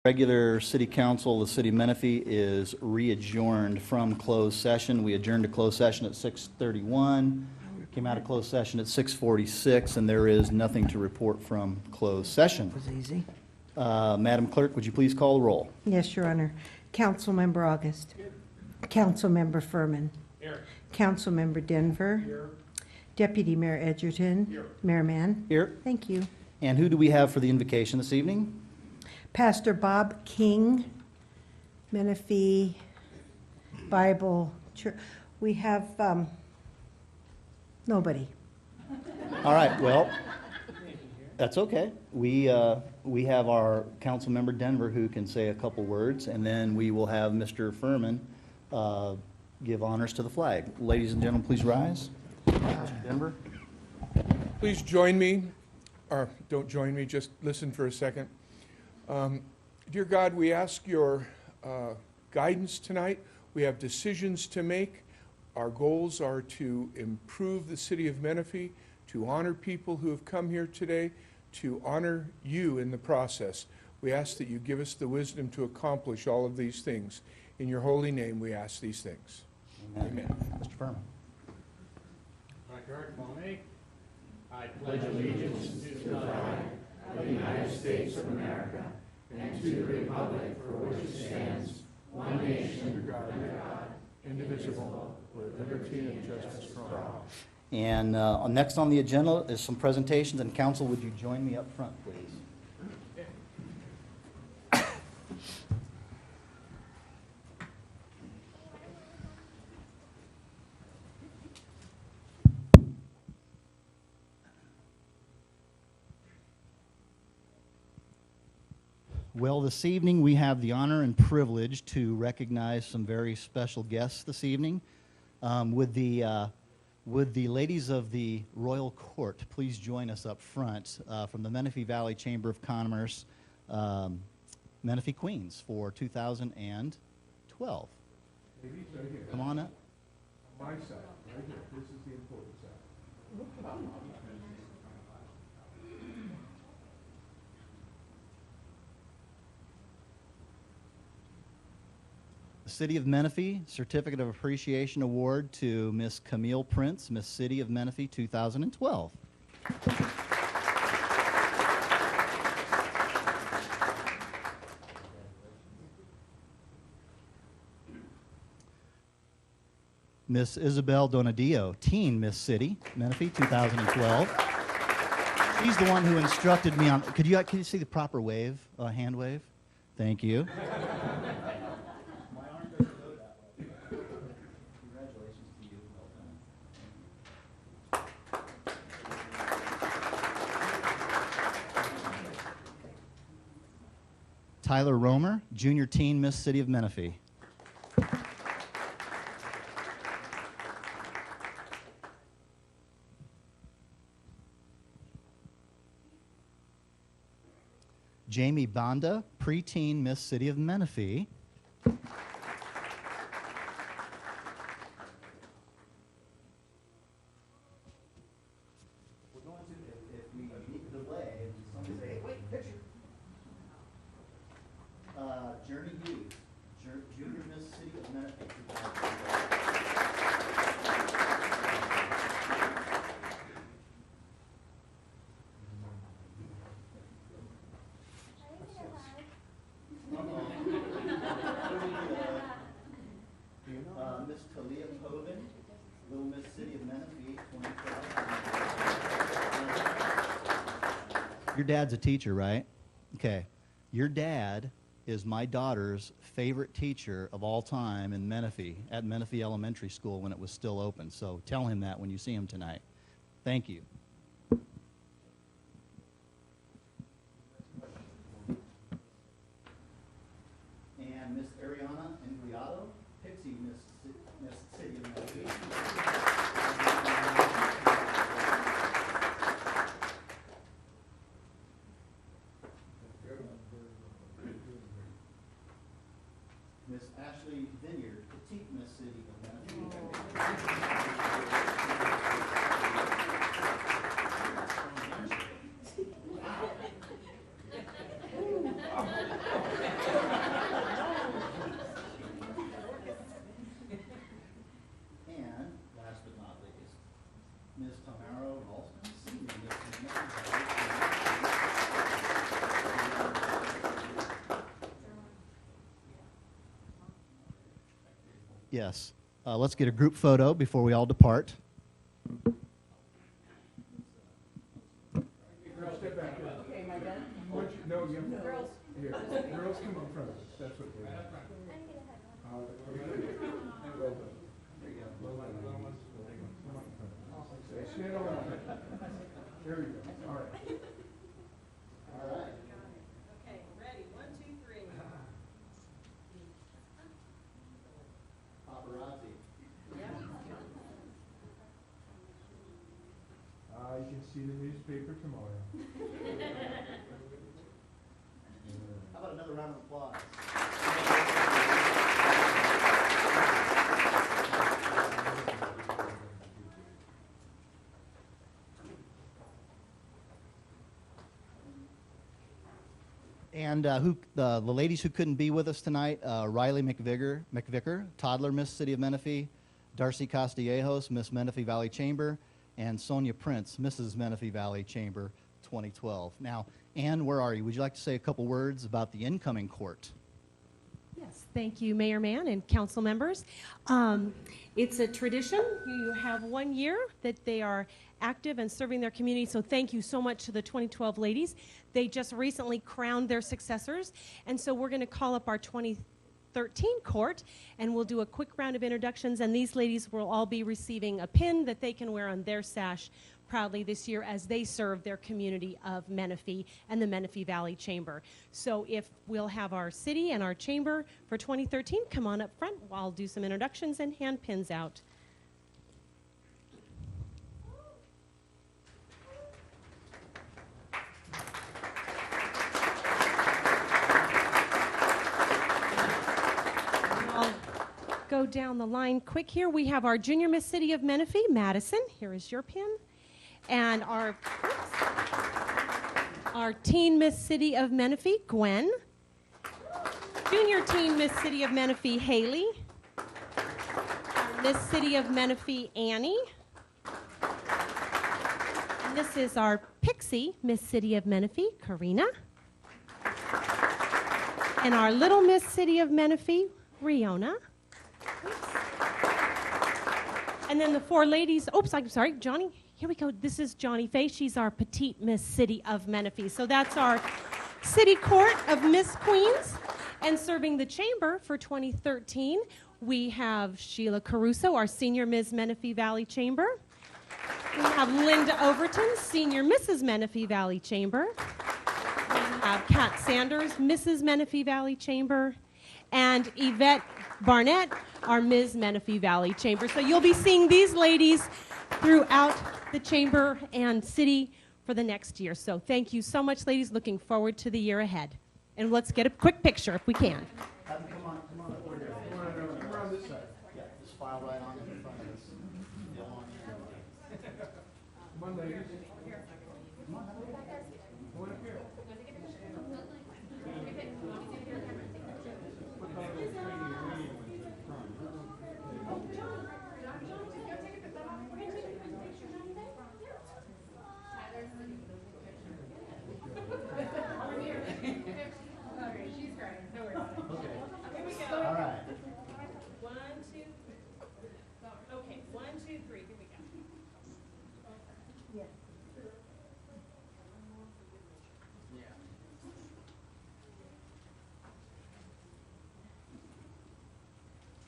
Regular City Council of the City of Menifee is re-adjourned from closed session. We adjourned to closed session at 6:31, came out of closed session at 6:46, and there is nothing to report from closed session. Was easy. Madam Clerk, would you please call the roll? Yes, Your Honor. Councilmember August. Here. Councilmember Furman. Here. Councilmember Denver. Here. Deputy Mayor Edgerton. Here. Mayor Mann. Here. Thank you. And who do we have for the invocation this evening? Pastor Bob King, Menifee Bible Church. We have nobody. All right, well, that's okay. We have our council member Denver who can say a couple words, and then we will have Mr. Furman give honors to the flag. Ladies and gentlemen, please rise. Mr. Denver. Please join me, or don't join me, just listen for a second. Dear God, we ask your guidance tonight. We have decisions to make. Our goals are to improve the city of Menifee, to honor people who have come here today, to honor you in the process. We ask that you give us the wisdom to accomplish all of these things. In your holy name, we ask these things. Amen. Mr. Furman. I pledge allegiance to the flag of the United States of America and to the republic for which it stands, one nation, under God, indivisible, with liberty and justice for all. And next on the agenda is some presentations, and council, would you join me up front, please? Well, this evening we have the honor and privilege to recognize some very special guests this evening. Would the ladies of the Royal Court please join us up front from the Menifee Valley Chamber of Commerce, Menifee Queens for 2012. Come on up. My side, right here. This is the important side. The City of Menifee Certificate of Appreciation Award to Miss Camille Prince, Miss City of Menifee 2012. Miss Isabel Donadio, Teen Miss City, Menifee 2012. She's the one who instructed me on, could you see the proper wave, hand wave? Thank you. Tyler Romer, Junior Teen Miss City of Menifee. Jamie Banda, Preteen Miss City of Menifee. We're going to, if we need to delay, somebody say, hey, wait, picture. Journey Hughes, Junior Miss City of Menifee 2012. Miss Talia Coven, Little Miss City of Menifee 2012. Your dad's a teacher, right? Okay. Your dad is my daughter's favorite teacher of all time in Menifee, at Menifee Elementary School when it was still open. So tell him that when you see him tonight. Thank you. And Miss Ariana Ingliato, Pixie Miss City of Menifee. Miss Ashley Vineyard, Petite Miss City of Menifee. Yes. Let's get a group photo before we all depart. Girls, step back. Okay, my bad. No, you have girls. Here, girls come in front of us. That's what we're doing. Stand over. There we go. All right. All right. Okay, ready, 1, 2, 3. Paparazzi. You can see the newspaper tomorrow. How about another round of applause? And the ladies who couldn't be with us tonight, Riley McVicker, toddler, Miss City of Menifee, Darcy Castillejos, Miss Menifee Valley Chamber, and Sonia Prince, Mrs. Menifee Valley Chamber 2012. Now, Ann, where are you? Would you like to say a couple words about the incoming court? Yes, thank you, Mayor Mann and council members. It's a tradition. You have 1 year that they are active and serving their community, so thank you so much to the 2012 ladies. They just recently crowned their successors, and so we're going to call up our 2013 court, and we'll do a quick round of introductions, and these ladies will all be receiving a pin that they can wear on their sash proudly this year as they serve their community of Menifee and the Menifee Valley Chamber. So if we'll have our city and our chamber for 2013, come on up front. I'll do some introductions and hand pins out. I'll go down the line quick here. We have our Junior Miss City of Menifee, Madison. Here is your pin. And our Teen Miss City of Menifee, Gwen. Junior Teen Miss City of Menifee, Haley. Miss City of Menifee, Annie. And this is our Pixie Miss City of Menifee, Karina. And our Little Miss City of Menifee, Riona. And then the 4 ladies, oops, I'm sorry, Johnny. Here we go. This is Johnny Faye. She's our Petite Miss City of Menifee. So that's our City Court of Miss Queens. And serving the chamber for 2013, we have Sheila Caruso, our Senior Miss Menifee Valley Chamber. We have Linda Overton, Senior Mrs. Menifee Valley Chamber. We have Kat Sanders, Mrs. Menifee Valley Chamber. And Yvette Barnett, our Ms. Menifee Valley Chamber. So you'll be seeing these ladies throughout the chamber and city for the next year. So thank you so much, ladies. Looking forward to the year ahead. And let's get a quick picture if we can. Come on over here. Come around this side. Yeah, just file right on in front of us. Come on, ladies. Come on up here. All right. 1, 2. Okay, 1, 2, 3. Here we go.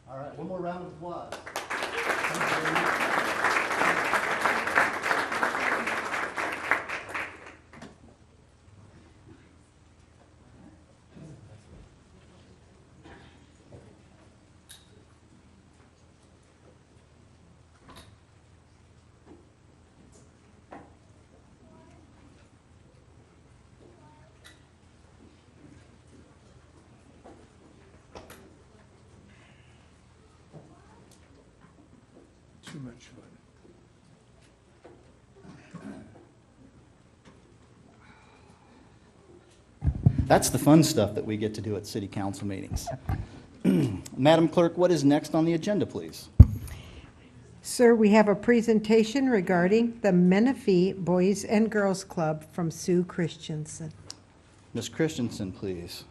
All right, one more round of applause. Too much fun. That's the fun stuff that we get to do at city council meetings. Madam Clerk, what is next on the agenda, please? Sir, we have a presentation regarding the Menifee Boys and Girls Club from Sue Christensen. Ms. Christensen, please.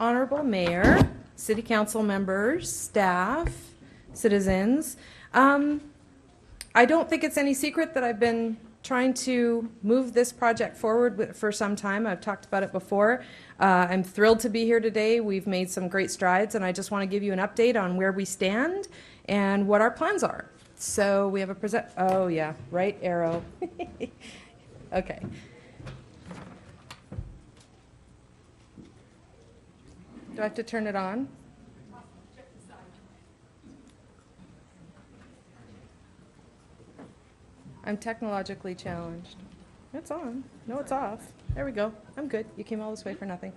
Honorable Mayor, City Council members, staff, citizens. I don't think it's any secret that I've been trying to move this project forward for some time. I've talked about it before. I'm thrilled to be here today. We've made some great strides, and I just want to give you an update on where we stand and what our plans are. So we have a oh yeah, right arrow. Okay. Do I have to turn it on? I'm technologically challenged. It's on. No, it's off. There we go. I'm good. You came all this way for nothing.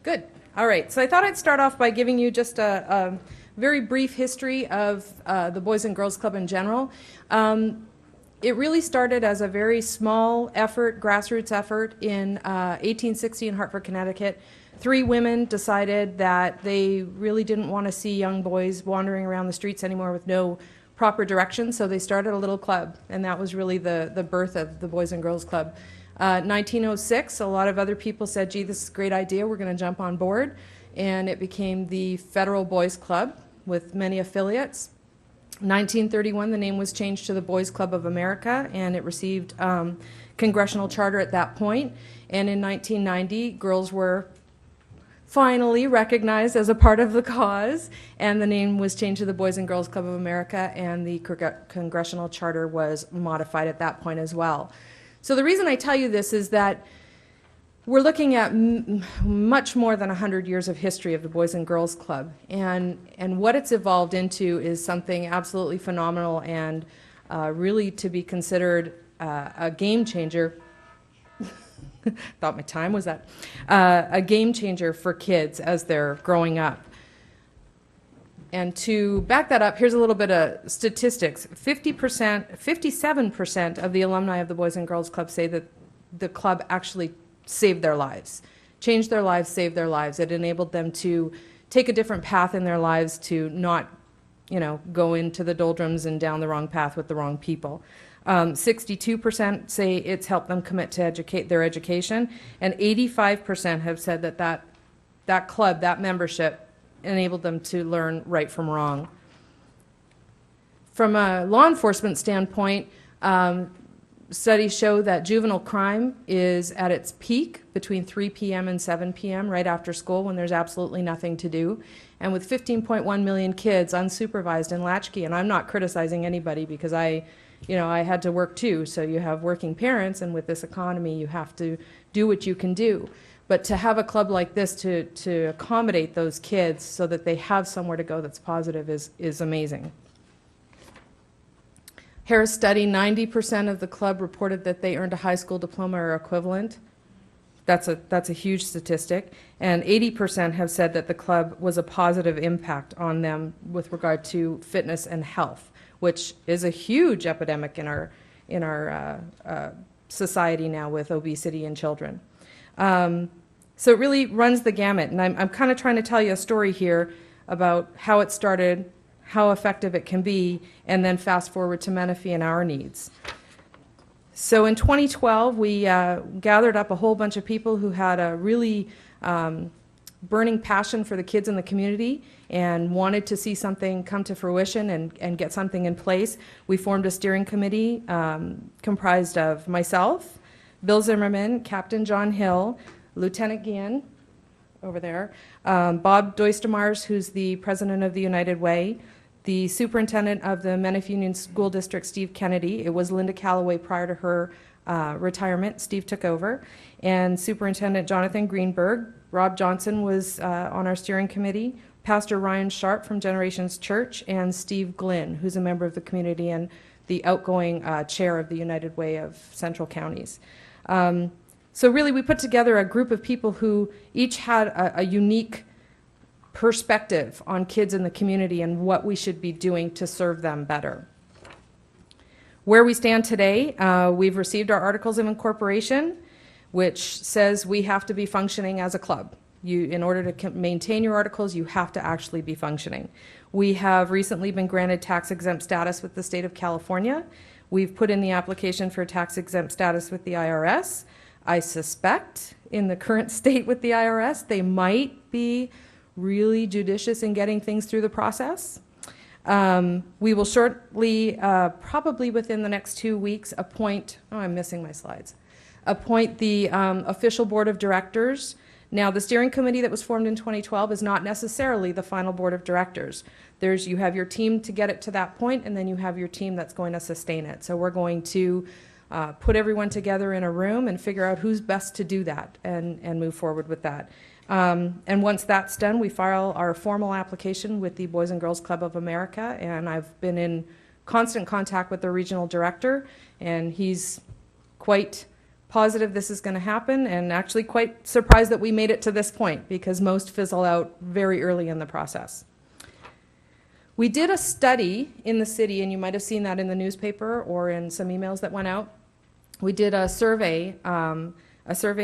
Good. All right. So I thought I'd start off by giving you just a very brief history of the Boys and Girls Club in general. It really started as a very small effort, grassroots effort in 1860 in Hartford, Connecticut. 3 women decided that they really didn't want to see young boys wandering around the streets anymore with no proper direction, so they started a little club, and that was really the birth of the Boys and Girls Club. 1906, a lot of other people said, gee, this is a great idea, we're going to jump on board, and it became the Federal Boys Club with many affiliates. 1931, the name was changed to the Boys Club of America, and it received congressional charter at that point. And in 1990, girls were finally recognized as a part of the cause, and the name was changed to the Boys and Girls Club of America, and the congressional charter was modified at that point as well. So the reason I tell you this is that we're looking at much more than 100 years of history of the Boys and Girls Club, and what it's evolved into is something absolutely phenomenal and really to be considered a game changer. Thought my time was up. A game changer for kids as they're growing up. And to back that up, here's a little bit of statistics. 57% of the alumni of the Boys and Girls Club say that the club actually saved their lives, changed their lives, saved their lives. It enabled them to take a different path in their lives, to not, go into the doldrums and down the wrong path with the wrong people. 62% say it's helped them commit to their education, and 85% have said that club, that membership, enabled them to learn right from wrong. From a law enforcement standpoint, studies show that juvenile crime is at its peak between 3 p.m. and 7 p.m. right after school when there's absolutely nothing to do. And with 15.1 million kids unsupervised and latchkey, and I'm not criticizing anybody because I had to work too, so you have working parents, and with this economy you have to do what you can do. But to have a club like this to accommodate those kids so that they have somewhere to go that's positive is amazing. Harris study, 90% of the club reported that they earned a high school diploma or equivalent. That's a huge statistic. And 80% have said that the club was a positive impact on them with regard to fitness and health, which is a huge epidemic in our society now with obesity in children. So it really runs the gamut, and I'm kind of trying to tell you a story here about how it started, how effective it can be, and then fast forward to Menifee and our needs. So in 2012, we gathered up a whole bunch of people who had a really burning passion for the kids in the community and wanted to see something come to fruition and get something in place. We formed a steering committee comprised of myself, Bill Zimmerman, Captain John Hill, Lieutenant Guillen, over there, Bob Doistermars, who's the president of the United Way, the superintendent of the Menifee Union School District, Steve Kennedy. It was Linda Calloway prior to her retirement. Steve took over. And Superintendent Jonathan Greenberg. Rob Johnson was on our steering committee. Pastor Ryan Sharp from Generations Church, and Steve Glynn, who's a member of the community and the outgoing chair of the United Way of Central Counties. So really, we put together a group of people who each had a unique perspective on kids in the community and what we should be doing to serve them better. Where we stand today, we've received our Articles of Incorporation, which says we have to be functioning as a club. In order to maintain your articles, you have to actually be functioning. We have recently been granted tax-exempt status with the state of California. We've put in the application for tax-exempt status with the IRS. I suspect in the current state with the IRS, they might be really judicious in getting things through the process. We will shortly, probably within the next 2 weeks, appoint, oh, I'm missing my slides, appoint the official board of directors. Now, the steering committee that was formed in 2012 is not necessarily the final board of directors. You have your team to get it to that point, and then you have your team that's going to sustain it. So we're going to put everyone together in a room and figure out who's best to do that and move forward with that. And once that's done, we file our formal application with the Boys and Girls Club of America, and I've been in constant contact with the regional director, and he's quite positive this is going to happen, and actually quite surprised that we made it to this point, because most fizzle out very early in the process. We did a study in the city, and you might have seen that in the newspaper or in some emails that went out. We did a survey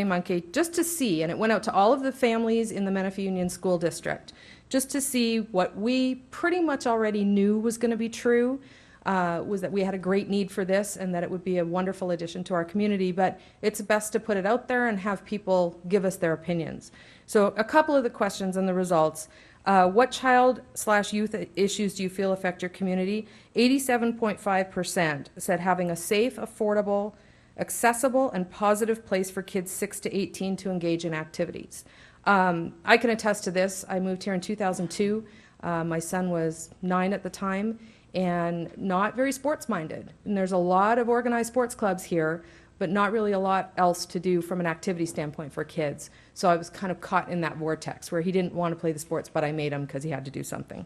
monkey, just to see, and it went out to all of the families in the Menifee Union School District, just to see what we pretty much already knew was going to be true, was that we had a great need for this and that it would be a wonderful addition to our community, but it's best to put it out there and have people give us their opinions. So a couple of the questions and the results. What child/youth issues do you feel affect your community? 87.5% said having a safe, affordable, accessible, and positive place for kids 6 to 18 to engage in activities. I can attest to this. I moved here in 2002. My son was 9 at the time and not very sports-minded. And there's a lot of organized sports clubs here, but not really a lot else to do from an activity standpoint for kids. So I was kind of caught in that vortex where he didn't want to play the sports, but I made him because he had to do something.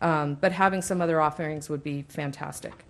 But having some other offerings would be fantastic.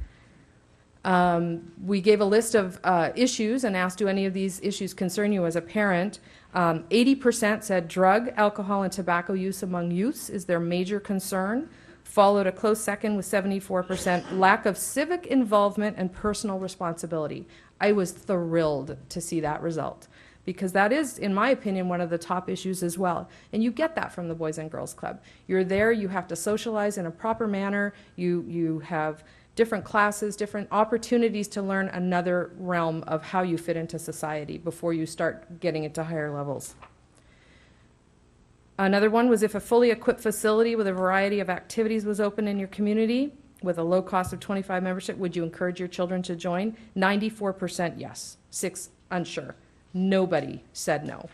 We gave a list of issues and asked, do any of these issues concern you as a parent? 80% said drug, alcohol, and tobacco use among youths is their major concern, followed a close second with 74% lack of civic involvement and personal responsibility. I was thrilled to see that result, because that is, in my opinion, one of the top issues as well. And you get that from the Boys and Girls Club. You're there, you have to socialize in a proper manner, you have different classes, different opportunities to learn another realm of how you fit into society before you start getting into higher levels. Another one was if a fully equipped facility with a variety of activities was open in your community with a low cost of $25 membership, would you encourage your children to join? 94% yes, 6 unsure. Nobody said no.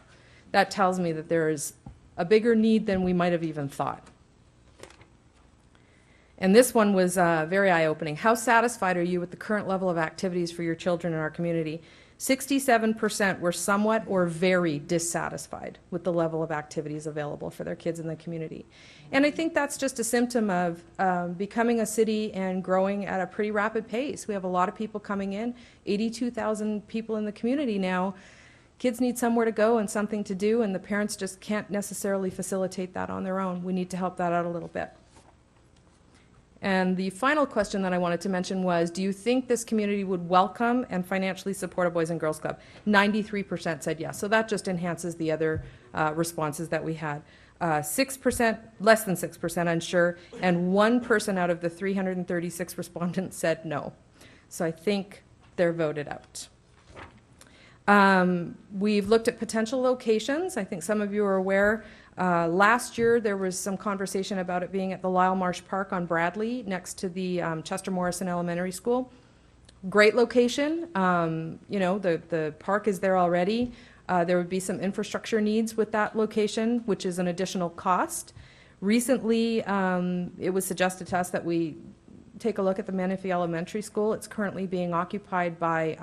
That tells me that there is a bigger need than we might have even thought. And this one was very eye-opening. How satisfied are you with the current level of activities for your children in our community? 67% were somewhat or very dissatisfied with the level of activities available for their kids in the community. And I think that's just a symptom of becoming a city and growing at a pretty rapid pace. We have a lot of people coming in, 82,000 people in the community now. Kids need somewhere to go and something to do, and the parents just can't necessarily facilitate that on their own. We need to help that out a little bit. And the final question that I wanted to mention was, do you think this community would welcome and financially support a Boys and Girls Club? 93% said yes. So that just enhances the other responses that we had. 6%, less than 6% unsure, and 1 person out of the 336 respondents said no. So I think they're voted out. We've looked at potential locations. I think some of you are aware. Last year, there was some conversation about it being at the Lyle Marsh Park on Bradley, next to the Chester Morrison Elementary School. Great location. You know, the park is there already. There would be some infrastructure needs with that location, which is an additional cost. Recently, it was suggested to us that we take a look at the Menifee Elementary School. It's currently being occupied by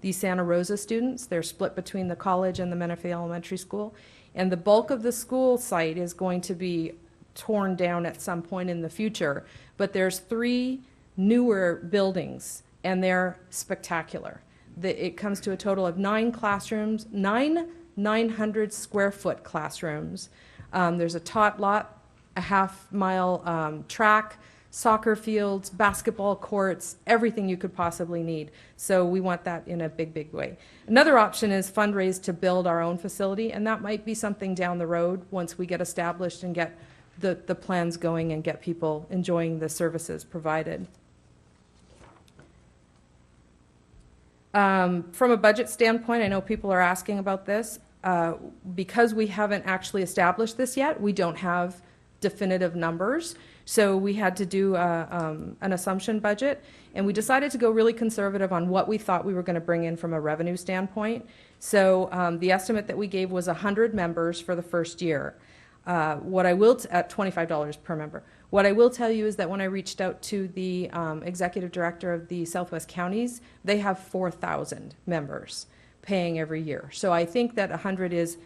the Santa Rosa students. They're split between the college and the Menifee Elementary School. And the bulk of the school site is going to be torn down at some point in the future. But there's 3 newer buildings, and they're spectacular. It comes to a total of 9 classrooms, 900 square foot classrooms. There's a tot lot, a half-mile track, soccer fields, basketball courts, everything you could possibly need. So we want that in a big, big way. Another option is fundraise to build our own facility, and that might be something down the road once we get established and get the plans going and get people enjoying the services provided. From a budget standpoint, I know people are asking about this. Because we haven't actually established this yet, we don't have definitive numbers. So we had to do an assumption budget, and we decided to go really conservative on what we thought we were going to bring in from a revenue standpoint. So the estimate that we gave was 100 members for the first year. What I will, at $25 per member. What I will tell you is that when I reached out to the executive director of the Southwest Counties, they have 4,000 members paying every year. So I think that 100 is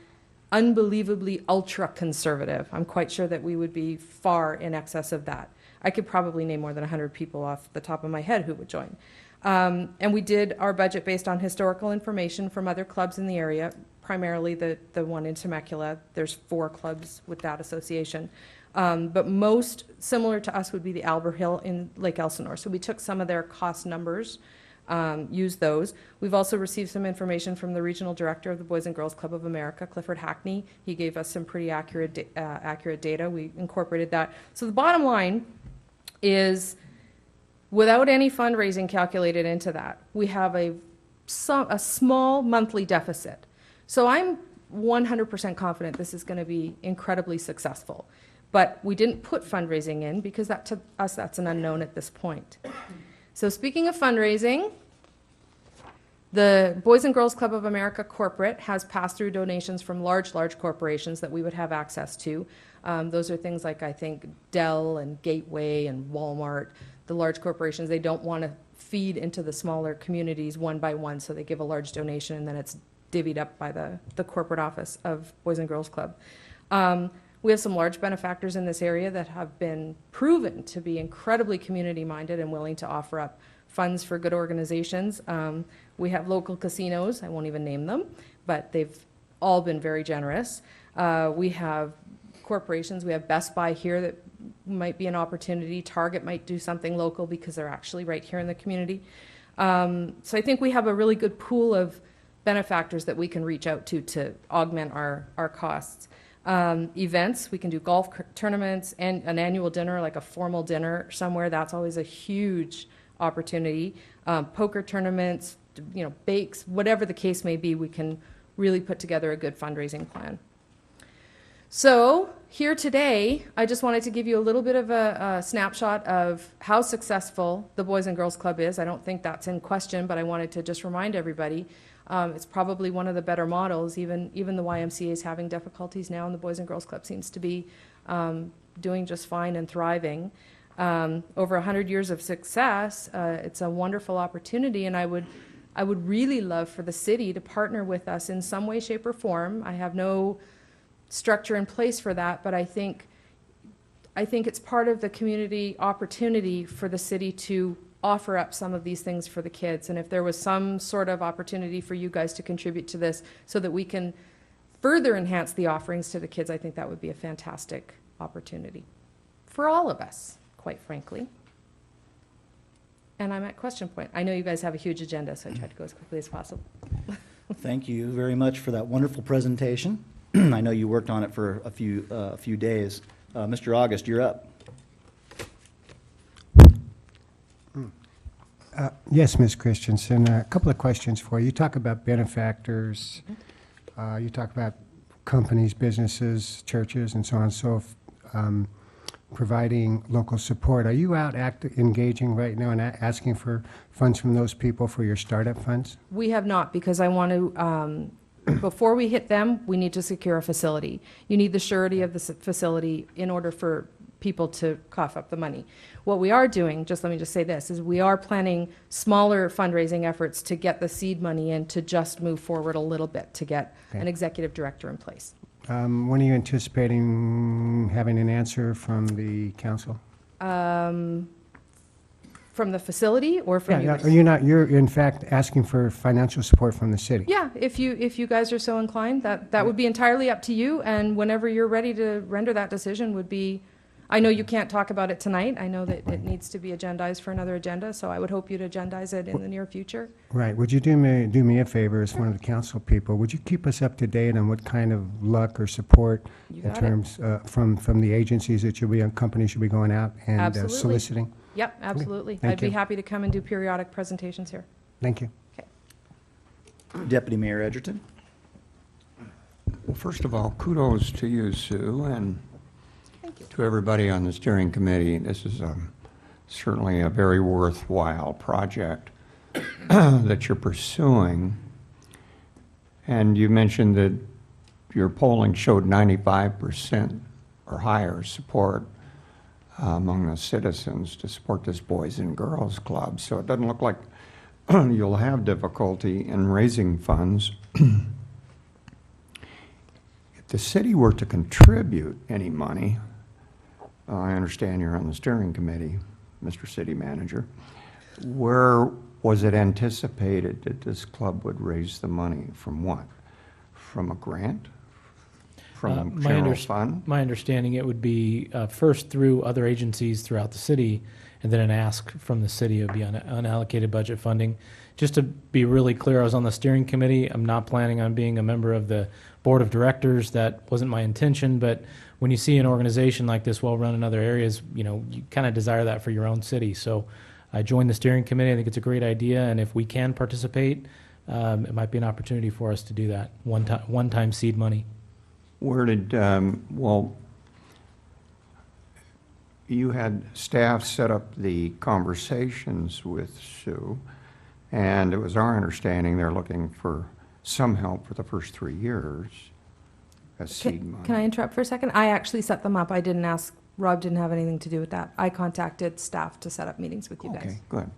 unbelievably ultra conservative. I'm quite sure that we would be far in excess of that. I could probably name more than 100 people off the top of my head who would join. And we did our budget based on historical information from other clubs in the area, primarily the one in Temecula. There's 4 clubs with that association. But most similar to us would be the Albert Hill in Lake Elsinore. So we took some of their cost numbers, used those. We've also received some information from the regional director of the Boys and Girls Club of America, Clifford Hackney. He gave us some pretty accurate data. We incorporated that. So the bottom line is, without any fundraising calculated into that, we have a small monthly deficit. So I'm 100% confident this is going to be incredibly successful. But we didn't put fundraising in because that, to us, that's an unknown at this point. So speaking of fundraising, the Boys and Girls Club of America corporate has pass-through donations from large corporations that we would have access to. Those are things like, I think, Dell and Gateway and Walmart. The large corporations, they don't want to feed into the smaller communities one by one, so they give a large donation and then it's divvied up by the corporate office of Boys and Girls Club. We have some large benefactors in this area that have been proven to be incredibly community-minded and willing to offer up funds for good organizations. We have local casinos, I won't even name them, but they've all been very generous. We have corporations, we have Best Buy here that might be an opportunity. Target might do something local because they're actually right here in the community. So I think we have a really good pool of benefactors that we can reach out to augment our costs. Events, we can do golf tournaments and an annual dinner, like a formal dinner somewhere. That's always a huge opportunity. Poker tournaments, bakes, whatever the case may be, we can really put together a good fundraising plan. So here today, I just wanted to give you a little bit of a snapshot of how successful the Boys and Girls Club is. I don't think that's in question, but I wanted to just remind everybody it's probably one of the better models. Even the YMCA is having difficulties now, and the Boys and Girls Club seems to be doing just fine and thriving. Over 100 years of success, it's a wonderful opportunity, and I would really love for the city to partner with us in some way, shape, or form. I have no structure in place for that, but I think it's part of the community opportunity for the city to offer up some of these things for the kids. And if there was some sort of opportunity for you guys to contribute to this so that we can further enhance the offerings to the kids, I think that would be a fantastic opportunity for all of us, quite frankly. And I'm at question point. I know you guys have a huge agenda, so I tried to go as quickly as possible. Thank you very much for that wonderful presentation. I know you worked on it for a few days. Mr. August, you're up. Yes, Ms. Christensen, a couple of questions for you. You talk about benefactors, you talk about companies, businesses, churches, and so on and so forth, providing local support. Are you out engaging right now and asking for funds from those people for your startup funds? We have not, because I want to, before we hit them, we need to secure a facility. You need the surety of the facility in order for people to cough up the money. What we are doing, let me just say this, is we are planning smaller fundraising efforts to get the seed money in to just move forward a little bit to get an executive director in place. When are you anticipating having an answer from the council? From the facility or from you guys? You're in fact asking for financial support from the city. Yeah, if you guys are so inclined, that would be entirely up to you, and whenever you're ready to render that decision would be, I know you can't talk about it tonight. I know that it needs to be agendized for another agenda, so I would hope you'd agendize it in the near future. Right. Would you do me a favor as one of the council people? Would you keep us up to date on what kind of luck or support in terms from the agencies that companies should be going out and soliciting? Yep, absolutely. Thank I'd be you. happy to come and do periodic presentations here. Thank you. Okay. Deputy Mayor Edgerton. Well, first of all, kudos to you, Sue, and to everybody on the steering committee. This is certainly a very worthwhile project that you're pursuing. And you mentioned that your polling showed 95% or higher support among the citizens to support this Boys and Girls Club. So it doesn't look like you'll have difficulty in raising funds. If the city were to contribute any money, I understand you're on the steering committee, Mr. City Manager, where was it anticipated that this club would raise the money? From what? From a grant? From a general fund? My understanding, it would be first through other agencies throughout the city, and then an ask from the city. It would be unallocated budget funding. Just to be really clear, I was on the steering committee. I'm not planning on being a member of the board of directors. That wasn't my intention, but when you see an organization like this well-run in other areas, you kind of desire that for your own city. So I joined the steering committee. I think it's a great idea, and if we can participate, it might be an opportunity for us to do that, one-time seed money. Where did, well, you had staff set up the conversations with Sue, and it was our understanding they're looking for some help for the first 3 years as seed money. Can I interrupt for a second? I actually set them up. I didn't ask, Rob didn't have anything to do with that. I contacted staff to set up meetings with you guys. Okay, good.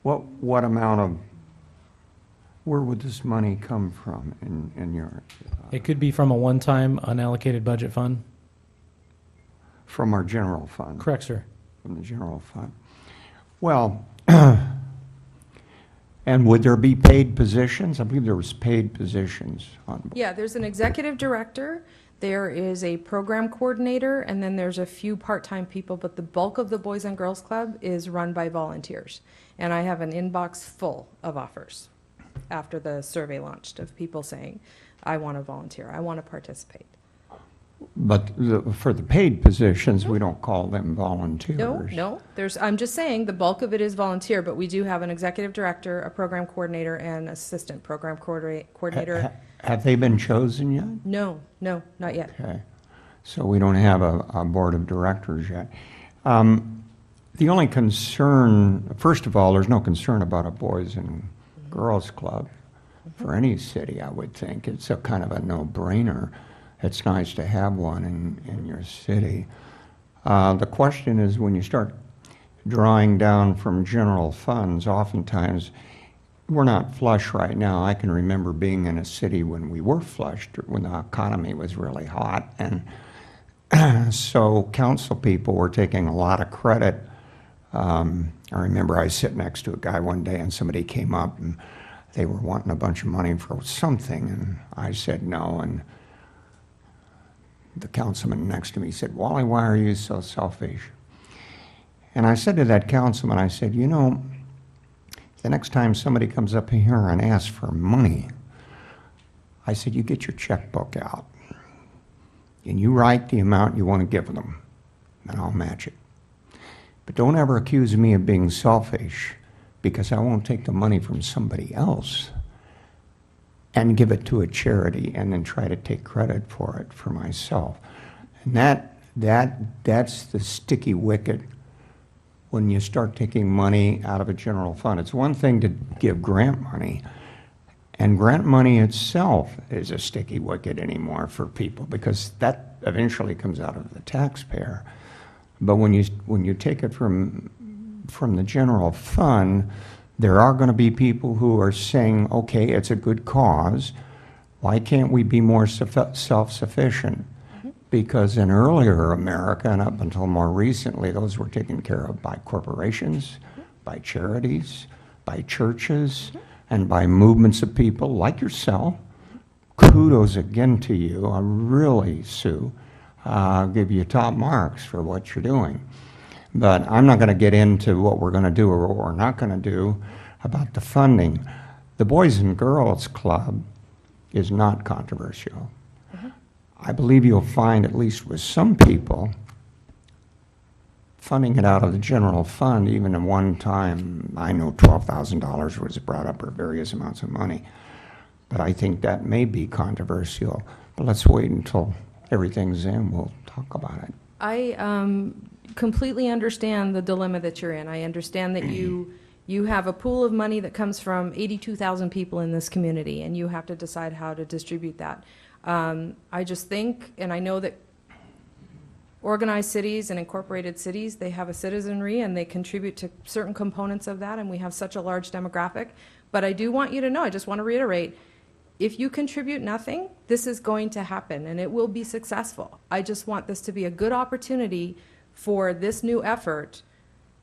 What amount of, where would this money come from in your? It could be from a one-time unallocated budget fund. From our general fund? Correct, sir. From the general fund. Well, and would there be paid positions? I believe there was paid positions on. Yeah, there's an executive director, there is a program coordinator, and then there's a few part-time people, but the bulk of the Boys and Girls Club is run by volunteers. And I have an inbox full of offers after the survey launched of people saying, I want to volunteer, I want to participate. But for the paid positions, we don't call them volunteers. No, I'm just saying the bulk of it is volunteer, but we do have an executive director, a program coordinator, and assistant program coordinator. Have they been chosen yet? No, not yet. Okay. So we don't have a board of directors yet. The only concern, first of all, there's no concern about a Boys and Girls Club for any city, I would think. It's a kind of a no-brainer. It's nice to have one in your city. The question is, when you start drawing down from general funds, oftentimes we're not flush right now. I can remember being in a city when we were flush, when the economy was really hot, and so council people were taking a lot of credit. I remember I was sitting next to a guy one day, and somebody came up and they were wanting a bunch of money for something, and I said no, and the councilman next to me said, Wally, why are you so selfish? And I said to that councilman, I said, you know, the next time somebody comes up here and asks for money, I said, you get your checkbook out and you write the amount you want to give them, and I'll match it. But don't ever accuse me of being selfish, because I won't take the money from somebody else and give it to a charity and then try to take credit for it for myself. And that's the sticky wicket when you start taking money out of a general fund. It's one thing to give grant money, and grant money itself is a sticky wicket anymore for people, because that eventually comes out of the taxpayer. But when you take it from the general fund, there are going to be people who are saying, okay, it's a good cause. Why can't we be more self-sufficient? Because in earlier America, and up until more recently, those were taken care of by corporations, by charities, by churches, and by movements of people like yourself. Kudos again to you. I really, Sue, give you top marks for what you're doing. But I'm not going to get into what we're going to do or what we're not going to do about the funding. The Boys and Girls Club is not controversial. I believe you'll find, at least with some people, funding it out of the general fund, even at one time, I know $12,000 was brought up, or various amounts of money. but I think that may be controversial. But let's wait until everything's in, we'll talk about it. I completely understand the dilemma that you're in. I understand that you have a pool of money that comes from 82,000 people in this community, and you have to decide how to distribute that. I just think, and I know that organized cities and incorporated cities, they have a citizenry and they contribute to certain components of that, and we have such a large demographic. But I do want you to know, I just want to reiterate, if you contribute nothing, this is going to happen and it will be successful. I just want this to be a good opportunity for this new effort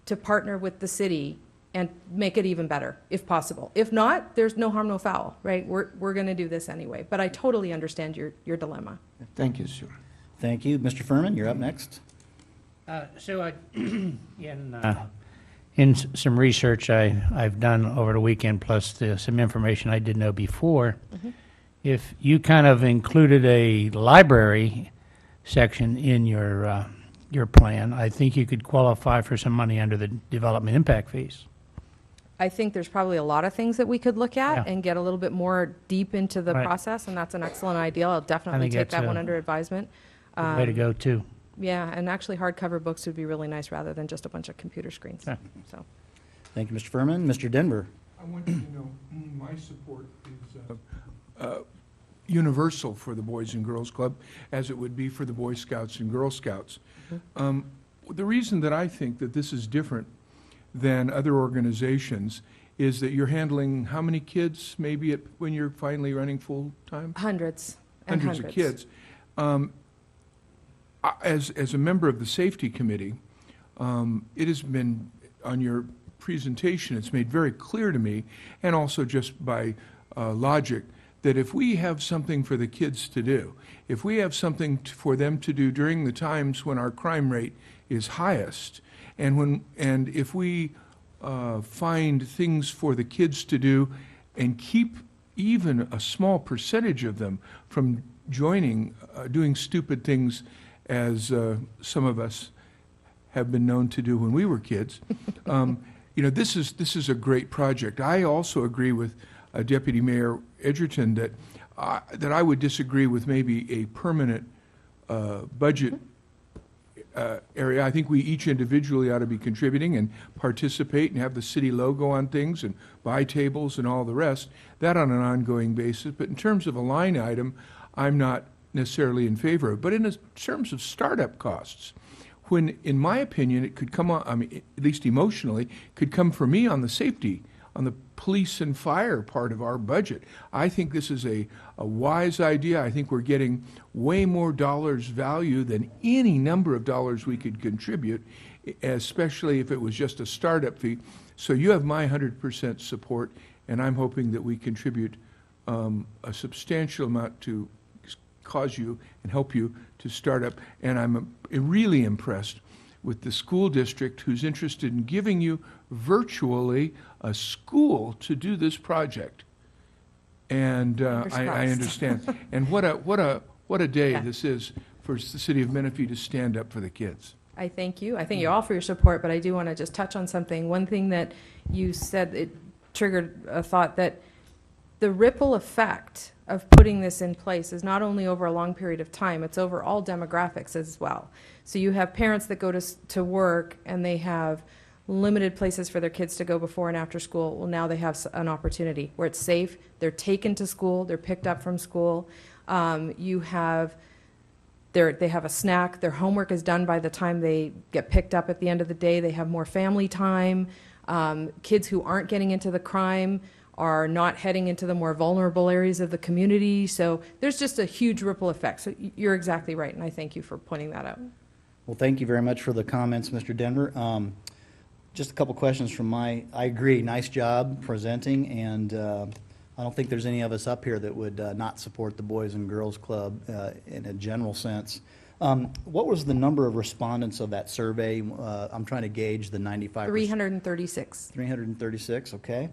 to partner with the city and make it even better, if possible. If not, there's no harm, no foul, right? We're going to do this anyway. But I totally understand your dilemma. Thank you, Sue. Thank you. Mr. Furman, you're up next. So in some research I've done over the weekend, plus some information I didn't know before, if you kind of included a library section in your plan, I think you could qualify for some money under the development impact fees. I think there's probably a lot of things that we could look at Yeah. and get a little bit more deep into the Right. process, and that's an excellent idea. I'll definitely think take that's that one a under advisement. Good way to go, too. Yeah, and actually hardcover books would be really nice rather than just a bunch of computer screens. Yeah. So, Thank you, Mr. Furman. Mr. Denver. I want you to know my support is universal for the Boys and Girls Club, as it would be for the Boy Scouts and Girl Scouts. The reason that I think that this is different than other organizations is that you're handling how many kids maybe when you're finally running full-time? hundreds and Hundreds of kids. As a member of the safety committee, it has been, on your presentation, it's made very clear to me, and also just by logic, that if we have something for the kids to do, if we have something for them to do during the times when our crime rate is highest, and if we find things for the kids to do and keep even a small percentage of them from joining, doing stupid things as some of us have been known to do when we were kids. This is a great project. I also agree with Deputy Mayor Edgerton that I would disagree with maybe a permanent budget area. I think we each individually ought to be contributing and participate and have the city logo on things and buy tables and all the rest, that on an ongoing basis. But in terms of a line item, I'm not necessarily in favor of. But in terms of startup costs, when, in my opinion, it could come on, I mean, at least emotionally, could come for me on the safety, on the police and fire part of our budget. I think this is a wise idea. I think we're getting way more dollars value than any number of dollars we could contribute, especially if it was just a startup fee. So you have my 100% support, and I'm hoping that we contribute a substantial amount to cause you and help you to start up. And I'm really impressed with the school district who's interested in giving you virtually a school to do this project. And I understand. And what a day Yeah. this is for the city of Menifee to stand up for the kids. I thank you. I thank you all for your support, but I do want to just touch on something. One thing that you said, it triggered a thought that the ripple effect of putting this in place is not only over a long period of time, it's over all demographics as well. So you have parents that go to work and they have limited places for their kids to go before and after school. Well, now they have an opportunity where it's safe. They're taken to school. They're picked up from school. They have a snack. Their homework is done by the time they get picked up at the end of the day. They have more family time. Kids who aren't getting into the crime are not heading into the more vulnerable areas of the community. So there's just a huge ripple effect. So you're exactly right, and I thank you for pointing that out. Well, thank you very much for the comments, Mr. Denver. Just a couple questions from I agree, nice job presenting, and I don't think there's any of us up here that would not support the Boys and Girls Club in a general sense. What was the number of respondents of that survey? I'm trying to gauge the 95%. 336. 336, okay.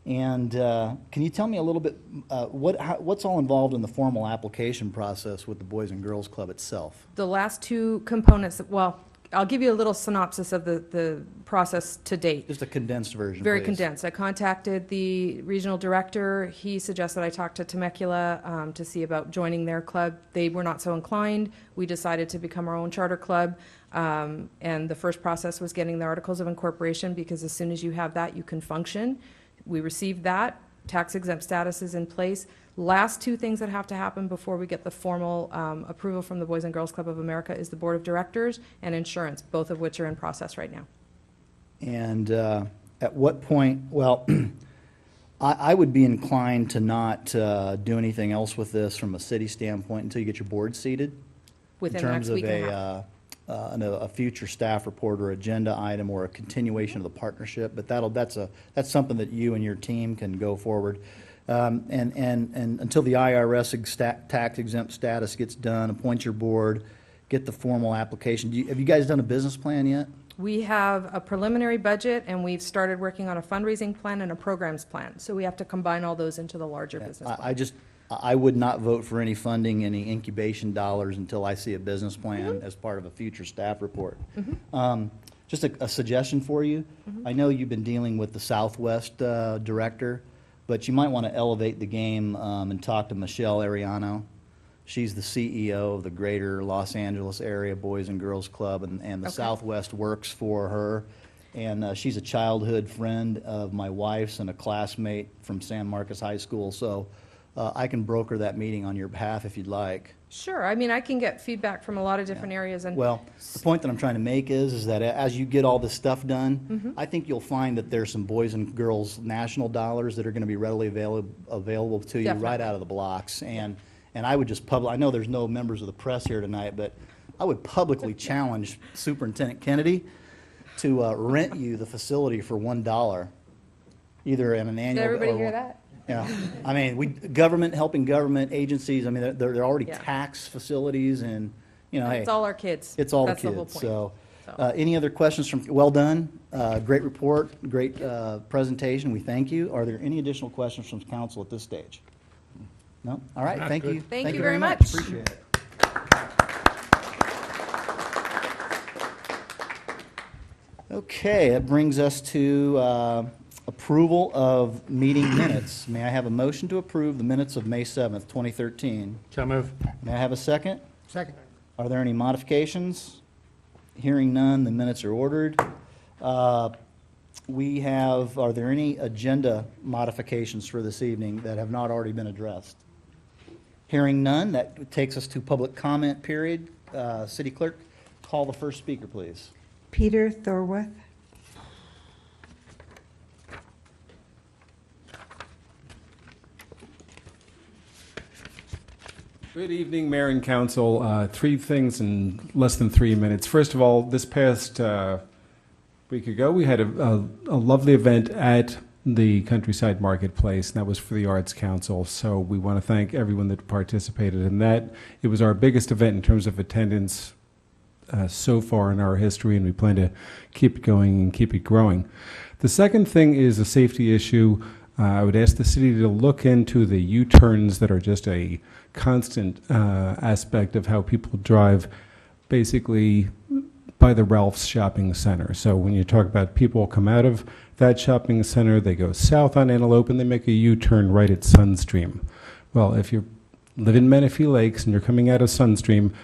And can you tell me a little bit, what's all involved in the formal application process with the Boys and Girls Club itself? The last two components, well, I'll give you a little synopsis of the process to date. Just a condensed version, Very please. condensed. I contacted the regional director. He suggested I talk to Temecula to see about joining their club. They were not so inclined. We decided to become our own charter club. And the first process was getting the articles of incorporation, because as soon as you have that, you can function. We received that. Tax exempt status is in place. Last two things that have to happen before we get the formal approval from the Boys and Girls Club of America is the Board of Directors and insurance, both of which are in process right now. And at what point, well, I would be inclined to not do anything else with this from a city standpoint until you get your board seated. Within the next week and a half. In terms of a future staff report or agenda item or a continuation of the partnership, but that's something that you and your team can go forward. And until the IRS tax exempt status gets done, appoint your board, get the formal application. Have you guys done a business plan yet? We have a preliminary budget, and we've started working on a fundraising plan and a programs plan. So we have to combine all those into the larger business plan. I would not vote for any funding, any incubation dollars until I see a business plan as part of a future staff report. Just a suggestion for you. I know you've been dealing with the Southwest director, but you might want to elevate the game and talk to Michelle Ariano. She's the CEO of the Greater Los Angeles Area Boys and Girls Club, and the Okay. Southwest works for her. And she's a childhood friend of my wife's and a classmate from San Marcos High School. So I can broker that meeting on your behalf if you'd like. Sure. I mean, I can get feedback from a lot of different areas. And Well, the point that I'm trying to make is that as you get all this stuff done, I think you'll find that there's some boys and girls national dollars that are going to be readily available to you right Definitely. out of the blocks. And I would just I know there's no members of the press here tonight, but I would publicly challenge Superintendent Kennedy to rent you the facility for $1, either in an annual. Did everybody or- hear that? Yeah, I mean, helping government agencies, I mean, they're already Yeah. tax facilities and, you know, hey. It's all our kids. It's all the That's the whole kids, point. so. So. Any other questions well done, great report, great presentation, we thank you. Are there any additional questions from council at this stage? No? All right, thank you. Thank you very much. Appreciate it. Okay, that brings us to approval of meeting minutes. May I have a motion to approve the minutes of May 7th, 2013? So move. May I have a second? Second. Are there any modifications? Hearing none, the minutes are ordered. Are there any agenda modifications for this evening that have not already been addressed? Hearing none, that takes us to public comment period. City Clerk, call the first speaker, please. Peter Thorwith. Good evening, Mayor and Council. Three things in less than 3 minutes. First of all, this past week ago, we had a lovely event at the Countryside Marketplace, and that was for the Arts Council. So we want to thank everyone that participated in that. It was our biggest event in terms of attendance so far in our history, and we plan to keep it going and keep it growing. The second thing is a safety issue. I would ask the city to look into the U-turns that are just a constant aspect of how people drive, basically by the Ralph's Shopping Center. So when you talk about people come out of that shopping center, they go south on Antelope, and they make a U-turn right at Sunstream. Well, if you live in Menifee Lakes and you're coming out of Sunstream,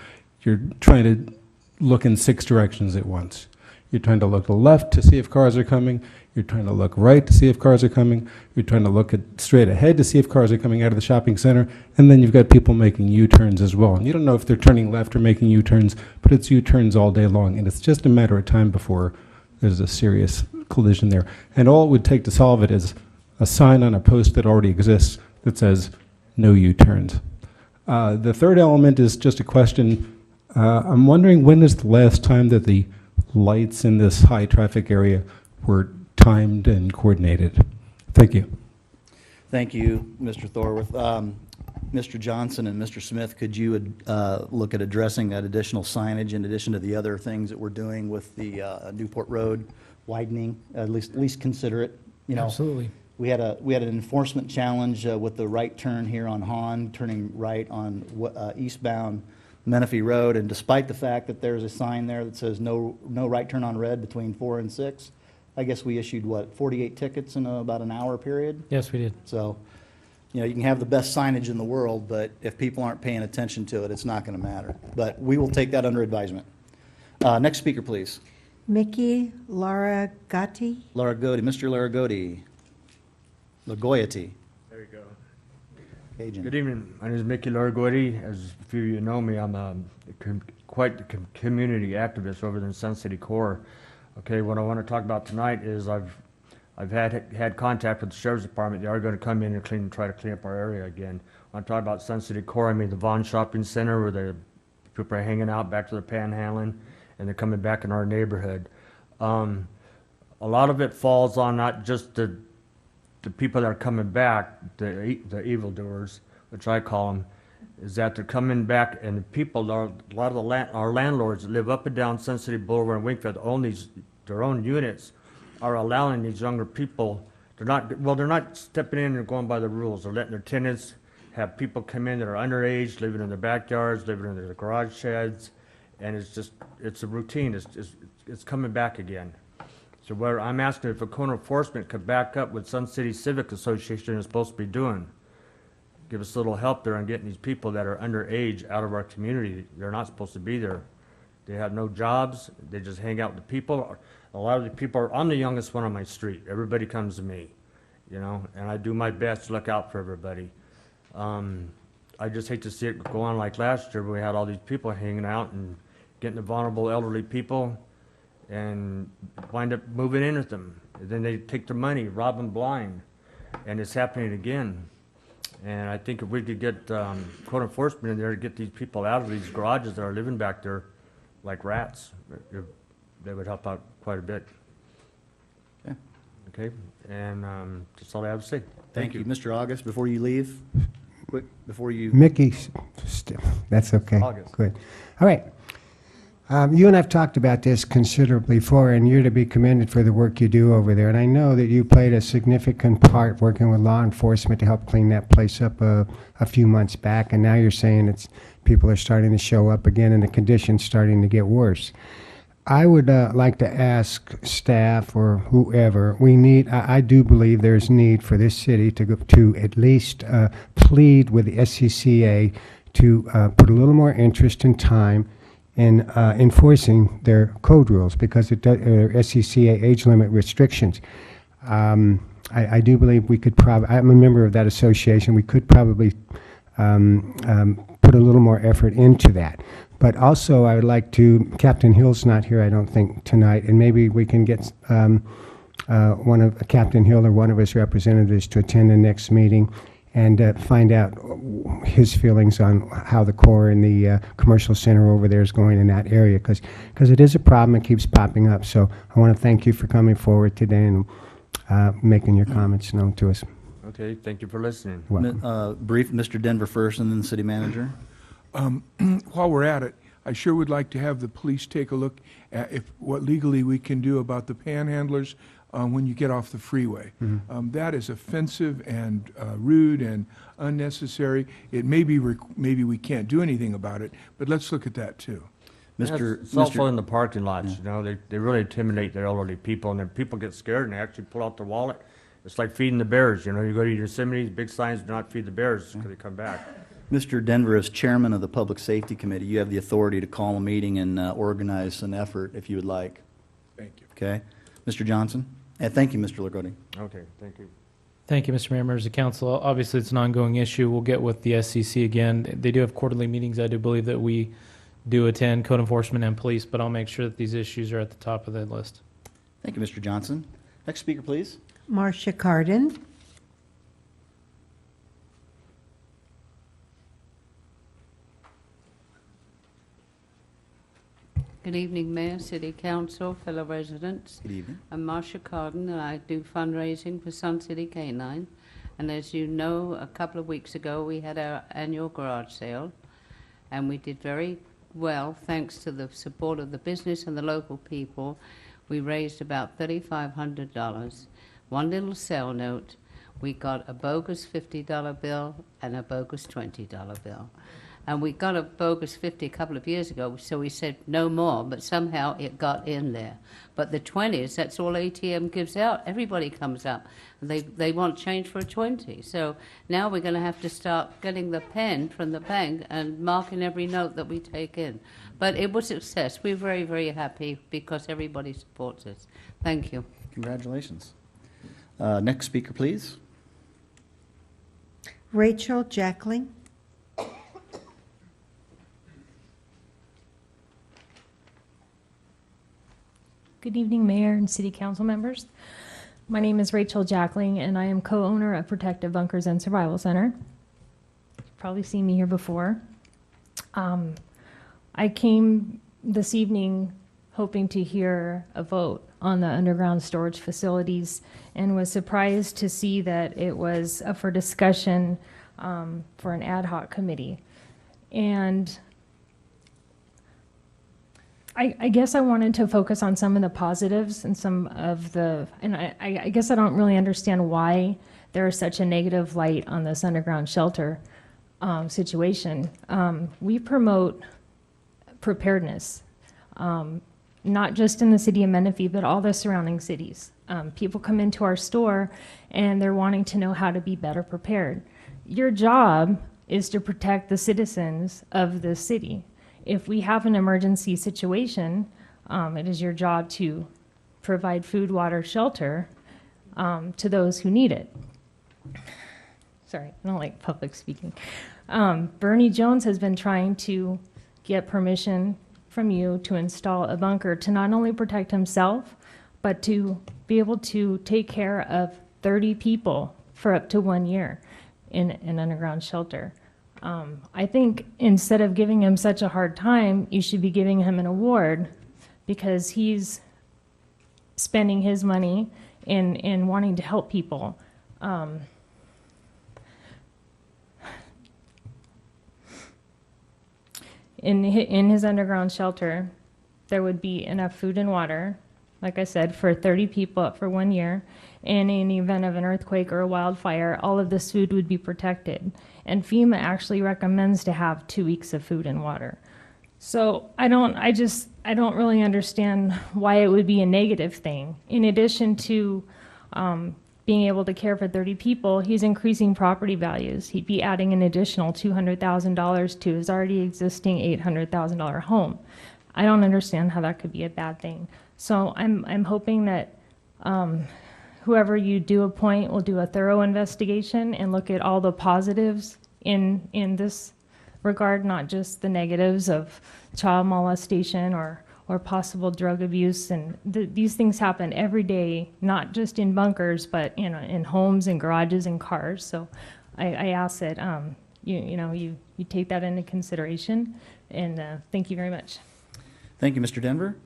you're trying to look in 6 directions at once. You're trying to look to the left to see if cars are coming. You're trying to look right to see if cars are coming. You're trying to look straight ahead to see if cars are coming out of the shopping center. And then you've got people making U-turns as well. And you don't know if they're turning left or making U-turns, but it's U-turns all day long. And it's just a matter of time before there's a serious collision there. And all it would take to solve it is a sign on a post that already exists that says, no U-turns. The third element is just a question. I'm wondering, when is the last time that the lights in this high-traffic area were timed and coordinated? Thank you. Thank you, Mr. Thorwith. Mr. Johnson and Mr. Smith, could you look at addressing that additional signage in addition to the other things that we're doing with the Newport Road widening? At least consider it. You know, Absolutely. we had an enforcement challenge with the right turn here on Hahn, turning right on eastbound Menifee Road, and despite the fact that there's a sign there that says no right turn on red between 4 and 6, I guess we issued, 48 tickets in about an hour period? Yes, we did. So, you can have the best signage in the world, but if people aren't paying attention to it, it's not going to matter. But we will take that under advisement. Next speaker, please. Mickey Laragati. Laragoti, Mr. Laragoti. Lagoyati. There you go. Cajun. Good evening. My name is Mickey Largotti. As a few of you know me, I'm quite the community activist over in Sun City Core. Okay, what I want to talk about tonight is I've had contact with the Sheriff's Department. They are going to come in and try to clean up our area again. When I talk about Sun City Core, I mean the Vaughn Shopping Center where the people are hanging out back to the panhandling, and they're coming back in our neighborhood. A lot of it falls on not just the people that are coming back, the evildoers, which I call them, is that they're coming back, and the people, a lot of our landlords that live up and down Sun City Boulevard and Wingfield own their own units, are allowing these younger people, they're not stepping in and going by the rules. They're letting their tenants have people come in that are underage, living in their backyards, living in their garage sheds, and it's a routine. It's coming back again. So what I'm asking if a code enforcement could back up what Sun City Civic Association is supposed to be doing. Give us a little help there on getting these people that are underage out of our community. They're not supposed to be there. They have no jobs. They just hang out with the people. A lot of the people I'm the youngest one on my street. Everybody comes to me, and I do my best to look out for everybody. I just hate to see it go on like last year where we had all these people hanging out and getting the vulnerable elderly people and wind up moving in with them. And then they take their money, rob them blind, and it's happening again. And I think if we could get code enforcement in there to get these people out of these garages that are living back there like rats, they would help out quite a bit. Okay. Okay, and that's all I have to say. Thank you. Mr. August, before you leave, before you... Mickey, that's okay. August. Good. All right. You and I have talked about this considerably before, and you're to be commended for the work you do over there. And I know that you played a significant part working with law enforcement to help clean that place up a few months back. And now you're saying people are starting to show up again, and the conditions starting to get worse. I would like to ask staff or whoever, I do believe there's need for this city to at least plead with the SCCA to put a little more interest and time in enforcing their code rules, because SCCA age limit restrictions. I do believe we could I'm a member of that association, we could probably put a little more effort into that. But also, I would like to, Captain Hill's not here, I don't think, tonight, and maybe we can get Captain Hill or one of his representatives to attend the next meeting and find out his feelings on how the core and the commercial center over there is going in that area, because it is a problem, it keeps popping up. So I want to thank you for coming forward today and making your comments known to us. Okay, thank you for listening. Welcome. Brief, Mr. Denver first, and then the city manager. While we're at it, I sure would like to have the police take a look at what legally we can do about the panhandlers when you get off the freeway. Mm-hmm. That is offensive and rude and unnecessary. It maybe we can't do anything about it, but let's look at that too. It's also in the parking lots, they really intimidate the elderly people, and then people get scared and they actually pull out their wallet. It's like feeding the bears, you go to Yosemite, big signs, do not feed the bears, because they come back. Mr. Denver, as chairman of the Public Safety Committee, you have the authority to call a meeting and organize an effort if you would like. Thank you. Okay? Mr. Johnson? And thank you, Mr. Lagodi. Okay, thank you. Thank you, Mr. Mayor, members of council. Obviously, it's an ongoing issue. We'll get with the SCC again. They do have quarterly meetings. I do believe that we do attend, code enforcement and police, but I'll make sure that these issues are at the top of the list. Thank you, Mr. Johnson. Next speaker, please. Marcia Carden. Good evening, Mayor, City Council, fellow residents. Good evening. I'm Marcia Carden, and I do fundraising for Sun City Canine. And as you know, a couple of weeks ago, we had our annual garage sale, and we did very well, thanks to the support of the business and the local people. We raised about $3,500. One little sale note, we got a bogus $50 bill and a bogus $20 bill. And we got a bogus 50 a couple of years ago, so we said no more, but somehow it got in there. But the 20s, that's all ATM gives out. Everybody comes up. They want change for a 20. So now we're going to have to start getting the pen from the bank and marking every note that we take in. But it was a success. We're very, very happy because everybody supports us. Thank you. Congratulations. Next speaker, please. Rachel Jackling. Good evening, Mayor and City Council members. My name is Rachel Jackling, and I am co-owner of Protective Bunkers and Survival Center. You've probably seen me here before. I came this evening hoping to hear a vote on the underground storage facilities and was surprised to see that it was up for discussion for an ad hoc committee. And I guess I wanted to focus on some of the positives and some of the, and I guess I don't really understand why there is such a negative light on this underground shelter situation. We promote preparedness, not just in the city of Menifee, but all the surrounding cities. People come into our store and they're wanting to know how to be better prepared. Your job is to protect the citizens of the city. If we have an emergency situation, it is your job to provide food, water, shelter to those who need it. Sorry, I don't like public speaking. Bernie Jones has been trying to get permission from you to install a bunker to not only protect himself, but to be able to take care of 30 people for up to 1 year in an underground shelter. I think instead of giving him such a hard time, you should be giving him an award because he's spending his money in wanting to help people. In his underground shelter, there would be enough food and water, like I said, for 30 people up for 1 year. And in the event of an earthquake or a wildfire, all of this food would be protected. And FEMA actually recommends to have 2 weeks of food and water. So I don't really understand why it would be a negative thing. In addition to being able to care for 30 people, he's increasing property values. He'd be adding an additional $200,000 to his already existing $800,000 home. I don't understand how that could be a bad thing. So I'm hoping that whoever you do appoint will do a thorough investigation and look at all the positives in this regard, not just the negatives of child molestation or possible drug abuse. And these things happen every day, not just in bunkers, but in homes and garages and cars. So I ask that you take that into consideration. And thank you very much. Thank you, Mr. Denver.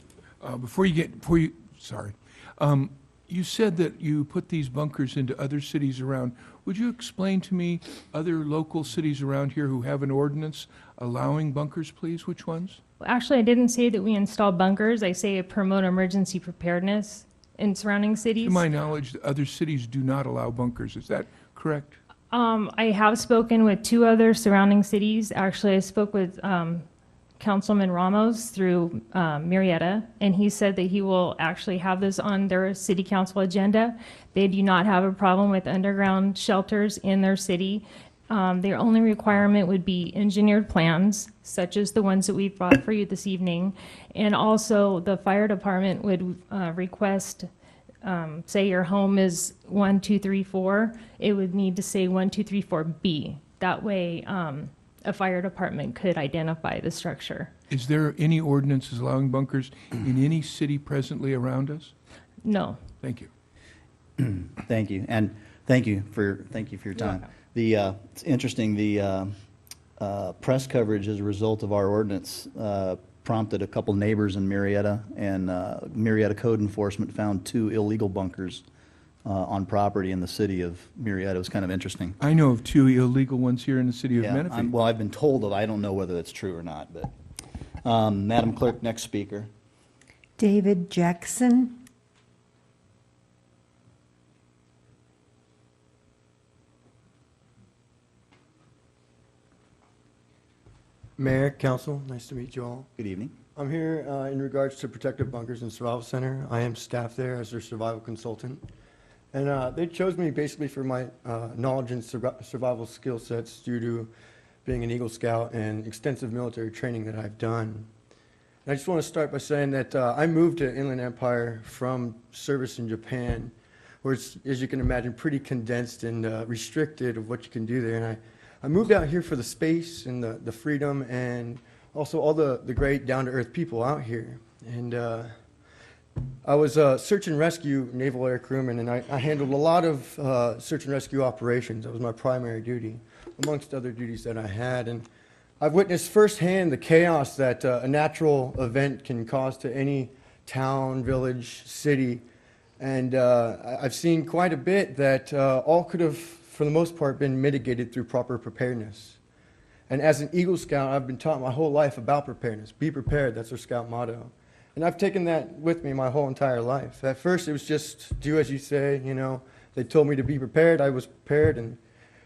You said that you put these bunkers into other cities around. Would you explain to me other local cities around here who have an ordinance allowing bunkers, please? Which ones? Actually, I didn't say that we install bunkers. I say promote emergency preparedness in surrounding cities. To my knowledge, other cities do not allow bunkers. Is that correct? I have spoken with 2 other surrounding cities. Actually, I spoke with Councilman Ramos through Murrieta, and he said that he will actually have this on their city council agenda. They do not have a problem with underground shelters in their city. Their only requirement would be engineered plans, such as the ones that we brought for you this evening. And also, the fire department would request, say your home is 1, 2, 3, 4, it would need to say 1, 2, 3, 4B. That way, a fire department could identify the structure. Is there any ordinances allowing bunkers in any city presently around us? No. Thank you. Thank you, and thank you for your time. It's interesting. The press coverage as a result of our ordinance prompted a couple neighbors in Murrieta, and Murrieta code enforcement found 2 illegal bunkers on property in the city of Murrieta. It was kind of interesting. I know of 2 illegal ones here in the city of Menifee. Well, I've been told of. I don't know whether that's true or not. But Madam Clerk, next speaker. David Jackson. Mayor, council, nice to meet you all. Good evening. I'm here in regards to Protective Bunkers and Survival Center. I am staff there as their survival consultant. And they chose me basically for my knowledge and survival skill sets due to being an Eagle Scout and extensive military training that I've done. And I just want to start by saying that I moved to Inland Empire from service in Japan, where it's, as you can imagine, pretty condensed and restricted of what you can do there. And I moved out here for the space and the freedom and also all the great down-to-earth people out here. And I was a search and rescue naval air crewman, and I handled a lot of search and rescue operations. That was my primary duty, amongst other duties that I had. And I've witnessed firsthand the chaos that a natural event can cause to any town, village, city. And I've seen quite a bit that all could have, for the most part, been mitigated through proper preparedness. And as an Eagle Scout, I've been taught my whole life about preparedness. Be prepared, that's our Scout motto. And I've taken that with me my whole entire life. At first, it was just do as you say, you know. They told me to be prepared, I was prepared, and,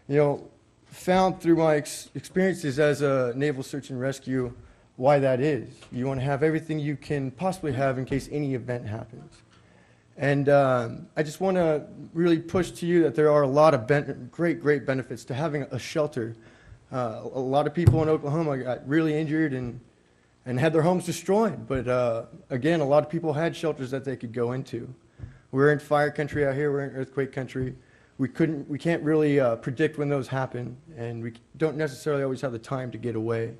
you know, found through my experiences as a naval search and rescue why that is. You want to have everything you can possibly have in case any event happens. And I just want to really push to you that there are a lot of great benefits to having a shelter. A lot of people in Oklahoma got really injured and had their homes destroyed. But again, a lot of people had shelters that they could go into. We're in fire country out here. We're in earthquake country. We can't really predict when those happen, and we don't necessarily always have the time to get away.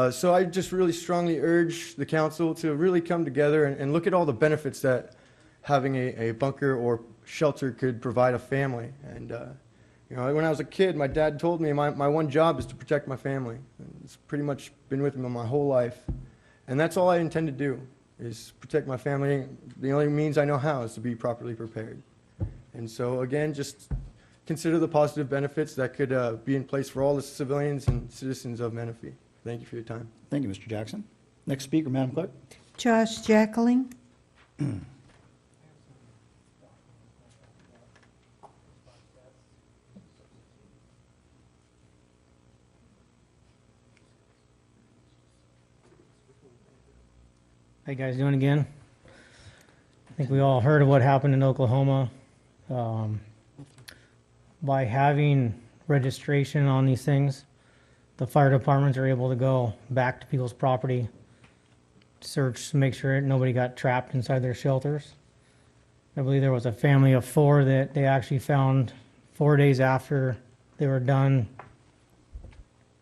So I just really strongly urge the council to really come together and look at all the benefits that having a bunker or shelter could provide a family. And you know, when I was a kid, my dad told me my one job is to protect my family. And it's pretty much been with me my whole life. And that's all I intend to do, is protect my family. The only means I know how is to be properly prepared. And so, again, just consider the positive benefits that could be in place for all the civilians and citizens of Menifee. Thank you for your time. Thank you, Mr. Jackson. Next speaker, Madam Clerk. Josh Jackling. How you guys doing again? I think we all heard of what happened in Oklahoma. By having registration on these things, the fire departments are able to go back to people's property, search to make sure nobody got trapped inside their shelters. I believe there was a family of 4 that they actually found 4 days after they were done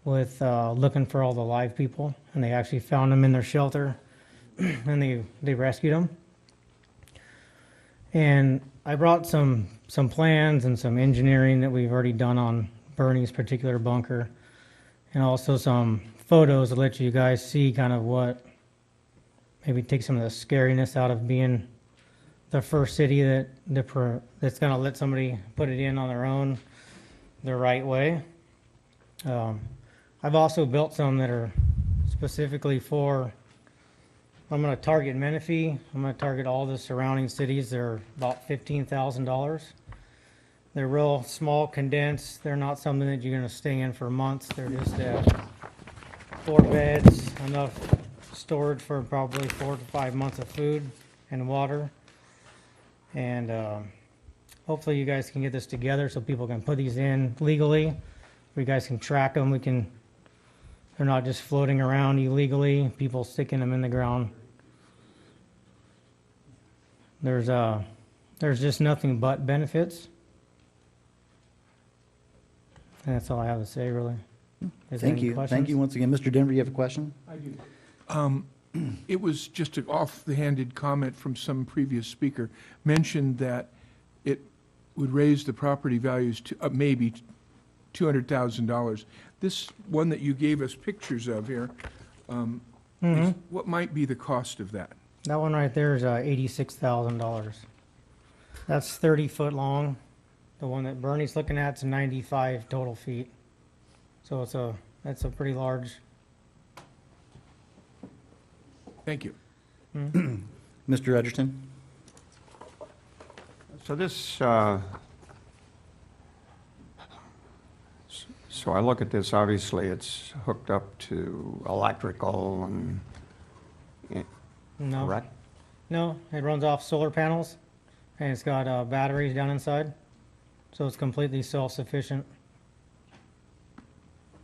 with looking for all the live people, and they actually found them in their shelter. And they rescued them. And I brought some plans and some engineering that we've already done on Bernie's particular bunker, and also some photos to let you guys see kind of what, maybe take some of the scariness out of being the first city that's going to let somebody put it in on their own the right way. I've also built some that are specifically for, I'm going to target Menifee. I'm going to target all the surrounding cities. They're about $15,000. They're real small, condensed. They're not something that you're going to stay in for months. They're just 4 beds, enough storage for probably 4 to 5 months of food and water. And hopefully you guys can get this together so people can put these in legally. You guys can track them. They're not just floating around illegally, people sticking them in the ground. There's just nothing but benefits. And that's all I have to say, really. Thank you. Thank you once again. Mr. Denver, you have a question? I do. It was just an off-the-handed comment from some previous speaker, mentioned that it would raise the property values to maybe $200,000. This one that you gave us pictures of here, what might be the cost of that? That one right there is $86,000. That's 30 foot long. The one that Bernie's looking at is 95 total feet. So that's a pretty large. Thank you. Mr. Edgerton? So this So I look at this, obviously, it's hooked up to electrical and, No. correct? No, it runs off solar panels, and it's got batteries down inside, so it's completely self-sufficient.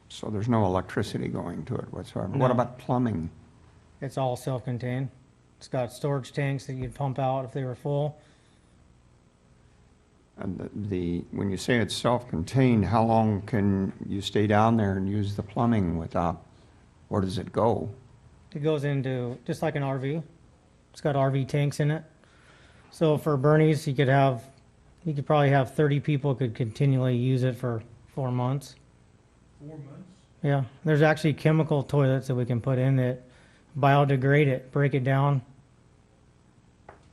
So there's no electricity going to it whatsoever. No. What about plumbing? It's all self-contained. It's got storage tanks that you'd pump out if they were full. And when you say it's self-contained, how long can you stay down there and use the plumbing without, where does it go? It goes into, just like an RV. It's got RV tanks in it. So for Bernie's, you could probably have 30 people could continually use it for 4 months. 4 months? Yeah, there's actually chemical toilets that we can put in it, biodegrade it, break it down,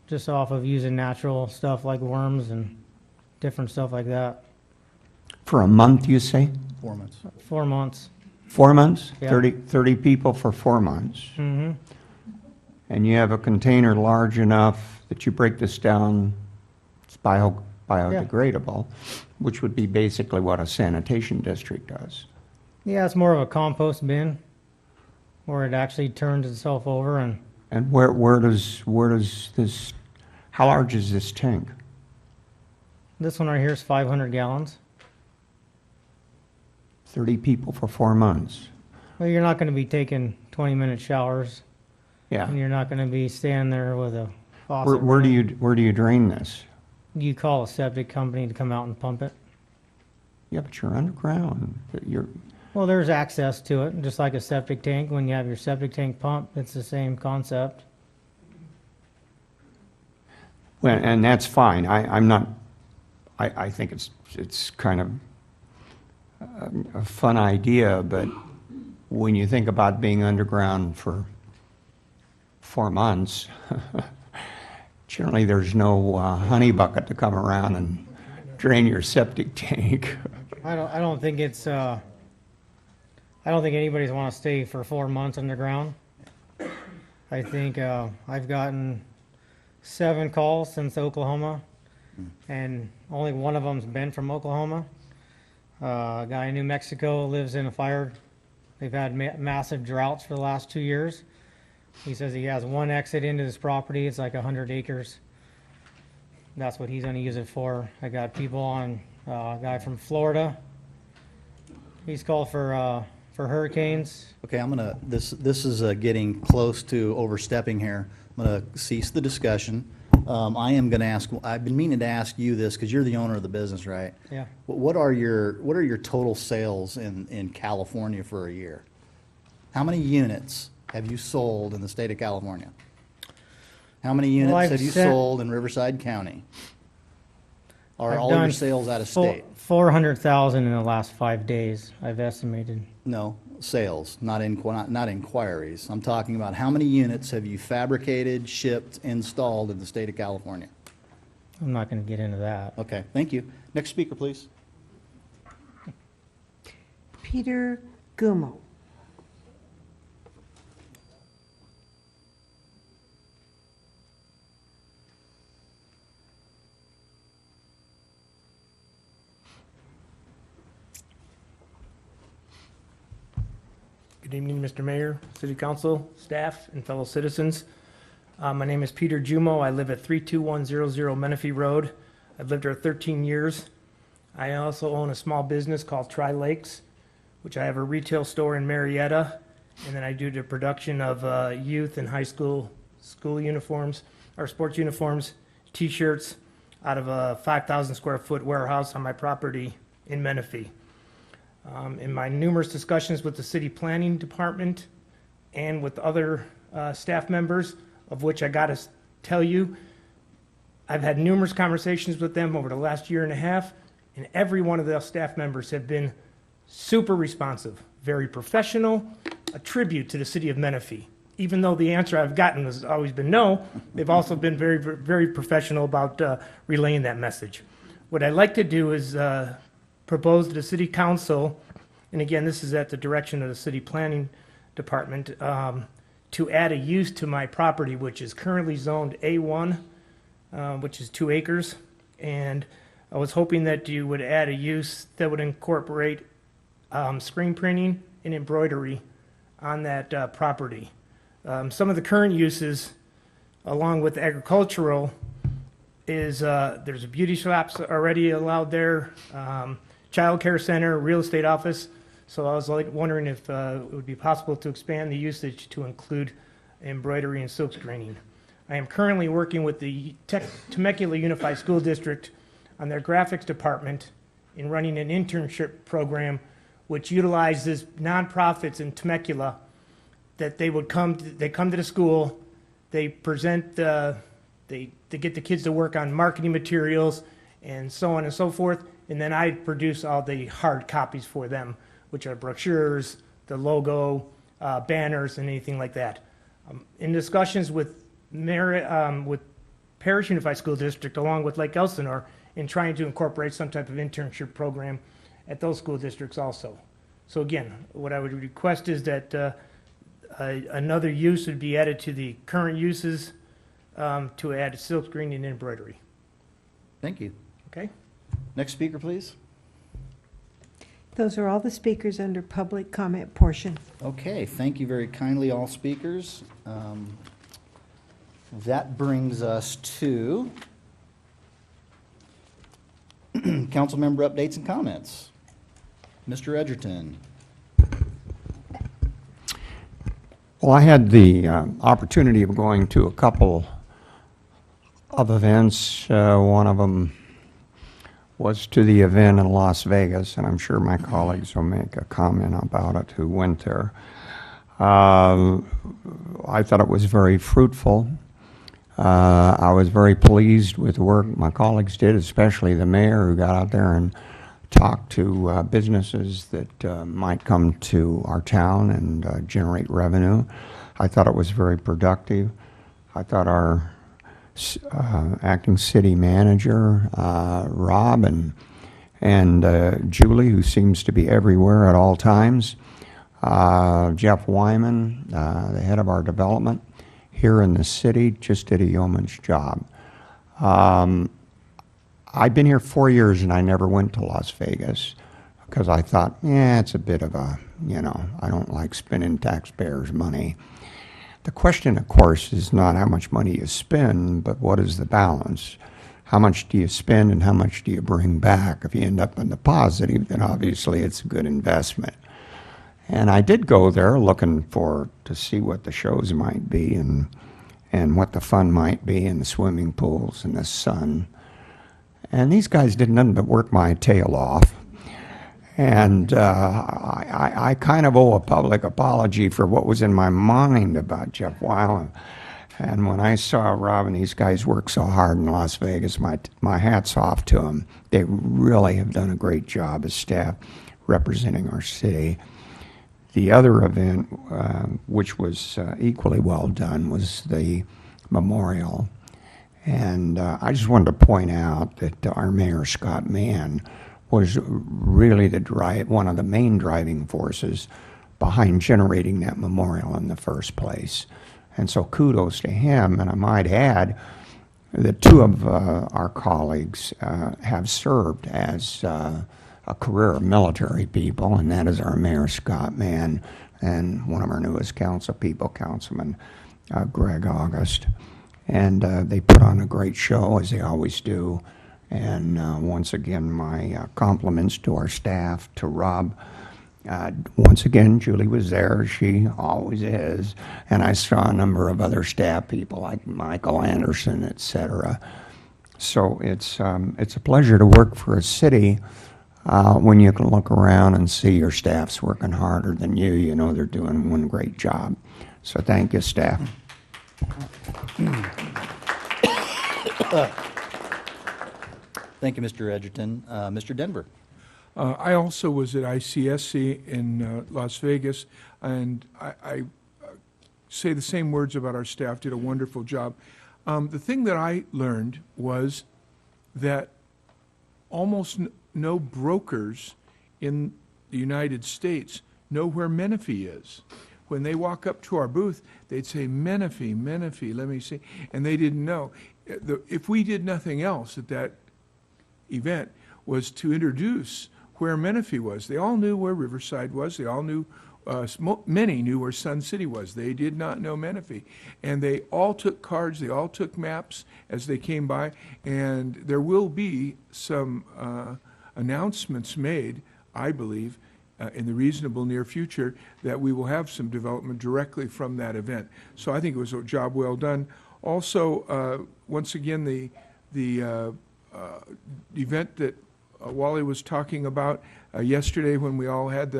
just off of using natural stuff like worms and different stuff like that. For a month, you say? 4 months. 4 months. 4 months? Yeah. 30 people for 4 months? Mm-hmm. And you have a container large enough that you break this down, it's biodegradable, which would be basically what a sanitation district does. Yeah, it's more of a compost bin where it actually turns itself over. And where does this, how large is this tank? This one right here is 500 gallons. 30 people for 4 months. Well, you're not going to be taking 20-minute showers. Yeah. And you're not going to be standing there with a faucet. Where do you drain this? You call a septic company to come out and pump it. Yeah, but you're underground. Well, there's access to it, just like a septic tank. When you have your septic tank pump, it's the same concept. Well, and that's fine. I think it's kind of a fun idea, but when you think about being underground for 4 months, generally there's no honey bucket to come around and drain your septic tank. I don't think it's. I don't think anybody's want to stay for 4 months underground. I think I've gotten 7 calls since Oklahoma, and only one of them's been from Oklahoma. A guy in New Mexico lives in a fire. They've had massive droughts for the last 2 years. He says he has one exit into his property. It's like 100 acres. That's what he's going to use it for. I got people on, a guy from Florida. He's called for hurricanes. Okay, this is getting close to overstepping here. I'm gonna cease the discussion. I am gonna ask, I've been meaning to ask you this, because you're the owner of the business, right? Yeah. What are your total sales in California for a year? How many units have you sold in the state of California? How many units I've have you sent- sold in Riverside County? Are I've all your done sales out of state? 400,000 in the last 5 days, I've estimated. No, sales, not inquiries. I'm talking about how many units have you fabricated, shipped, installed in the state of California? I'm not going to get into that. Okay, thank you. Next speaker, please. Peter Gumo. Good evening, Mr. Mayor, City Council, staff, and fellow citizens. My name is Peter Jumo. I live at 32100 Menifee Road. I've lived there 13 years. I also own a small business called Tri Lakes, which I have a retail store in Marietta, and then I do the production of youth and high school uniforms, or sports uniforms, T-shirts, out of a 5,000 square foot warehouse on my property in Menifee. In my numerous discussions with the city planning department and with other staff members, of which I got to tell you, I've had numerous conversations with them over the last year and a half, and every one of those staff members have been super responsive, very professional, a tribute to the city of Menifee. Even though the answer I've gotten has always been no, they've also been very, very professional about relaying that message. What I'd like to do is propose to the city council, and again, this is at the direction of the city planning department, to add a use to my property, which is currently zoned A1, which is 2 acres. And I was hoping that you would add a use that would incorporate screen printing and embroidery on that property. Some of the current uses, along with agricultural, is there's a beauty shops already allowed there, child care center, real estate office. So I was wondering if it would be possible to expand the usage to include embroidery and silk screening. I am currently working with the Temecula Unified School District on their graphics department in running an internship program which utilizes nonprofits in Temecula that they come to the school, they present, they get the kids to work on marketing materials and so on and so forth, and then I produce all the hard copies for them, which are brochures, the logo, banners, and anything like that. In discussions with Parish Unified School District, along with Lake Elsinore, in trying to incorporate some type of internship program at those school districts also. So again, what I would request is that another use would be added to the current uses to add silk screening and embroidery. Thank you. Okay? Next speaker, please. Those are all the speakers under public comment portion. Okay, thank you very kindly, all speakers. That brings us to council member updates and comments. Mr. Edgerton. Well, I had the opportunity of going to a couple of events. One of them was to the event in Las Vegas, and I'm sure my colleagues will make a comment about it who went there. I thought it was very fruitful. I was very pleased with the work my colleagues did, especially the mayor who got out there and talked to businesses that might come to our town and generate revenue. I thought it was very productive. I thought our acting city manager, Rob, and Julie, who seems to be everywhere at all times, Jeff Wyman, the head of our development here in the city, just did a yeoman's job. I've been here 4 years and I never went to Las Vegas because I thought, yeah, it's a bit of a, I don't like spending taxpayers' money. The question, of course, is not how much money you spend, but what is the balance? How much do you spend and how much do you bring back? If you end up in the positive, then obviously it's a good investment. And I did go there looking to see what the shows might be and what the fun might be in the swimming pools and the sun. And these guys did nothing but work my tail off. And I kind of owe a public apology for what was in my mind about Jeff Weiland. And when I saw Rob and these guys work so hard in Las Vegas, my hat's off to them. They really have done a great job as staff representing our city. The other event, which was equally well done, was the memorial. And I just wanted to point out that our mayor, Scott Mann, was really one of the main driving forces behind generating that memorial in the first place. And so kudos to him. And I might add that two of our colleagues have served as a career of military people, and that is our mayor, Scott Mann, and one of our newest council people, Councilman Greg August. And they put on a great show, as they always do. And once again, my compliments to our staff, to Rob. Once again, Julie was there. She always is. And I saw a number of other staff people like Michael Anderson, et cetera. So it's a pleasure to work for a city when you can look around and see your staff's working harder than you. You know they're doing one great job. So thank you, staff. Thank you, Mr. Edgerton. Mr. Denver. I also was at ICSC in Las Vegas, and I say the same words about our staff, did a wonderful job. The thing that I learned was that almost no brokers in the United States know where Menifee is. When they walk up to our booth, they'd say, Menifee, Menifee, let me see. And they didn't know. If we did nothing else at that event was to introduce where Menifee was. They all knew where Riverside was. They all knew, many knew where Sun City was. They did not know Menifee. And they all took cards, they all took maps as they came by, and there will be some announcements made, I believe, in the reasonable near future, that we will have some development directly from that event. So I think it was a job well done. Also, once again, the event that Wally was talking about yesterday when we all had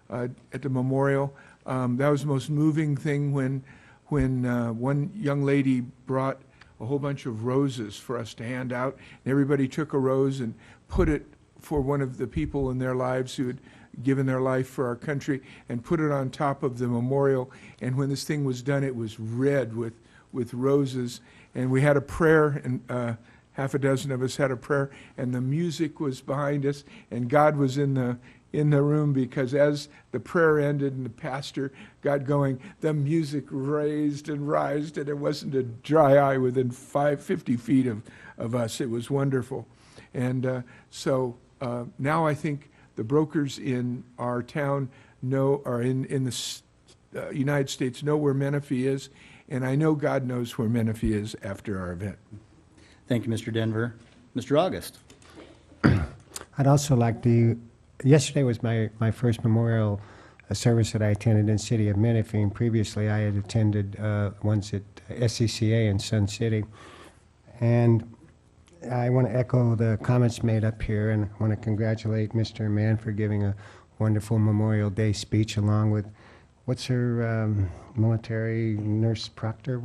at the memorial, that was the most moving thing when one young lady brought a whole bunch of roses for us to hand out, and everybody took a rose and put it for one of the people in their lives who had given their life for our country, and put it on top of the memorial. And when this thing was done, it was red with roses. And we had a prayer, and half a dozen of us had a prayer, and the music was behind us, and God was in the room, because as the prayer ended and the pastor got going, the music raised and rised, and it wasn't a dry eye within 50 feet of us. It was wonderful. And so now I think the brokers in our town know, or in the United States know where Menifee is, and I know God knows where Menifee is after our event. Thank you, Mr. Denver. Mr. August. I'd also like to, yesterday was my first memorial service that I attended in the city of Menifee, and previously I had attended ones at SCCA in Sun City. And I want to echo the comments made up here, and I want to congratulate Mr. Mann for giving a wonderful Memorial Day speech, along with, what's her military nurse, Proctor?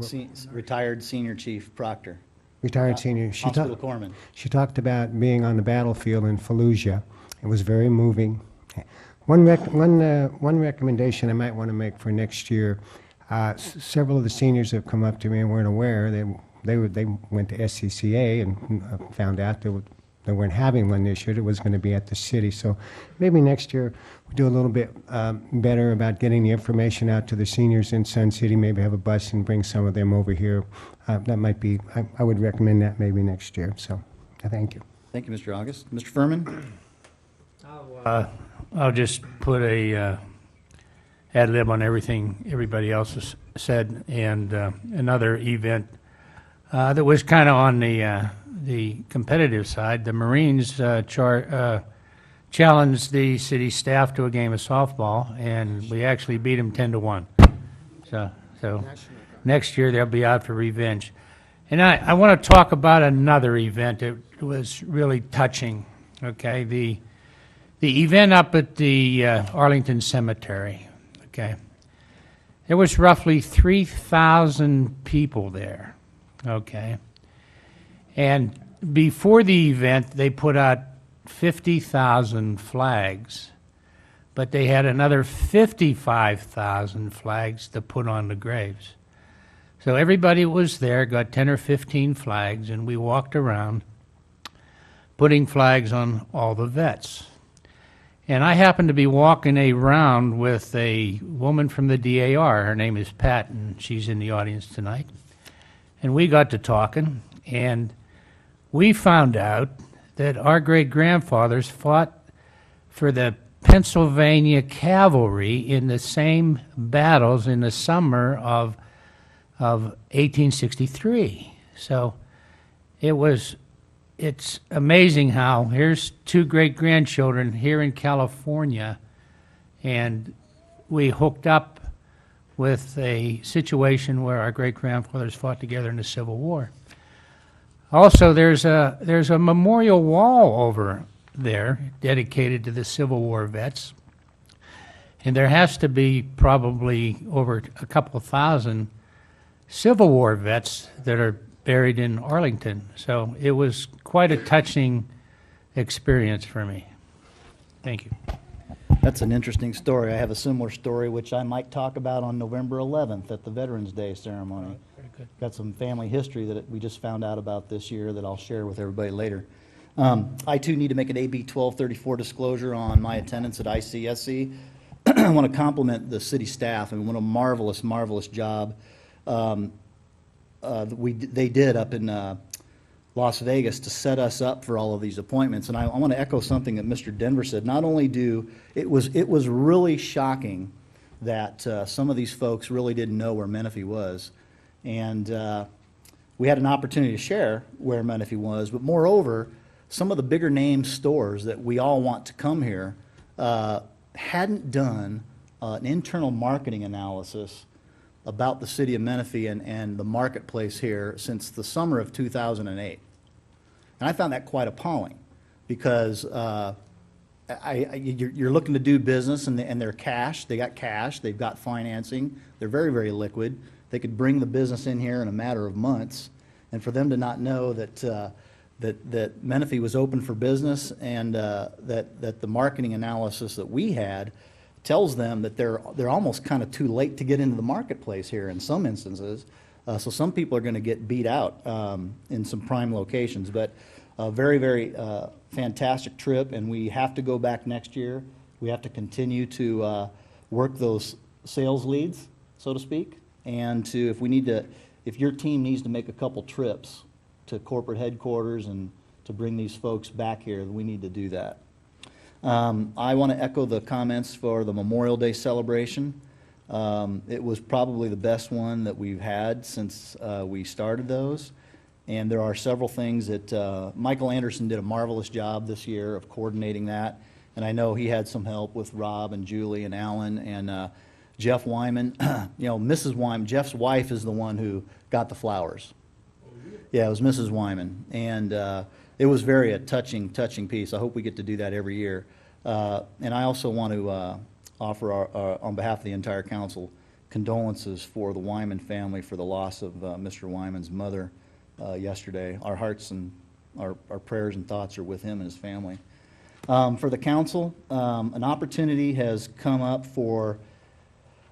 Retired Senior Chief Proctor. Retired senior. Hospital Corpsman. She talked about being on the battlefield in Fallujah. It was very moving. One recommendation I might want to make for next year, several of the seniors have come up to me and weren't aware. They went to SCCA and found out they weren't having one this year. It was going to be at the city. So maybe next year we'll do a little bit better about getting the information out to the seniors in Sun City. Maybe have a bus and bring some of them over here. That might be, I would recommend that maybe next year. So thank you. Thank you, Mr. August. Mr. Furman? I'll just put a ad lib on everything everybody else has said, and another event that was kind of on the competitive side. The Marines challenged the city staff to a game of softball, and we actually beat them 10-1. So next year they'll be out for revenge. And I want to talk about another event that was really touching. Okay, the event up at the Arlington Cemetery. Okay, there was roughly 3,000 people there. Okay, and before the event they put out 50,000 flags, but they had another 55,000 flags to put on the graves. So everybody was there, got 10 or 15 flags, and we walked around putting flags on all the vets. And I happened to be walking around with a woman from the DAR. Her name is Pat, and she's in the audience tonight. And we got to talking, and we found out that our great-grandfathers fought for the Pennsylvania Cavalry in the same battles in the summer of 1863. So it's amazing how here's two great-grandchildren here in California, and we hooked up with a situation where our great-grandfathers fought together in the Civil War. Also, there's a memorial wall over there dedicated to the Civil War vets, and there has to be probably over a couple thousand Civil War vets that are buried in Arlington. So it was quite a touching experience for me. Thank you. That's an interesting story. I have a similar story, which I might talk about on November 11th at the Veterans Day ceremony. Very good. Got some family history that we just found out about this year that I'll share with everybody later. I, too, need to make an AB 1234 disclosure on my attendance at ICSC. I want to compliment the city staff, and what a marvelous, marvelous job they did up in Las Vegas to set us up for all of these appointments. And I want to echo something that Mr. Denver said. Not only it was really shocking that some of these folks really didn't know where Menifee was. And we had an opportunity to share where Menifee was, but moreover, some of the bigger name stores that we all want to come here hadn't done an internal marketing analysis about the city of Menifee and the marketplace here since the summer of 2008. And I found that quite appalling because you're looking to do business and they're cash. They got cash. They've got financing. They're very, very liquid. They could bring the business in here in a matter of months. And for them to not know that that Menifee was open for business and that the marketing analysis that we had tells them that they're almost kind of too late to get into the marketplace here in some instances. So some people are going to get beat out in some prime locations. But a very, very fantastic trip, and we have to go back next year. We have to continue to work those sales leads, so to speak, and if your team needs to make a couple trips to corporate headquarters and to bring these folks back here, we need to do that. I want to echo the comments for the Memorial Day celebration. It was probably the best one that we've had since we started those. And there are several things that Michael Anderson did a marvelous job this year of coordinating that. And I know he had some help with Rob and Julie and Alan and Jeff Wyman. Mrs. Wyman, Jeff's wife, is the one who got the flowers. Yeah, it was Mrs. Wyman. And it was very a touching piece. I hope we get to do that every year. And I also want to offer, on behalf of the entire council, condolences for the Wyman family for the loss of Mr. Wyman's mother yesterday. Our hearts and our prayers and thoughts are with him and his family. For the council, an opportunity has come up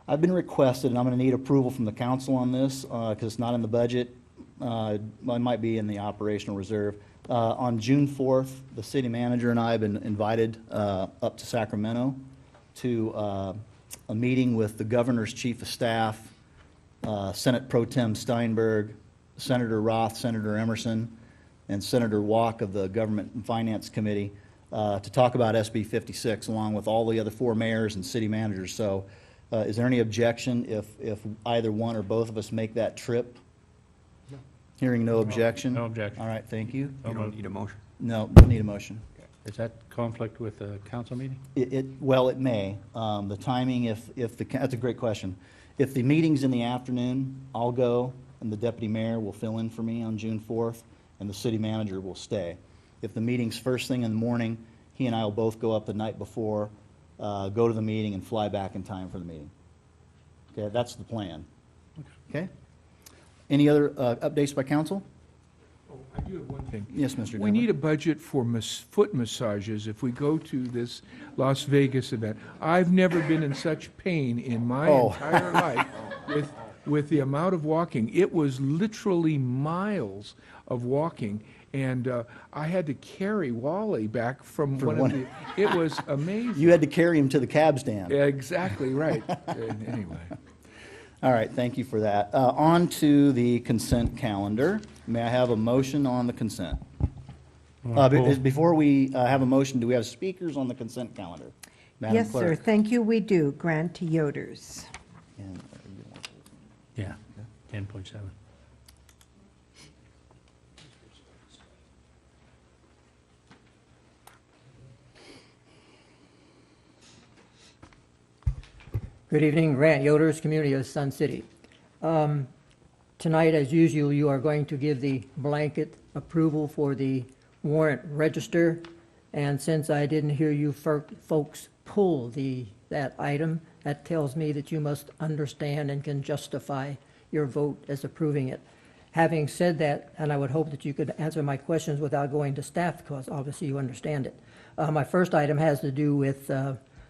I've been requested, and I'm going to need approval from the council on this because it's not in the budget. It might be in the operational reserve. On June 4th, the city manager and I have been invited up to Sacramento to a meeting with the governor's chief of staff, Senate Pro Tem Steinberg, Senator Roth, Senator Emerson, and Senator Walk of the Government and Finance Committee to talk about SB 56, along with all the other 4 mayors and city managers. So is there any objection if either one or both of us make that trip? No. Hearing no objection? No objection. All right, thank you. You don't need a motion. No, don't need a motion. Is that conflict with the council meeting? Well, it may. The timing, that's a great question. If the meeting's in the afternoon, I'll go, and the deputy mayor will fill in for me on June 4th, and the city manager will stay. If the meeting's first thing in the morning, he and I will both go up the night before, go to the meeting, and fly back in time for the meeting. Okay, that's the plan. Okay? Any other updates by council? Oh, I do have one thing. Yes, Mr. We Denver. need a budget for foot massages if we go to this Las Vegas event. I've never been in such pain in my entire life with the amount of walking. It was literally miles of walking, and I had to carry Wally back from it was amazing. You had to carry him to the cab stand. Exactly right. Anyway. All right, thank you for that. On to the consent calendar. May I have a motion on the consent? Before we have a motion, do we have speakers on the consent calendar? Madam Yes, sir. Clerk. Thank you. We do. Grant to Yoders. Yeah, 10.7. Good evening, Grant Yoders, community of Sun City. Tonight, as usual, you are going to give the blanket approval for the warrant register. And since I didn't hear you folks pull that item, that tells me that you must understand and can justify your vote as approving it. Having said that, and I would hope that you could answer my questions without going to staff, because obviously you understand it. My first item has to do with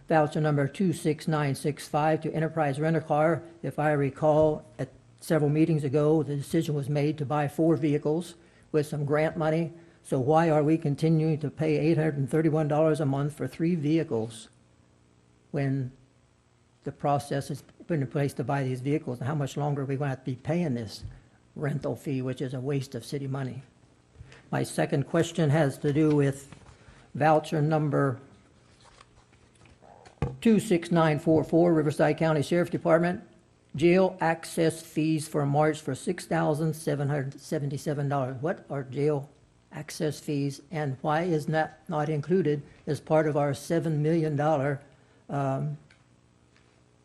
voucher number 26965 to Enterprise Rent-A-Car. If I recall, at several meetings ago, the decision was made to buy 4 vehicles with some grant money. So why are we continuing to pay $831 a month for 3 vehicles when the process has been in place to buy these vehicles? And how much longer are we going to have to be paying this rental fee, which is a waste of city money? My second question has to do with voucher number 26944, Riverside County Sheriff Department, jail access fees for March for $6,777. What are jail access fees, and why is that not included as part of our $7 million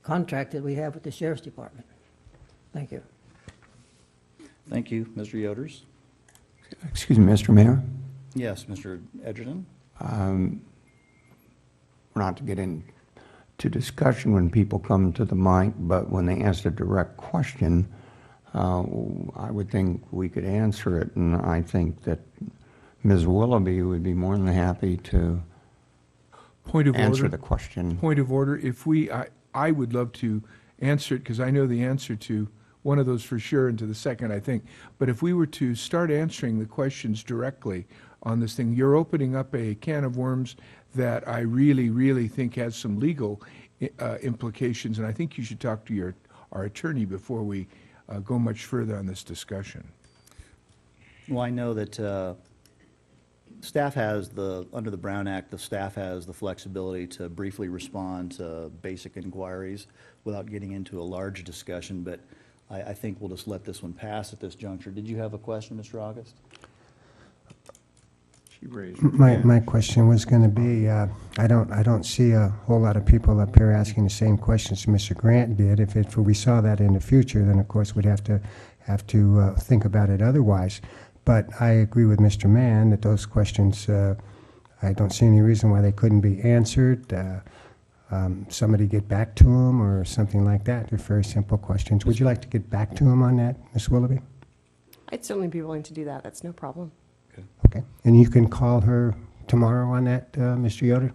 contract that we have with the Sheriff's Department? Thank you. Thank you. Mr. Yoders? Excuse me, Mr. Mayor? Yes, Mr. Edgerton? Not to get into discussion when people come to the mic, but when they ask a direct question, I would think we could answer it, and I think that Ms. Willoughby would be more than happy to answer the question. Point of order. If I would love to answer it because I know the answer to one of those for sure, and to the second, I think. But if we were to start answering the questions directly on this thing, you're opening up a can of worms that I really, really think has some legal implications, and I think you should talk to our attorney before we go much further on this discussion. Well, I know that staff has under the Brown Act, the staff has the flexibility to briefly respond to basic inquiries without getting into a large discussion, but I think we'll just let this one pass at this juncture. Did you have a question, Mr. August? She raised her My hand. question was going to be, I don't see a whole lot of people up here asking the same questions Mr. Grant did. If we saw that in the future, then of course we'd have to think about it otherwise. But I agree with Mr. Mann that those questions, I don't see any reason why they couldn't be answered. Somebody get back to them or something like that. They're very simple questions. Would you like to get back to him on that, Ms. Willoughby? I'd certainly be willing to do that. That's no problem. Okay. And you can call her tomorrow on that, Mr. Yoder?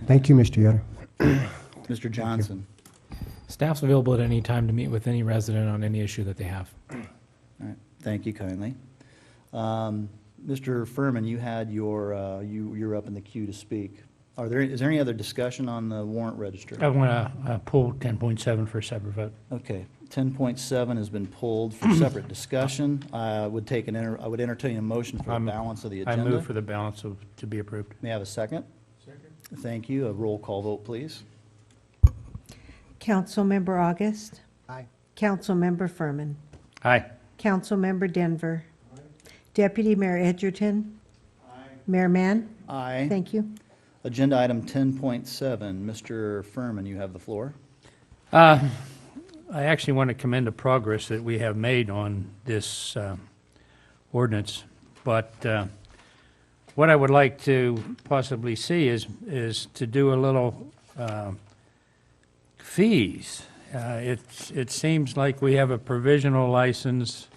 Thank you, Mr. Yoder. Mr. Johnson? Staff's available at any time to meet with any resident on any issue that they have. All right. Thank you kindly. Mr. Furman, you had you're up in the queue to speak. Is there any other discussion on the warrant register? I want to pull 10.7 for a separate vote. Okay, 10.7 has been pulled for separate discussion. I would entertain a motion for the balance of the agenda. I move for the balance to be approved. May I have a second? Second. Thank you. A roll call vote, please. Councilmember August? Aye. Councilmember Furman? Aye. Councilmember Denver? Deputy Mayor Edgerton? Aye. Mayor Mann? Aye. Thank you. Agenda item 10.7. Mr. Furman, you have the floor. I actually want to commend the progress that we have made on this ordinance, but what I would like to possibly see is to do a little fees. It seems like we have a provisional license,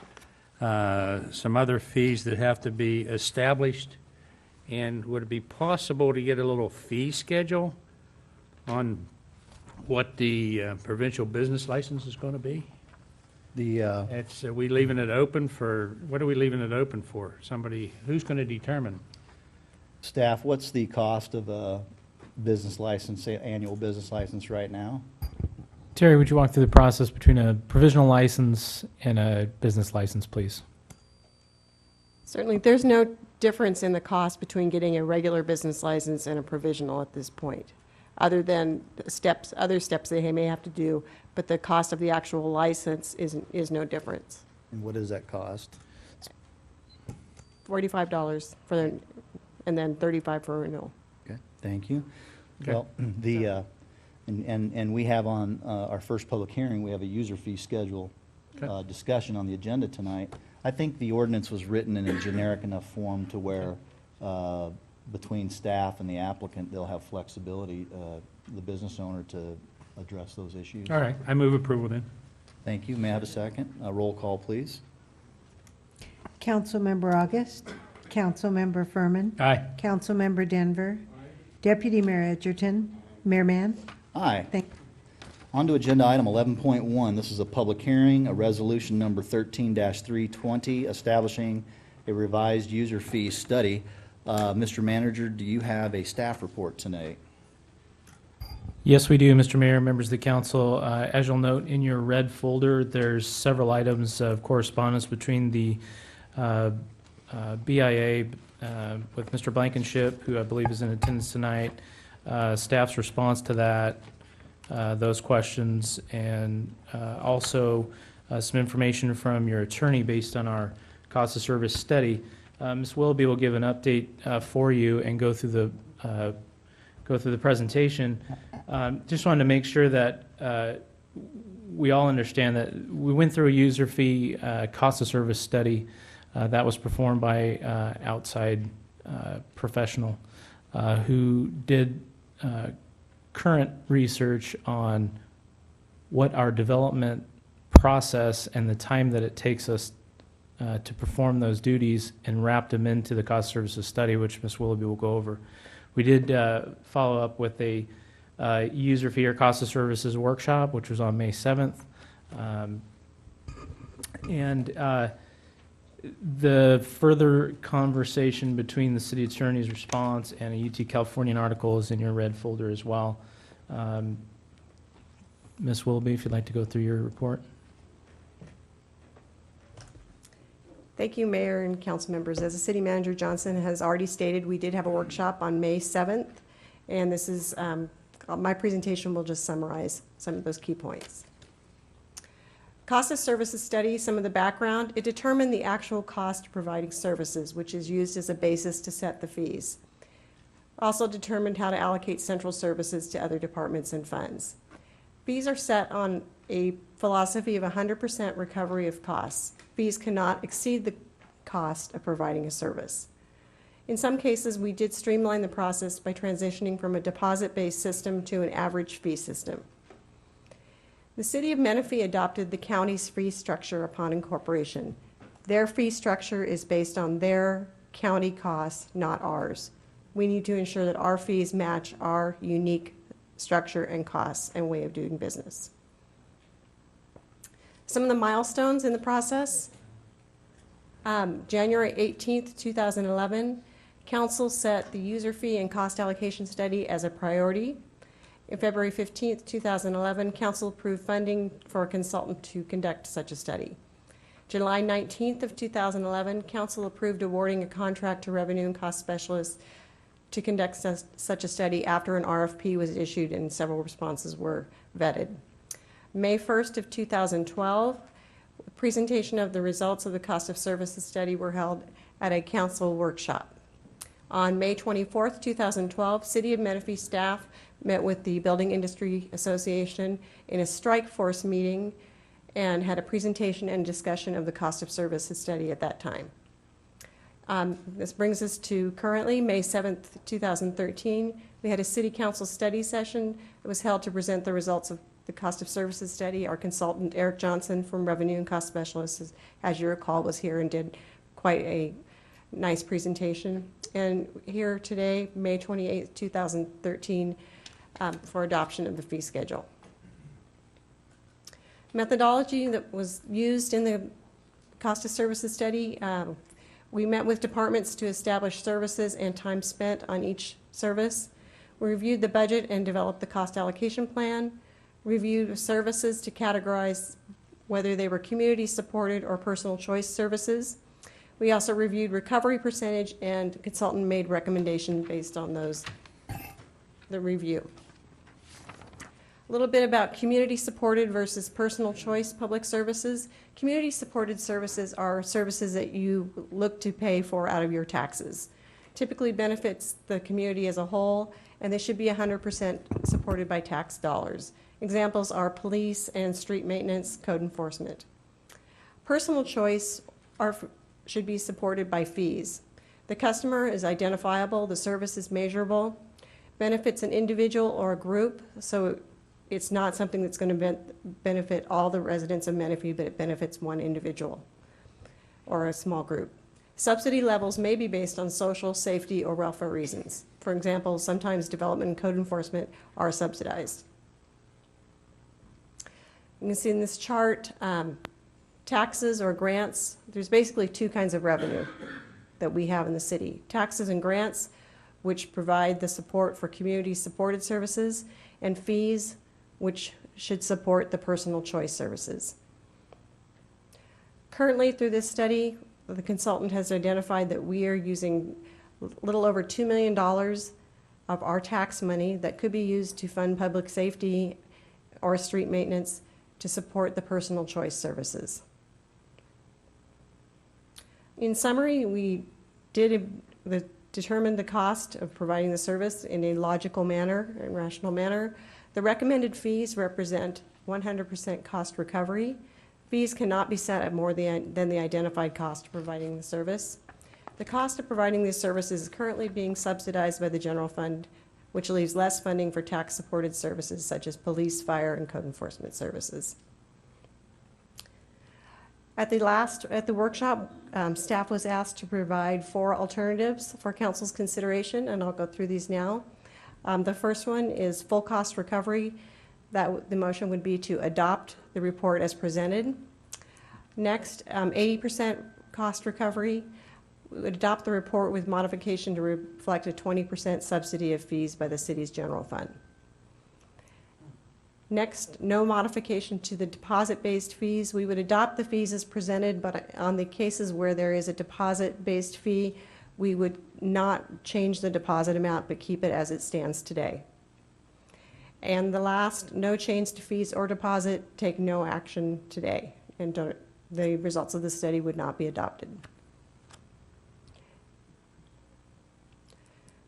some other fees that have to be established, and would it be possible to get a little fee schedule on what the provincial business license is going to be? Are we leaving it open for, what are we leaving it open for? Somebody, who's going to determine? Staff, what's the cost of a business license, annual business license right now? Terry, would you walk through the process between a provisional license and a business license, please? Certainly, there's no difference in the cost between getting a regular business license and a provisional at this point, other than other steps they may have to do, but the cost of the actual license is no difference. And what does that cost? $45 and then $35 for a renewal. Okay, thank you. Okay. Well, and we have on our first public hearing, we have a user fee schedule discussion on the agenda tonight. I think the ordinance was written in a generic enough form to where between staff and the applicant, they'll have flexibility, the business owner, to address those issues. All right, I move approval then. Thank you. May I have a second? A roll call, please. Councilmember August? Councilmember Furman? Aye. Councilmember Denver? Deputy Mayor Edgerton? Mayor Mann? Aye. Thank On to agenda item 11.1. This is a public hearing, a resolution number 13-320, establishing a revised user fee study. Mr. Manager, do you have a staff report tonight? Yes, we do, Mr. Mayor, members of the council. As you'll note in your red folder, there's several items of correspondence between the BIA with Mr. Blankenship, who I believe is in attendance tonight, staff's response to that, those questions, and also some information from your attorney based on our cost of service study. Ms. Willoughby will give an update for you and go through the presentation. Just wanted to make sure that we all understand that we went through a user fee cost of service study that was performed by outside professional who did current research on what our development process and the time that it takes us to perform those duties, and wrapped them into the cost services study, which Ms. Willoughby will go over. We did follow up with a user fee or cost of services workshop, which was on May 7th. The further conversation between the city attorney's response and a UT Californian article is in your red folder as well. Ms. Willoughby, if you'd like to go through your report. Thank you, Mayor and council members. As the City Manager Johnson has already stated, we did have a workshop on May 7th, and this is, my presentation will just summarize some of those key points. Cost of services study, some of the background, it determined the actual cost of providing services, which is used as a basis to set the fees. Also determined how to allocate central services to other departments and funds. Fees are set on a philosophy of 100% recovery of costs. Fees cannot exceed the cost of providing a service. In some cases, we did streamline the process by transitioning from a deposit-based system to an average fee system. The City of Menifee adopted the county's fee structure upon incorporation. Their fee structure is based on their county costs, not ours. We need to ensure that our fees match our unique structure and costs and way of doing business. Some of the milestones in the process. January 18th, 2011, Council set the user fee and cost allocation study as a priority. In February 15th, 2011, Council approved funding for a consultant to conduct such a study. July 19th of 2011, Council approved awarding a contract to Revenue and Cost Specialists to conduct such a study after an RFP was issued and several responses were vetted. May 1st of 2012, a presentation of the results of the cost of services study were held at a council workshop. On May 24th, 2012, City of Menifee staff met with the Building Industry Association in a strike force meeting and had a presentation and discussion of the cost of services study at that time. This brings us to currently, May 7th, 2013. We had a City Council study session that was held to present the results of the cost of services study. Our consultant, Eric Johnson from Revenue and Cost Specialists, as you recall, was here and did quite a nice presentation. And here today, May 28th, 2013, for adoption of the fee schedule. Methodology that was used in the cost of services study, we met with departments to establish services and time spent on each service. We reviewed the budget and developed the cost allocation plan. Reviewed services to categorize whether they were community supported or personal choice services. We also reviewed recovery percentage and consultant made recommendation based on the review. A little bit about community supported versus personal choice public services. Community supported services are services that you look to pay for out of your taxes. Typically benefits the community as a whole, and they should be 100% supported by tax dollars. Examples are police and street maintenance, code enforcement. Personal choice should be supported by fees. The customer is identifiable, the service is measurable, benefits an individual or a group, so it's not something that's going to benefit all the residents of Menifee, but it benefits one individual or a small group. Subsidy levels may be based on social, safety, or welfare reasons. For example, sometimes development and code enforcement are subsidized. You can see in this chart, taxes or grants. There's basically two kinds of revenue that we have in the city. Taxes and grants. which provide the support for community-supported services, and fees, which should support the personal choice services. Currently, through this study, the consultant has identified that we are using a little over $2 million of our tax money that could be used to fund public safety or street maintenance to support the personal choice services. In summary, we did determine the cost of providing the service in a logical manner and rational manner. The recommended fees represent 100% cost recovery. Fees cannot be set at more than the identified cost of providing the service. The cost of providing these services is currently being subsidized by the general fund, which leaves less funding for tax-supported services such as police, fire, and code enforcement services. At the workshop, staff was asked to provide 4 alternatives for council's consideration, and I'll go through these now. The first one is full cost recovery. The motion would be to adopt the report as presented. Next, 80% cost recovery. We would adopt the report with modification to reflect a 20% subsidy of fees by the city's general fund. Next, no modification to the deposit-based fees. We would adopt the fees as presented, but on the cases where there is a deposit-based fee, we would not change the deposit amount, but keep it as it stands today. And the last, no change to fees or deposit, take no action today, and the results of the study would not be adopted.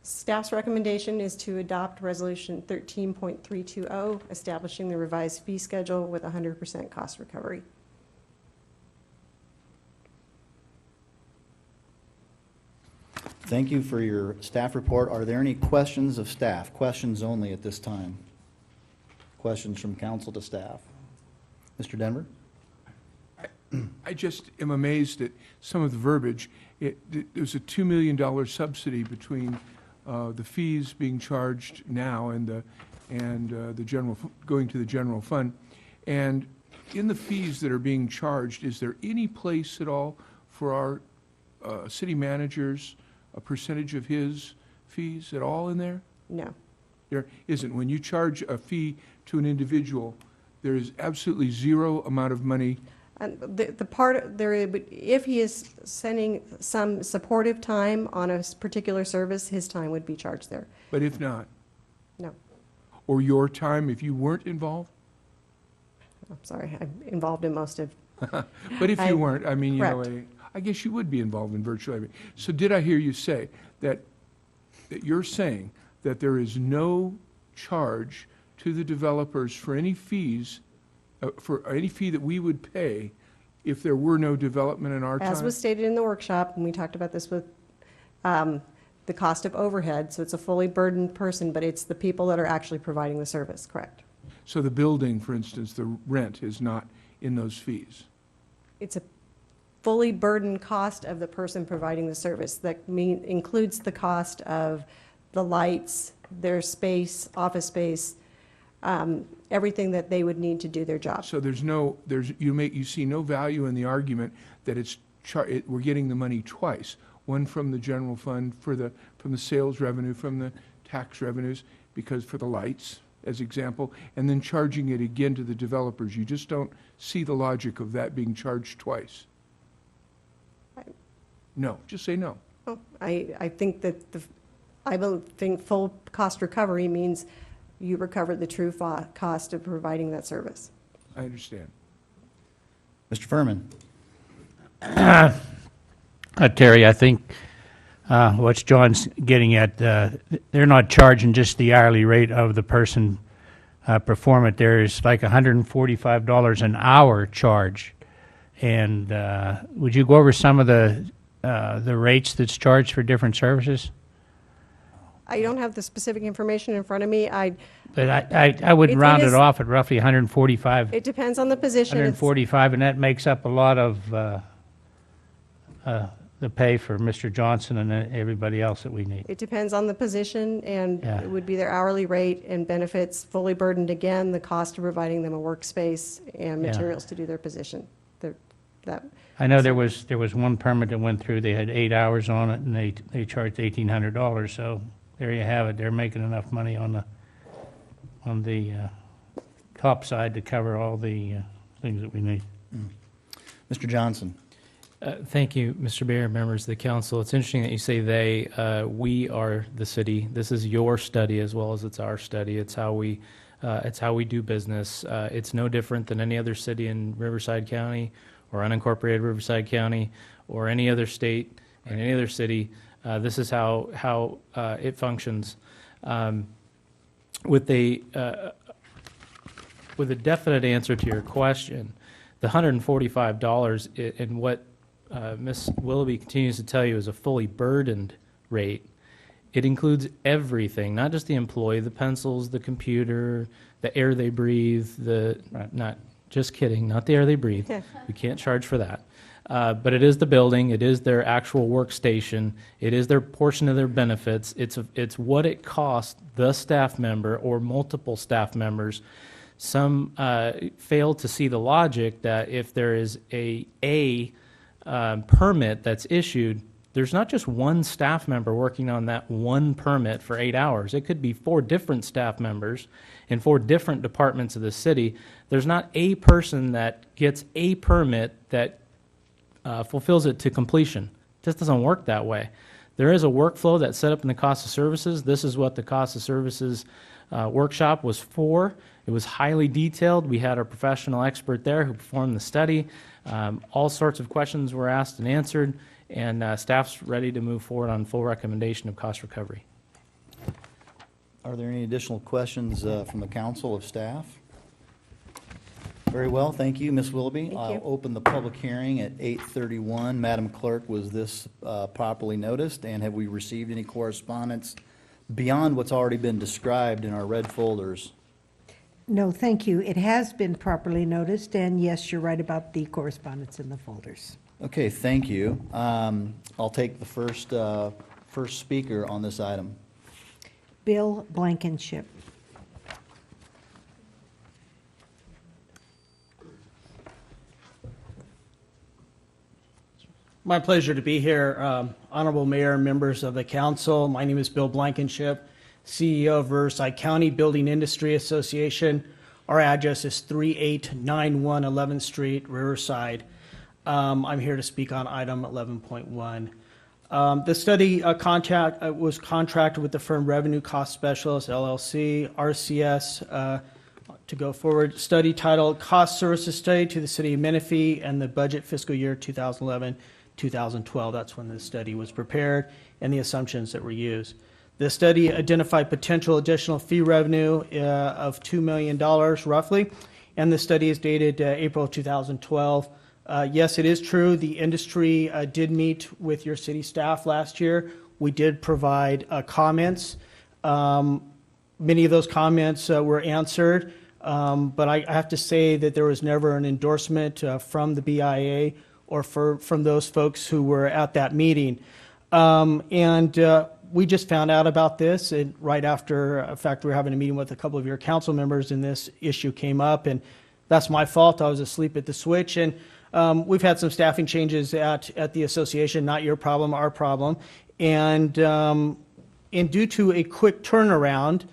Staff's recommendation is to adopt Resolution 13.320, establishing the revised fee schedule with 100% cost recovery. Thank you for your staff report. Are there any questions of staff? Questions only at this time. Questions from council to staff. Mr. Denver? I just am amazed at some of the verbiage. There's a $2 million subsidy between the fees being charged now and the general going to the general fund. And in the fees that are being charged, is there any place at all for our city managers, a percentage of his fees at all in there? No. There isn't. When you charge a fee to an individual, there is absolutely zero amount of money. And the part there, if he is sending some supportive time on a particular service, his time would be charged there. But if not? No. Or your time if you weren't involved? I'm sorry, I'm involved in most of. But if you weren't, I mean, you correct. know, I guess you would be involved in virtually everything. So did I hear you say that you're saying that there is no charge to the developers for any fees, for any fee that we would pay if there were no development in our time? As was stated in the workshop, and we talked about this with the cost of overhead, so it's a fully burdened person, but it's the people that are actually providing the service, correct? So the building, for instance, the rent is not in those fees? It's a fully burdened cost of the person providing the service. That includes the cost of the lights, their space, office space, everything that they would need to do their job. So you see no value in the argument that we're getting the money twice, one from the general fund from the sales revenue, from the tax revenues, because for the lights, as example, and then charging it again to the developers. You just don't see the logic of that being charged twice. No, just say no. Oh, I think that I don't think full cost recovery means you recover the true cost of providing that service. I understand. Mr. Furman? Terry, I think what John's getting at, they're not charging just the hourly rate of the person performing. There's like $145 an hour charge. And would you go over some of the rates that's charged for different services? I don't have the specific information in front of me. But I would round it off at roughly 145. It depends on the position. 145, and that makes up a lot of the pay for Mr. Johnson and everybody else that we need. It depends on the position, and Yeah. it would be their hourly rate and benefits, fully burdened again, the cost of providing them a workspace and Yeah. materials to do their position. I know there was one permit that went through, they had 8 hours on it, and they charged $1,800, so there you have it. They're making enough money on the top side to cover all the things that we need. Mr. Johnson. Thank you, Mr. Mayor, members of the council. It's interesting that you say they. We are the city. This is your study as well as it's our study. It's how we do business. It's no different than any other city in Riverside County or unincorporated Riverside County or any other state and any other city. This is how it functions. With a definite answer to your question, the $145 and what Ms. Willoughby continues to tell you is a fully burdened rate. It includes everything, not just the employee, the pencils, the computer, the air they breathe, not just kidding, not the air they breathe. We can't charge for that. But it is the building, it is their actual workstation, it is their portion of their benefits. It's what it costs the staff member or multiple staff members. Some fail to see the logic that if there is a permit that's issued, there's not just one staff member working on that one permit for 8 hours. It could be 4 different staff members in 4 different departments of the city. There's not a person that gets a permit that fulfills it to completion. It just doesn't work that way. There is a workflow that's set up in the cost of services. This is what the cost of services workshop was for. It was highly detailed. We had our professional expert there who performed the study. All sorts of questions were asked and answered, and staff's ready to move forward on full recommendation of cost recovery. Are there any additional questions from the council of staff? Very well, thank you, Ms. Willoughby. I'll open the public hearing at 8:31. Madam Clerk, was this properly noticed, and have we received any correspondence beyond what's already been described in our red folders? No, thank you. It has been properly noticed, and yes, you're right about the correspondence in the folders. Okay, thank you. I'll take the first speaker on this item. Bill Blankenship. My pleasure to be here. Honorable Mayor and members of the council, my name is Bill Blankenship, CEO of Riverside County Building Industry Association. Our address is 3891 11th Street, Riverside. I'm here to speak on item 11.1. The study was contracted with the firm Revenue Cost Specialist, LLC, RCS, to go forward. Study titled Cost Services Study to the City of Menifee and the Budget Fiscal Year 2011-2012. That's when the study was prepared and the assumptions that were used. The study identified potential additional fee revenue of $2 million roughly, and the study is dated April of 2012. Yes, it is true. The industry did meet with your city staff last year. We did provide comments. Many of those comments were answered, but I have to say that there was never an endorsement from the BIA or from those folks who were at that meeting. We just found out about this right after, in fact, we were having a meeting with a couple of your council members and this issue came up, and that's my fault. I was asleep at the switch, and we've had some staffing changes at the association, not your problem, our problem. And due to a quick turnaround,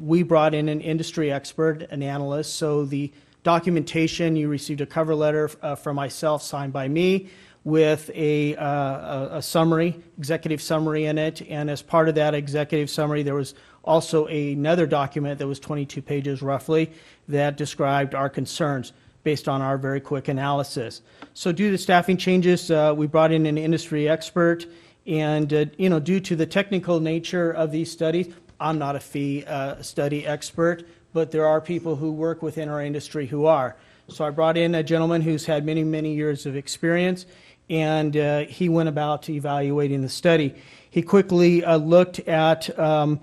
we brought in an industry expert, an analyst. So the documentation, you received a cover letter from myself signed by me with a summary, executive summary in it. And as part of that executive summary, there was also another document that was 22 pages roughly that described our concerns based on our very quick analysis. So due to staffing changes, we brought in an industry expert, and due to the technical nature of these studies, I'm not a fee study expert, but there are people who work within our industry who are. So I brought in a gentleman who's had many, many years of experience, and he went about evaluating the study. He quickly looked at, for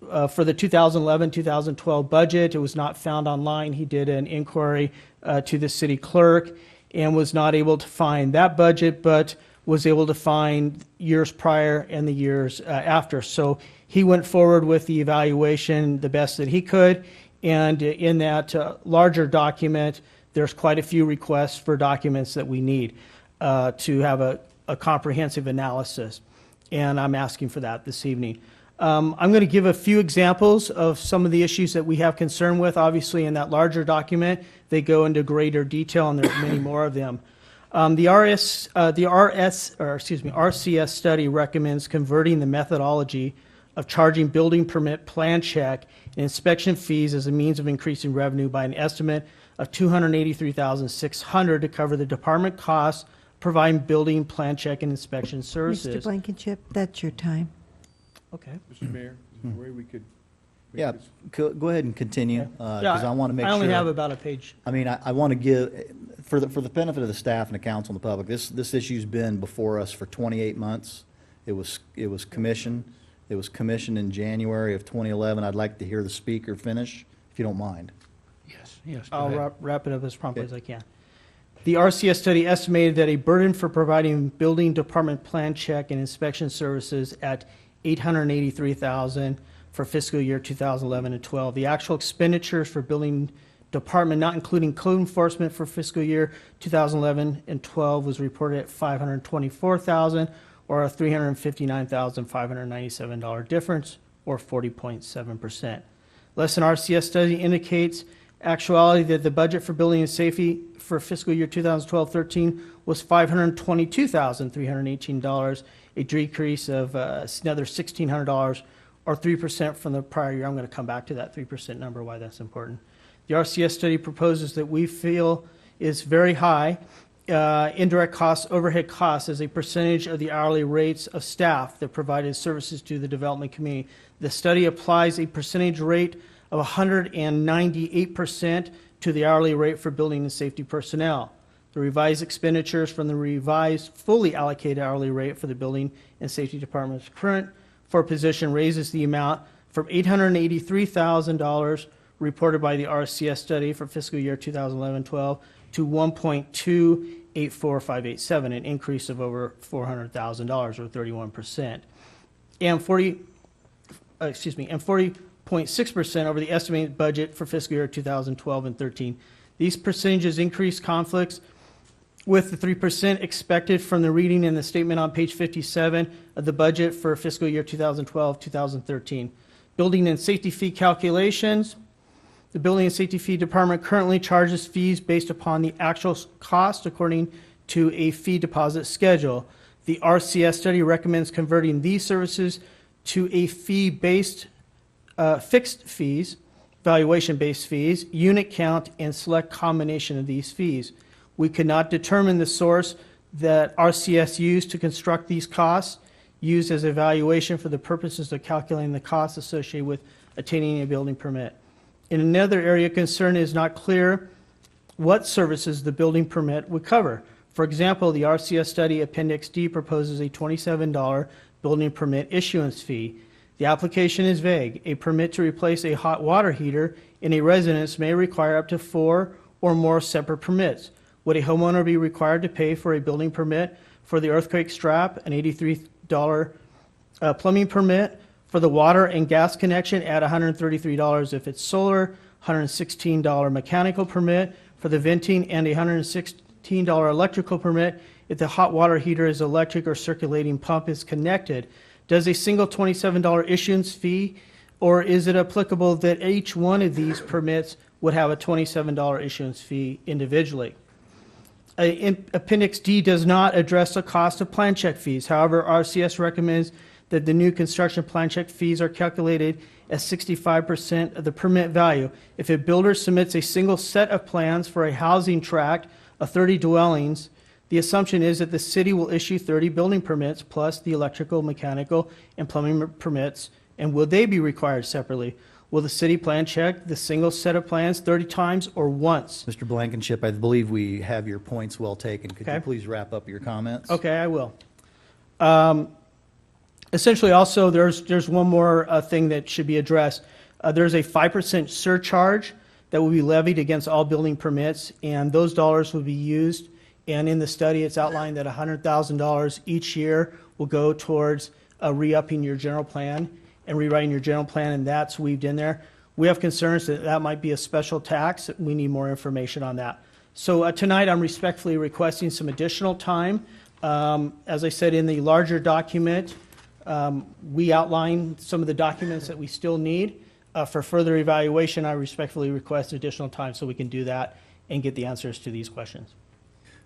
the 2011-2012 budget, it was not found online. He did an inquiry to the city clerk and was not able to find that budget, but was able to find years prior and the years after. So he went forward with the evaluation the best that he could, and in that larger document, there's quite a few requests for documents that we need to have a comprehensive analysis, and I'm asking for that this evening. I'm going to give a few examples of some of the issues that we have concern with. Obviously, in that larger document, they go into greater detail, and there's many more of them. The RCS study recommends converting the methodology of charging building permit, plan check, and inspection fees as a means of increasing revenue by an estimate of $283,600 to cover the department costs providing building, plan check, and inspection services. Mr. Blankenship, that's your time. Okay. Mr. Mayor, is there a way we could? make Yeah, this- go ahead and continue, because Yeah, I want to make sure. I only have about a page. I mean, I want to give, for the benefit of the staff and the council and the public, this issue's been before us for 28 months. It was commissioned in January of 2011. I'd like to hear the speaker finish, if you don't mind. Yes. go I'll ahead. wrap it up as promptly as I can. The RCS study estimated that a burden for providing building department plan check and inspection services at $883,000 for fiscal year 2011 and 12. The actual expenditures for building department, not including code enforcement for fiscal year 2011 and 12, was reported at $524,000, or a $359,597 difference, or 40.7%. Lesson RCS study indicates actuality that the budget for building and safety for fiscal year 2012-13 was $522,318, a decrease of another $1,600, or 3% from the prior year. I'm going to come back to that 3% number, why that's important. The RCS study proposes that we feel is very high indirect costs, overhead costs, as a percentage of the hourly rates of staff that provided services to the development community. The study applies a percentage rate of 198% to the hourly rate for building and safety personnel. The revised expenditures from the revised fully allocated hourly rate for the building and safety department's current for position raises the amount from $883,000 reported by the RCS study for fiscal year 2011-12 to $1.284587, an increase of over $400,000, or 31%, and 40.6% over the estimated budget for fiscal year 2012 and 13. These percentages increase conflicts with the 3% expected from the reading in the statement on page 57 of the budget for fiscal year 2012-2013. Building and safety fee calculations. The Building and Safety Fee Department currently charges fees based upon the actual cost according to a fee deposit schedule. The RCS study recommends converting these services to a fee-based, fixed fees, valuation-based fees, unit count, and select combination of these fees. We could not determine the source that RCS used to construct these costs, used as a valuation for the purposes of calculating the costs associated with attaining a building permit. In another area of concern, it is not clear what services the building permit would cover. For example, the RCS study Appendix D proposes a $27 building permit issuance fee. The application is vague. A permit to replace a hot water heater in a residence may require up to 4 or more separate permits. Would a homeowner be required to pay for a building permit for the earthquake strap, an $83 plumbing permit for the water and gas connection at $133 if it's solar, $116 mechanical permit for the venting, and a $116 electrical permit if the hot water heater is electric or circulating pump is connected? Does a single $27 issuance fee, or is it applicable that each one of these permits would have a $27 issuance fee individually? Appendix D does not address the cost of plan check fees. However, RCS recommends that the new construction plan check fees are calculated as 65% of the permit value. If a builder submits a single set of plans for a housing tract of 30 dwellings, the assumption is that the city will issue 30 building permits plus the electrical, mechanical, and plumbing permits, and will they be required separately? Will the city plan check the single set of plans 30 times or once? Mr. Blankenship, I believe we have your points well taken. Could you Okay. please wrap up your comments? Okay, I will. Essentially, also, there's one more thing that should be addressed. There's a 5% surcharge that will be levied against all building permits, and those dollars will be used. And in the study, it's outlined that $100,000 each year will go towards re-upping your general plan and rewriting your general plan, and that's weaved in there. We have concerns that that might be a special tax. We need more information on that. So tonight, I'm respectfully requesting some additional time. As I said, in the larger document, We outline some of the documents that we still need. For further evaluation, I respectfully request additional time so we can do that and get the answers to these questions.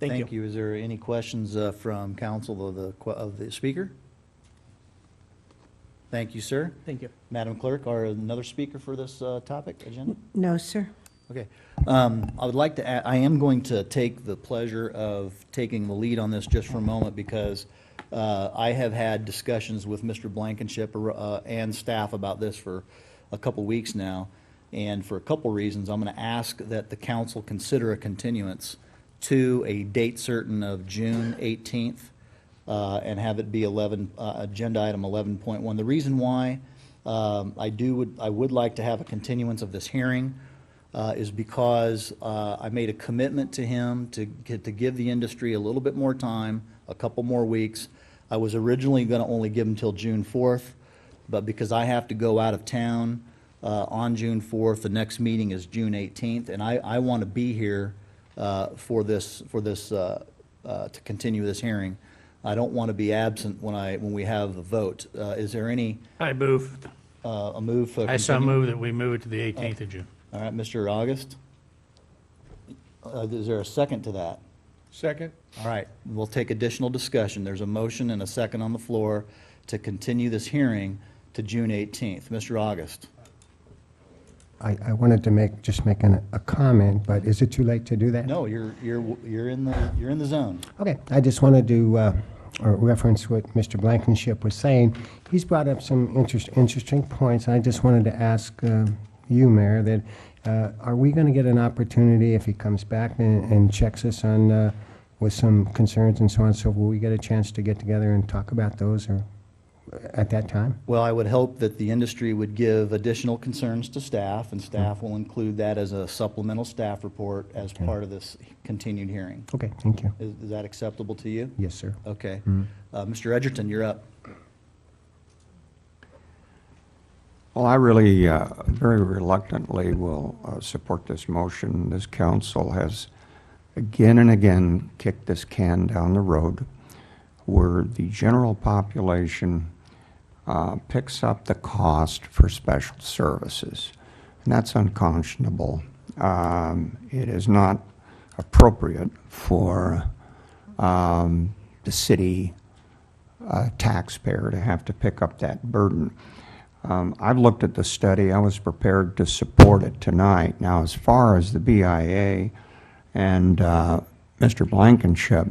Thank you. Is there any questions from council of the speaker? Thank you, sir. Thank you. Madam Clerk, are another speaker for this topic agenda? No, sir. Okay. I would like to add, I am going to take the pleasure of taking the lead on this just for a moment because I have had discussions with Mr. Blankenship and staff about this for a couple weeks now. And for a couple reasons, I'm going to ask that the council consider a continuance to a date certain of June 18th and have it be agenda item 11.1. The reason why I would like to have a continuance of this hearing is because I made a commitment to him to give the industry a little bit more time, a couple more weeks. I was originally going to only give him till June 4th, but because I have to go out of town on June 4th, the next meeting is June 18th, and I want to be here for this to continue this hearing. I don't want to be absent when we have the vote. Is there any? I move. A move for I so continue? move that we move it to the 18th of June. All right, Mr. August? Is there a second to that? Second? All right, we'll take additional discussion. There's a motion and a second on the floor to continue this hearing to June 18th. Mr. August? I wanted to make a comment, but is it too late to do that? No, you're in the zone. Okay, I just wanted to reference what Mr. Blankenship was saying. He's brought up some interesting points. I just wanted to ask you, Mayor, that are we going to get an opportunity if he comes back and checks us on with some concerns and so on? So will we get a chance to get together and talk about those or at that time? Well, I would hope that the industry would give additional concerns to staff, and staff will include that as a supplemental staff report as part of this continued hearing. Okay, thank you. Is that acceptable to you? Yes, sir. Okay. Mhm. Mr. Edgerton, you're up. Well, I really, very reluctantly will support this motion. This council has again and again kicked this can down the road where the general population picks up the cost for special services. And that's unconscionable. It is not appropriate for the city taxpayer to have to pick up that burden. I've looked at the study. I was prepared to support it tonight. Now, as far as the BIA and Mr. Blankenship,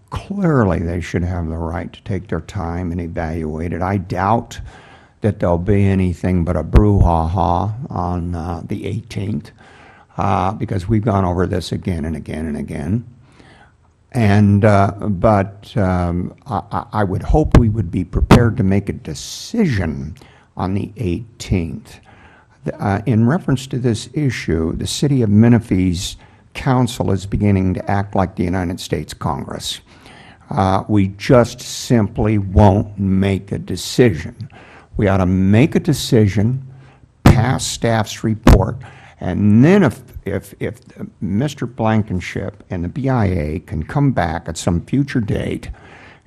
clearly they should have the right to take their time and evaluate it. I doubt that there'll be anything but a brouhaha on the 18th because we've gone over this again and again and again. And but I would hope we would be prepared to make a decision on the 18th. In reference to this issue, the city of Menifee's council is beginning to act like the United States Congress. We just simply won't make a decision. We ought to make a decision, pass staff's report, and then if Mr. Blankenship and the BIA can come back at some future date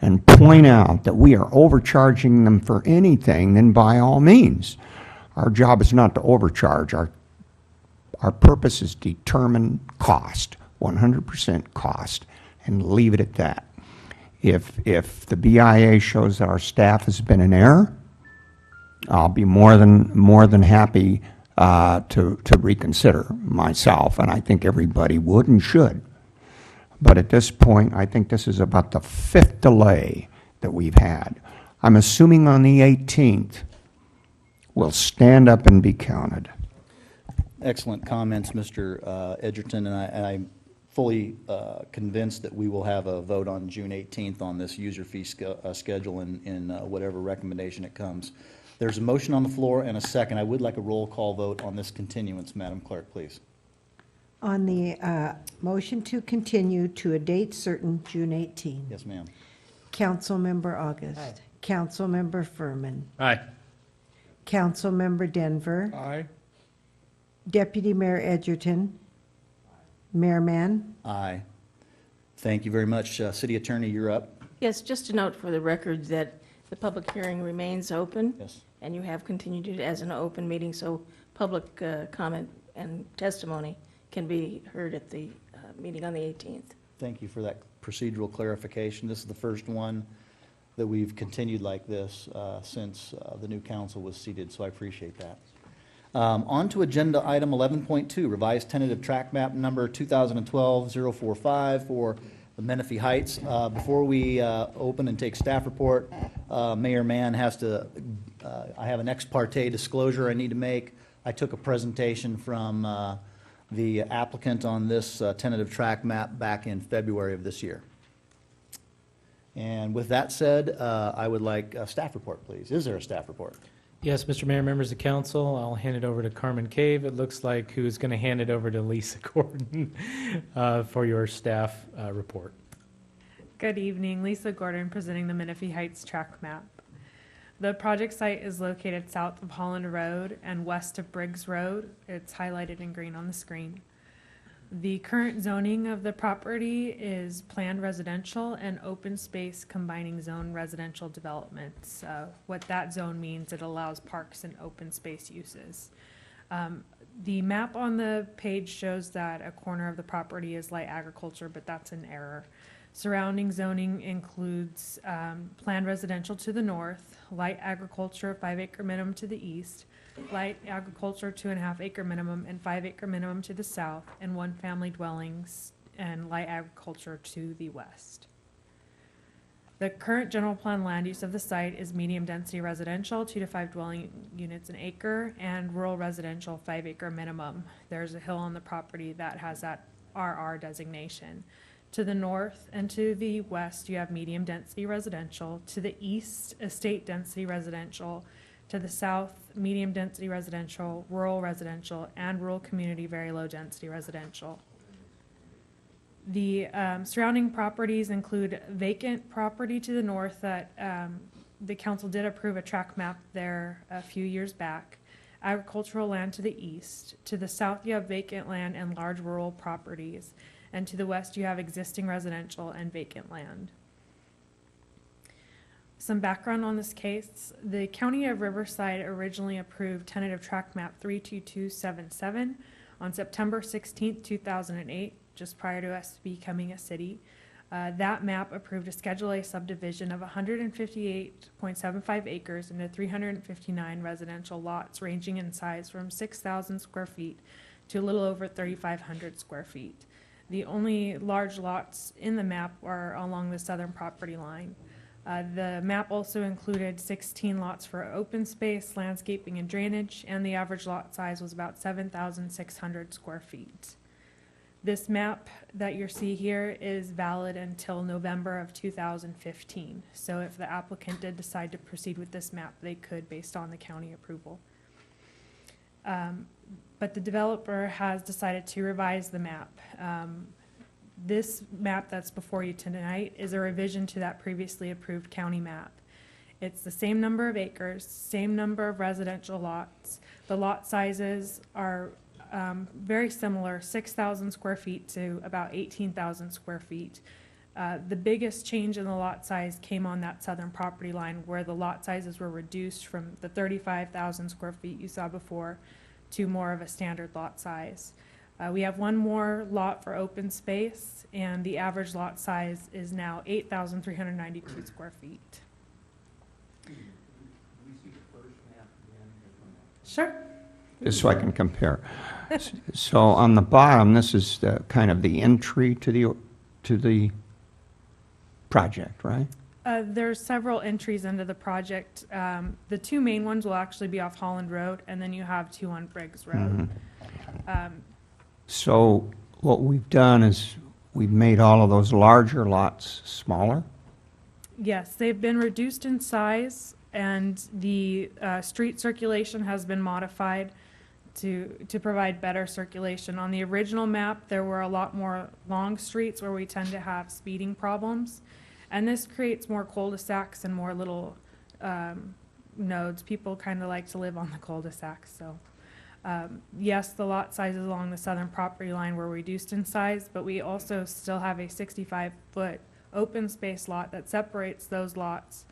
and point out that we are overcharging them for anything, then by all means. Our job is not to overcharge. Our purpose is determine cost, 100% cost, and leave it at that. If the BIA shows that our staff has been in error, I'll be more than happy to reconsider myself, and I think everybody would and should. But at this point, I think this is about the 5th delay that we've had. I'm assuming on the 18th, we'll stand up and be counted. Excellent comments, Mr. Edgerton, and I'm fully convinced that we will have a vote on June 18th on this user fee schedule in whatever recommendation it comes. There's a motion on the floor and a second. I would like a roll call vote on this continuance, Madam Clerk, please. On the motion to continue to a date certain, June 18. Yes, ma'am. Councilmember August. Aye. Councilmember Furman. Aye. Councilmember Denver. Aye. Deputy Mayor Edgerton. Mayor Mann. Aye. Thank you very much. City Attorney, you're up. Yes, just a note for the record that the public hearing remains open. Yes. And you have continued it as an open meeting, so public comment and testimony can be heard at the meeting on the 18th. Thank you for that procedural clarification. This is the first one that we've continued like this since the new council was seated, so I appreciate that. On to agenda item 11.2, revised tentative track map number 2012-045 for the Menifee Heights. Before we open and take staff report, Mayor Mann has to, I have an ex parte disclosure I need to make. I took a presentation from the applicant on this tentative track map back in February of this year. And with that said, I would like a staff report, please. Is there a staff report? Yes, Mr. Mayor, members of council, I'll hand it over to Carmen Cave, it looks like, who's going to hand it over to Lisa Gordon for your staff report. Good evening, Lisa Gordon presenting the Menifee Heights track map. The project site is located south of Holland Road and west of Briggs Road. It's highlighted in green on the screen. The current zoning of the property is planned residential and open space combining zone residential developments. What that zone means, it allows parks and open space uses. The map on the page shows that a corner of the property is light agriculture, but that's an error. Surrounding zoning includes planned residential to the north, light agriculture 5-acre minimum to the east, light agriculture 2.5-acre minimum and 5-acre minimum to the south, and 1-family dwellings and light agriculture to the west. The current general plan land use of the site is medium density residential, 2 to 5 dwelling units an acre, and rural residential 5-acre minimum. There's a hill on the property that has that RR designation. To the north and to the west, you have medium density residential. To the east, estate density residential. To the south, medium density residential, rural residential, and rural community very low density residential. The surrounding properties include vacant property to the north that the council did approve a tract map there a few years back. Agricultural land to the east. To the south, you have vacant land and large rural properties. And to the west, you have existing residential and vacant land. Some background on this case. The County of Riverside originally approved tentative tract map 32277 on September 16, 2008, just prior to us becoming a city. That map approved a Schedule A subdivision of 158.75 acres into 359 residential lots ranging in size from 6,000 square feet to a little over 3,500 square feet. The only large lots in the map are along the southern property line. The map also included 16 lots for open space, landscaping, and drainage, and the average lot size was about 7,600 square feet. This map that you see here is valid until November of 2015. So if the applicant did decide to proceed with this map, they could based on the county approval. But the developer has decided to revise the map. This map that's before you tonight is a revision to that previously approved county map. It's the same number of acres, same number of residential lots. The lot sizes are very similar, 6,000 square feet to about 18,000 square feet. The biggest change in the lot size came on that southern property line where the lot sizes were reduced from the 35,000 square feet you saw before to more of a standard lot size. We have one more lot for open space, and the average lot size is now 8,392 square feet. Sure. Just so I can compare. So on the bottom, this is kind of the entry to the project, right? There's several entries into the project. The two main ones will actually be off Holland Road, and then you have 2 on Briggs Road. So what we've done is we've made all of those larger lots smaller? Yes, they've been reduced in size, and the street circulation has been modified to provide better circulation. On the original map, there were a lot more long streets where we tend to have speeding problems. And this creates more cul-de-sacs and more little nodes. People kind of like to live on the cul-de-sacs. So yes, the lot sizes along the southern property line were reduced in size, but we also still have a 65-foot open space lot that separates those lots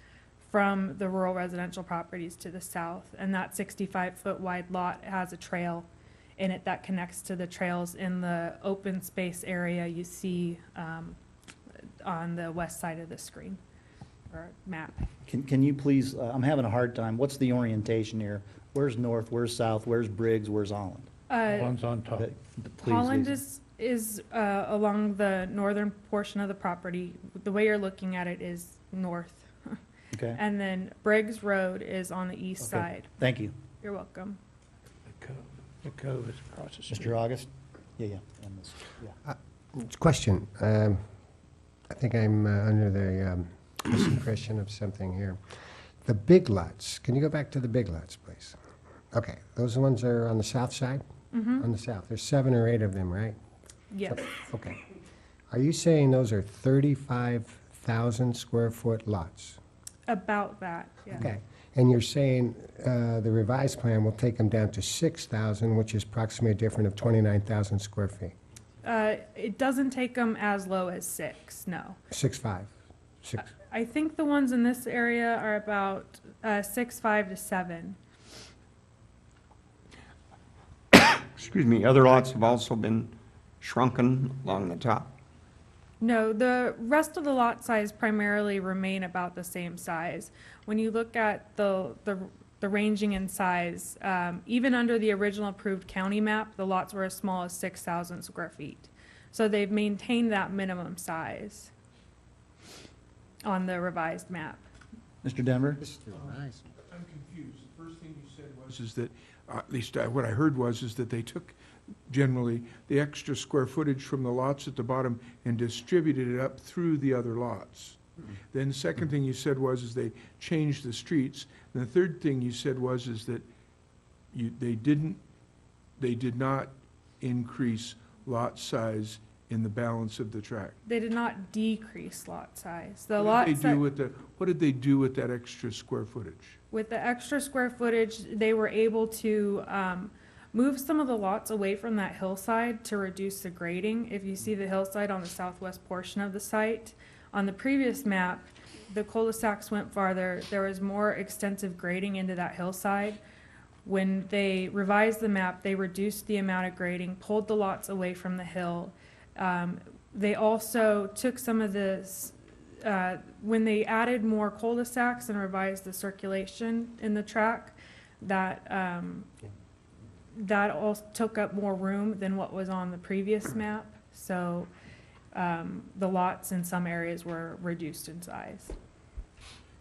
from the rural residential properties to the south. And that 65-foot wide lot has a trail in it that connects to the trails in the open space area you see on the west side of the screen or map. Can you please, I'm having a hard time, what's the orientation here? Where's north, where's south, where's Briggs, where's Holland? One's on top. Okay, please, Holland Lisa. is along the northern portion of the property. The way you're looking at it is north. Okay. And then Briggs Road is on the east Okay. side. Thank you. You're welcome. The cove is across the street. Mr. August? Yeah. And this- yeah. Question. I think I'm under the misimpression of something here. The big lots, can you go back to the big lots, please? Okay, those are the ones that are on the south side? Mhm. On the south. There's 7 or 8 of them, right? Yes. Okay. Are you saying those are 35,000 square foot lots? About that, yeah. Okay. And you're saying the revised plan will take them down to 6,000, which is approximately a difference of 29,000 square feet? It doesn't take them as low as 6, no. 6.5? 6. I think the ones in this area are about 6.5 to 7. Excuse me, other lots have also been shrunken along the top. No, the rest of the lot size primarily remain about the same size. When you look at the ranging in size, even under the original approved county map, the lots were as small as 6,000 square feet. So they've maintained that minimum size on the revised map. Mr. Denver? I'm confused. The first thing you said was is that, at least what I heard was, is that they took generally the extra square footage from the lots at the bottom and distributed it up through the other lots. Then the second thing you said was is they changed the streets. And the third thing you said was is that they did not increase lot size in the balance of the tract. They did not decrease lot size. The What lots did they do with what did they do with that extra square footage? with the extra square footage, they were able to move some of the lots away from that hillside to reduce the grading. If you see the hillside on the southwest portion of the site, on the previous map, the cul-de-sacs went farther. There was more extensive grading into that hillside. When they revised the map, they reduced the amount of grading, pulled the lots away from the hill. They also took some of this, when they added more cul-de-sacs and revised the circulation in the track, that all took up more room than what was on the previous map. So the lots in some areas were reduced in size.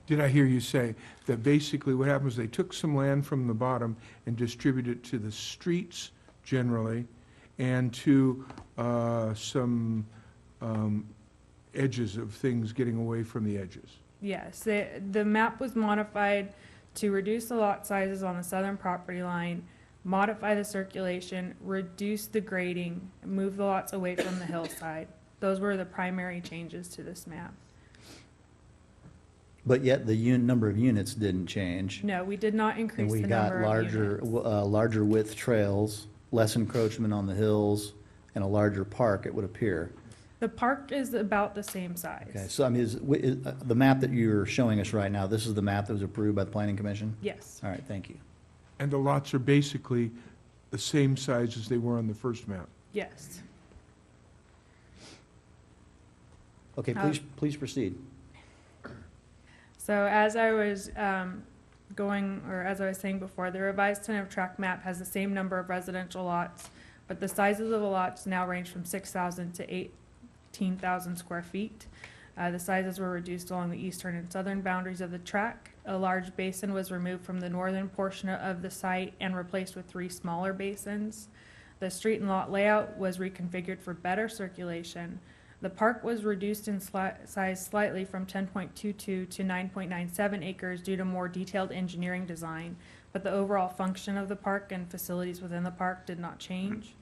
Did I hear you say that basically what happened was they took some land from the bottom and distributed it to the streets generally and to some edges of things getting away from the edges? Yes, the map was modified to reduce the lot sizes on the southern property line, modify the circulation, reduce the grading, move the lots away from the hillside. Those were the primary changes to this map. But yet the number of units didn't change. No, we did not And increase we the got number of units. larger width trails, less encroachment on the hills, and a larger park, it would appear. The park is about the same size. Okay, so I mean, the map that you're showing us right now, this is the map that was approved by the Planning Commission? Yes. All right, thank you. And the lots are basically the same size as they were on the first map? Yes. Okay, please proceed. So as I was as I was saying before, the revised tentative tract map has the same number of residential lots, but the sizes of the lots now range from 6,000 to 18,000 square feet. The sizes were reduced along the eastern and southern boundaries of the tract. A large basin was removed from the northern portion of the site and replaced with 3 smaller basins. The street and lot layout was reconfigured for better circulation. The park was reduced in size slightly from 10.22 to 9.97 acres due to more detailed engineering design, but the overall function of the park and facilities within the park did not change.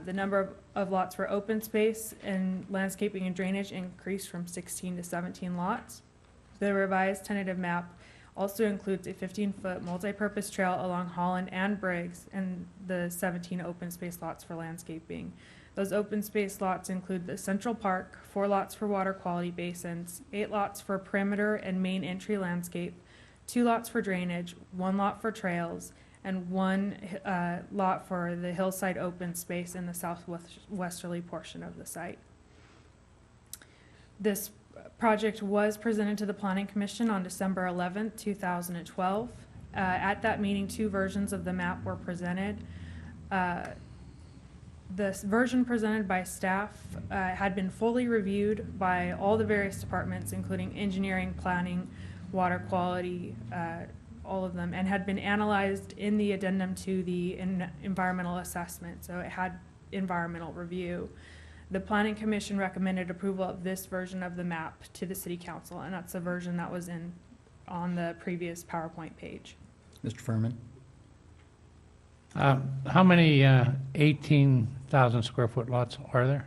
The number of lots for open space and landscaping and drainage increased from 16 to 17 lots. The revised tentative map also includes a 15-foot multi-purpose trail along Holland and Briggs and the 17 open space lots for landscaping. Those open space lots include the Central Park, 4 lots for water quality basins, 8 lots for perimeter and main entry landscape, 2 lots for drainage, 1 lot for trails, and 1 lot for the hillside open space in the southwesterly portion of the site. This project was presented to the Planning Commission on December 11th, 2012. At that meeting, 2 versions of the map were presented. The version presented by staff had been fully reviewed by all the various departments, including engineering, planning, water quality, all of them, and had been analyzed in the addendum to the environmental assessment. So it had environmental review. The Planning Commission recommended approval of this version of the map to the City Council, and that's the version that was on the previous PowerPoint page. Mr. Furman? How many 18,000 square foot lots are there?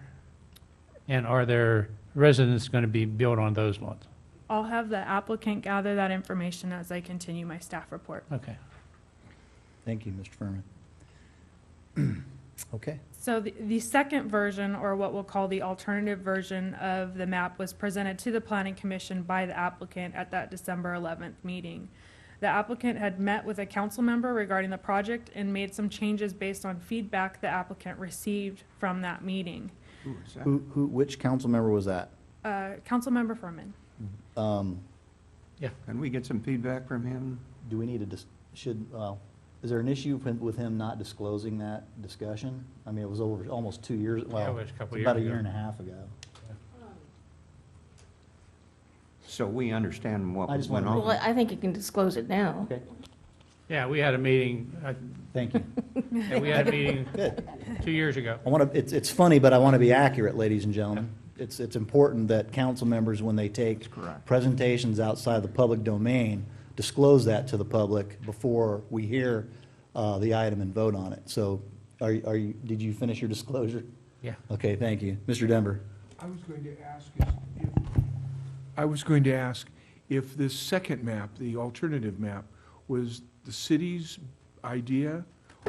And are there residents going to be built on those lots? I'll have the applicant gather that information as I continue my staff report. Okay. Thank you, Mr. Furman. Okay. So the second version, or what we'll call the alternative version of the map, was presented to the Planning Commission by the applicant at that December 11th meeting. The applicant had met with a council member regarding the project and made some changes based on feedback the applicant received from that meeting. Which council member was that? Councilmember Furman. Yeah. Can we get some feedback from him? Do we need to, is there an issue with him not disclosing that discussion? I mean, it was over almost 2 years, well, it was a couple about a years year ago. and a half ago. So we understand what I just went wanna on. Well, I think you can disclose it now. Okay, Yeah, we had a meeting, thank you. yeah, we had a meeting Good. 2 years ago. I want to, it's funny, but I want to be accurate, ladies and gentlemen. It's important that council members, when they take presentations outside the public domain, disclose that to the public before we hear the item and vote on it. So did you finish your disclosure? Yeah. Okay, thank you. Mr. Denver? I was going to ask if this second map, the alternative map, was the city's idea,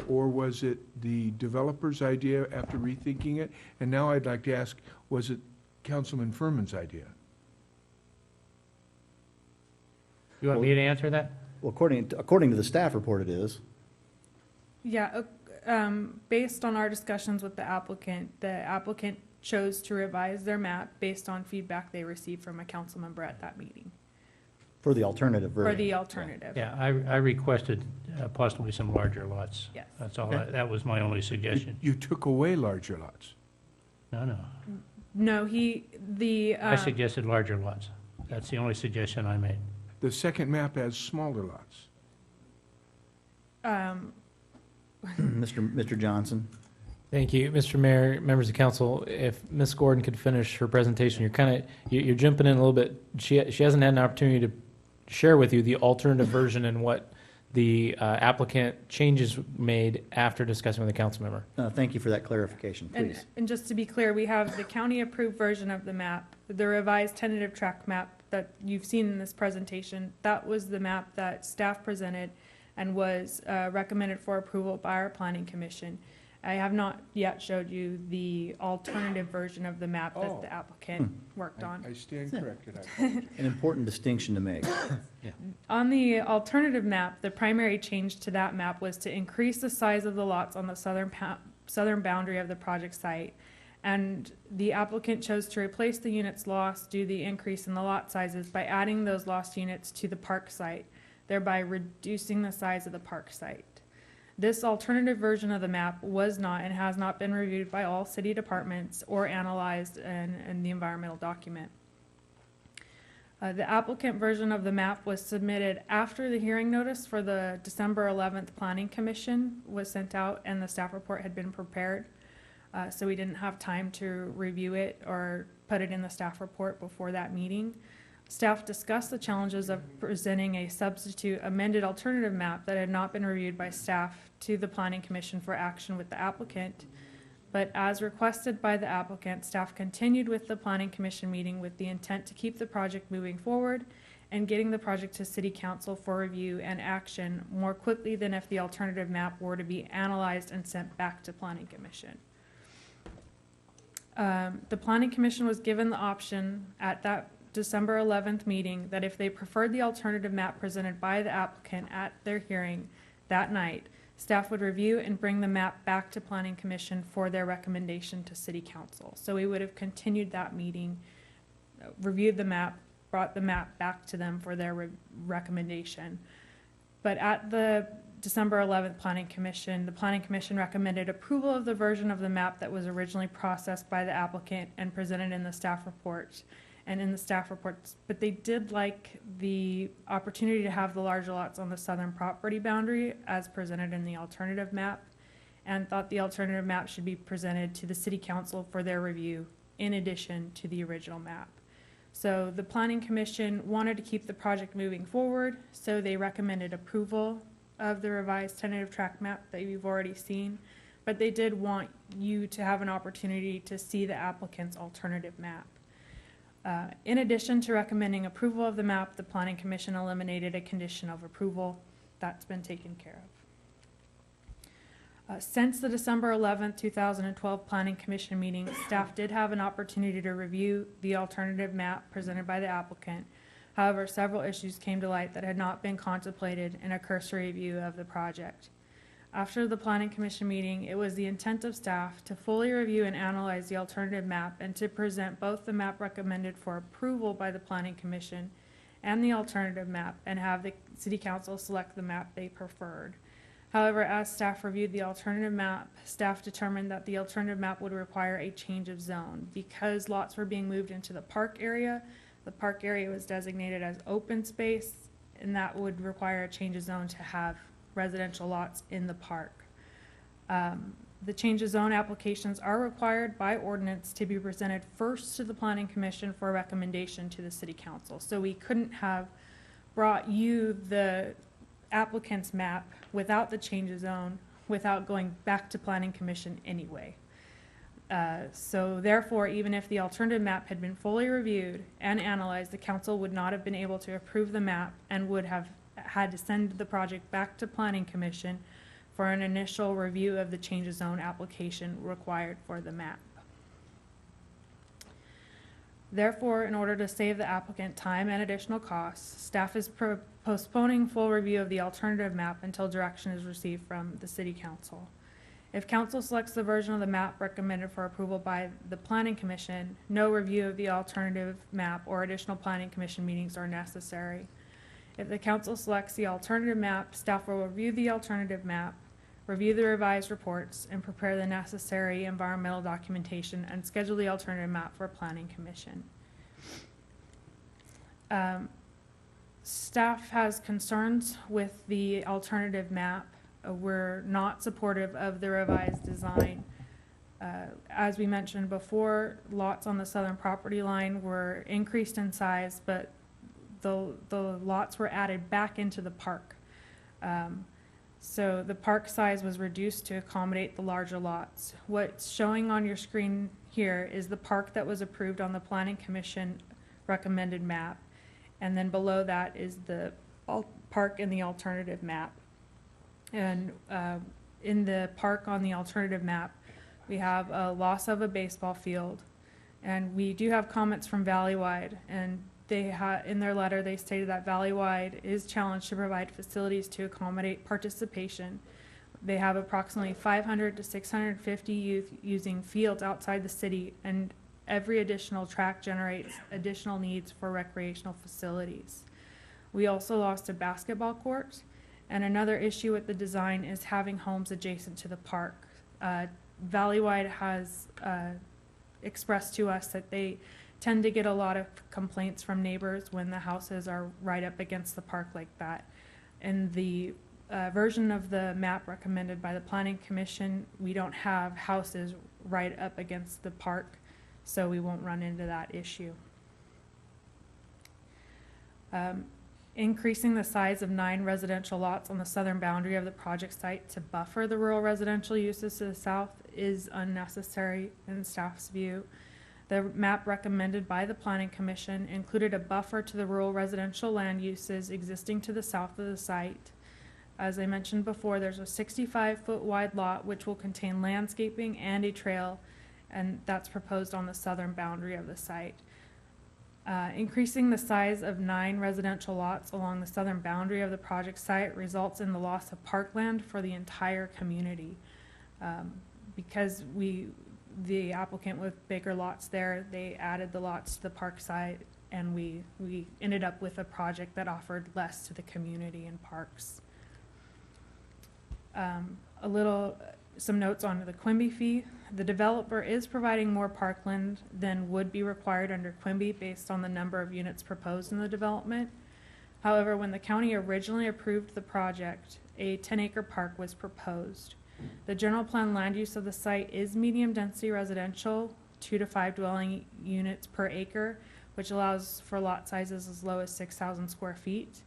or was it the developer's idea after rethinking it? And now I'd like to ask, was it Councilman Furman's idea? You want me to answer that? Well, according to the staff report, it is. Yeah, based on our discussions with the applicant chose to revise their map based on feedback they received from a council member at that meeting. For the alternative version. For the alternative. Yeah, I requested possibly some larger lots. Yes. That's all, that was my only suggestion. You took away larger lots. No. No, I suggested larger lots. That's the only suggestion I made. The second map has smaller lots. Mr. Johnson? Thank you, Mr. Mayor, members of council. If Ms. Gordon could finish her presentation, you're jumping in a little bit. She hasn't had an opportunity to share with you the alternative version and what the applicant changes made after discussing with the council member. Thank you for that clarification, please. And just to be clear, we have the county-approved version of the map, the revised tentative track map that you've seen in this presentation. That was the map that staff presented and was recommended for approval by our Planning Commission. I have not yet showed you the alternative version of the map that the applicant worked on. I stand corrected. An important distinction to make. On the alternative map, the primary change to that map was to increase the size of the lots on the southern boundary of the project site. And the applicant chose to replace the units lost due to the increase in the lot sizes by adding those lost units to the park site, thereby reducing the size of the park site. This alternative version of the map was not and has not been reviewed by all city departments or analyzed in the environmental document. The applicant version of the map was submitted after the hearing notice for the December 11th Planning Commission was sent out and the staff report had been prepared. So we didn't have time to review it or put it in the staff report before that meeting. Staff discussed the challenges of presenting a substitute amended alternative map that had not been reviewed by staff to the Planning Commission for action with the applicant. But as requested by the applicant, staff continued with the Planning Commission meeting with the intent to keep the project moving forward and getting the project to City Council for review and action more quickly than if the alternative map were to be analyzed and sent back to Planning Commission. The Planning Commission was given the option at that December 11th meeting that if they preferred the alternative map presented by the applicant at their hearing that night, staff would review and bring the map back to Planning Commission for their recommendation to City Council. So we would have continued that meeting, reviewed the map, brought the map back to them for their recommendation. But at the December 11th Planning Commission, the Planning Commission recommended approval of the version of the map that was originally processed by the applicant and presented in the staff report. And in the staff reports, but they did like the opportunity to have the larger lots on the southern property boundary as presented in the alternative map, and thought the alternative map should be presented to the City Council for their review in addition to the original map. So the Planning Commission wanted to keep the project moving forward, so they recommended approval of the revised tentative tract map that you've already seen, but they did want you to have an opportunity to see the applicant's alternative map. In addition to recommending approval of the map, the Planning Commission eliminated a condition of approval. That's been taken care of. Since the December 11th, 2012 Planning Commission meeting, staff did have an opportunity to review the alternative map presented by the applicant. However, several issues came to light that had not been contemplated in a cursory view of the project. After the Planning Commission meeting, it was the intent of staff to fully review and analyze the alternative map and to present both the map recommended for approval by the Planning Commission and the alternative map and have the City Council select the map they preferred. However, as staff reviewed the alternative map, staff determined that the alternative map would require a change of zone. Because lots were being moved into the park area was designated as open space, and that would require a change of zone to have residential lots in the park. The change of zone applications are required by ordinance to be presented first to the Planning Commission for recommendation to the City Council. So we couldn't have brought you the applicant's map without the change of zone, without going back to Planning Commission anyway. So therefore, even if the alternative map had been fully reviewed and analyzed, the council would not have been able to approve the map and would have had to send the project back to Planning Commission for an initial review of the change of zone application required for the map. Therefore, in order to save the applicant time and additional costs, staff is postponing full review of the alternative map until direction is received from the City Council. If Council selects the version of the map recommended for approval by the Planning Commission, no review of the alternative map or additional Planning Commission meetings are necessary. If the Council selects the alternative map, staff will review the alternative map, review the revised reports, and prepare the necessary environmental documentation and schedule the alternative map for Planning Commission. Staff has concerns with the alternative map. We're not supportive of the revised design. As we mentioned before, lots on the southern property line were increased in size, but the lots were added back into the park. So the park size was reduced to accommodate the larger lots. What's showing on your screen here is the park that was approved on the Planning Commission recommended map. And then below that is the park in the alternative map. And in the park on the alternative map, we have a loss of a baseball field. And we do have comments from Valleywide, and they in their letter they stated that Valleywide is challenged to provide facilities to accommodate participation. They have approximately 500 to 650 youth using fields outside the city, and every additional track generates additional needs for recreational facilities. We also lost a basketball court, and another issue with the design is having homes adjacent to the park. Valleywide has expressed to us that they tend to get a lot of complaints from neighbors when the houses are right up against the park like that. In the version of the map recommended by the Planning Commission, we don't have houses right up against the park, so we won't run into that issue. Increasing the size of 9 residential lots on the southern boundary of the project site to buffer the rural residential uses to the south is unnecessary in staff's view. The map recommended by the Planning Commission included a buffer to the rural residential land uses existing to the south of the site. As I mentioned before, there's a 65-foot wide lot which will contain landscaping and a trail, and that's proposed on the southern boundary of the site. Increasing the size of 9 residential lots along the southern boundary of the project site results in the loss of parkland for the entire community. Because the applicant with bigger lots there, they added the lots to the park site, and we ended up with a project that offered less to the community and parks. Some notes on the Quimby fee. The developer is providing more parkland than would be required under Quimby based on the number of units proposed in the development. However, when the county originally approved the project, a 10-acre park was proposed. The general plan land use of the site is medium density residential, 2 to 5 dwelling units per acre, which allows for lot sizes as low as 6,000 square feet.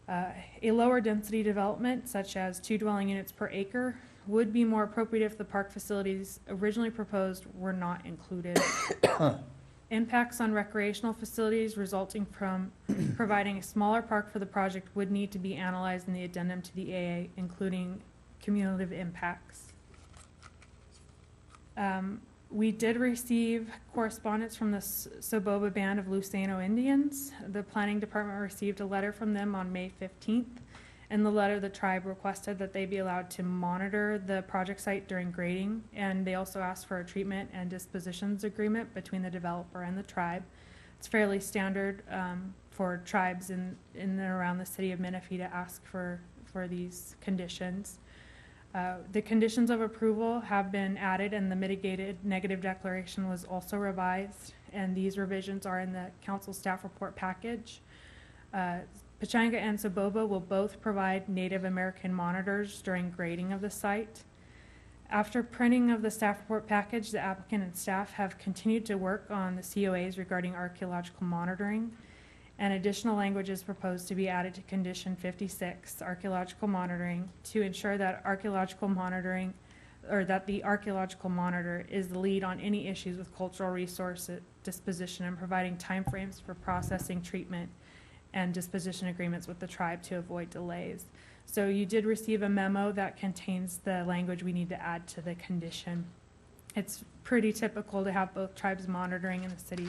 A lower density development, such as 2 dwelling units per acre, would be more appropriate if the park facilities originally proposed were not included. Impacts on recreational facilities resulting from providing a smaller park for the project would need to be analyzed in the addendum to the AA, including cumulative impacts. We did receive correspondence from the Soboba Band of Lusano Indians. The planning department received a letter from them on May 15th. In the letter, the tribe requested that they be allowed to monitor the project site during grading, and they also asked for a treatment and dispositions agreement between the developer and the tribe. It's fairly standard for tribes in and around the city of Menifee to ask for these conditions. The conditions of approval have been added, and the mitigated negative declaration was also revised, and these revisions are in the council staff report package. Pechanga and Soboba will both provide Native American monitors during grading of the site. After printing of the staff report package, the applicant and staff have continued to work on the COAs regarding archaeological monitoring, and additional language is proposed to be added to condition 56, archaeological monitoring, to ensure that archaeological monitoring, or that the archaeological monitor is the lead on any issues with cultural resource disposition and providing timeframes for processing, treatment, and disposition agreements with the tribe to avoid delays. So you did receive a memo that contains the language we need to add to the condition. It's pretty typical to have both tribes monitoring in the city,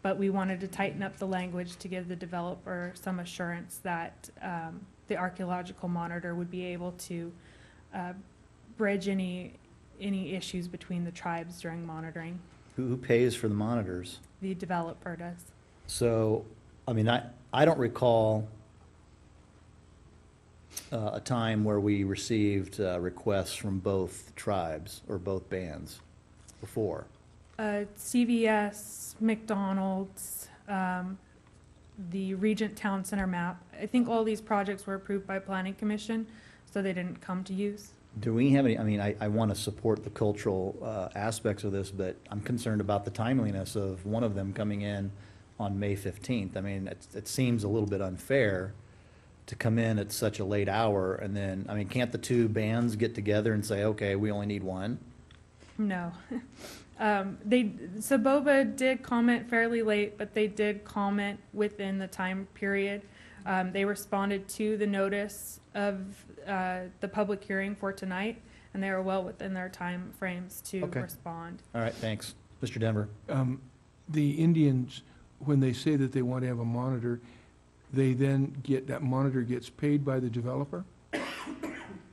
but we wanted to tighten up the language to give the developer some assurance that the archaeological monitor would be able to bridge any issues between the tribes during monitoring. Who pays for the monitors? The developer does. So, I mean, I don't recall a time where we received requests from both tribes or both bands before. CVS, McDonald's, the Regent Town Center map. I think all these projects were approved by Planning Commission, so they didn't come to use. Do we have any, I mean, I want to support the cultural aspects of this, but I'm concerned about the timeliness of one of them coming in on May 15th. I mean, it seems a little bit unfair to come in at such a late hour, and then, I mean, can't the two bands get together and say, okay, we only need one? No. Soboba did comment fairly late, but they did comment within the time period. They responded to the notice of the public hearing for tonight, and they are well within their time frames to respond. All right, thanks. Mr. Denver. The Indians, when they say that they want to have a monitor, they then that monitor gets paid by the developer?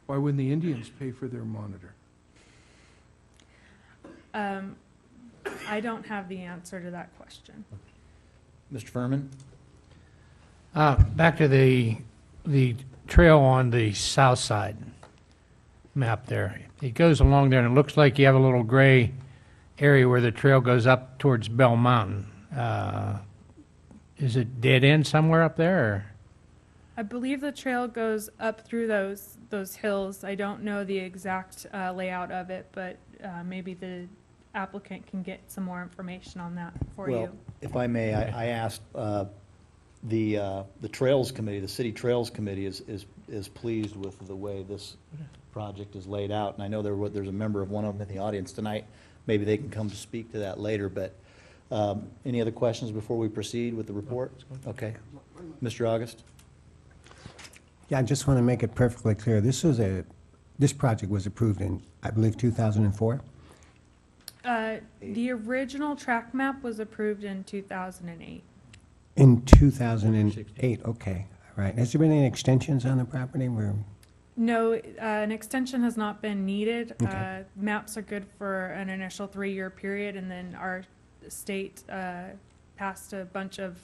Why wouldn't the Indians pay for their monitor? I don't have the answer to that question. Mr. Furman? Back to the trail on the south side map there. It goes along there, and it looks like you have a little gray area where the trail goes up towards Bell Mountain. Is it dead end somewhere up there? Or? I believe the trail goes up through those hills. I don't know the exact layout of it, but maybe the applicant can get some more information on that for you. Well, if I may, I asked the Trails Committee, the City Trails Committee is pleased with the way this project is laid out, and I know there's a member of one of them in the audience tonight. Maybe they can come to speak to that later, but any other questions before we proceed with the report? Okay. Mr. August? Yeah, I just want to make it perfectly clear. This project was approved in, I believe, 2004. The original track map was approved in 2008. In 2008, okay, all right. Has there been any extensions on the property where? No, an extension has not been needed. Okay. Maps are good for an initial 3-year period, and then our state passed a bunch of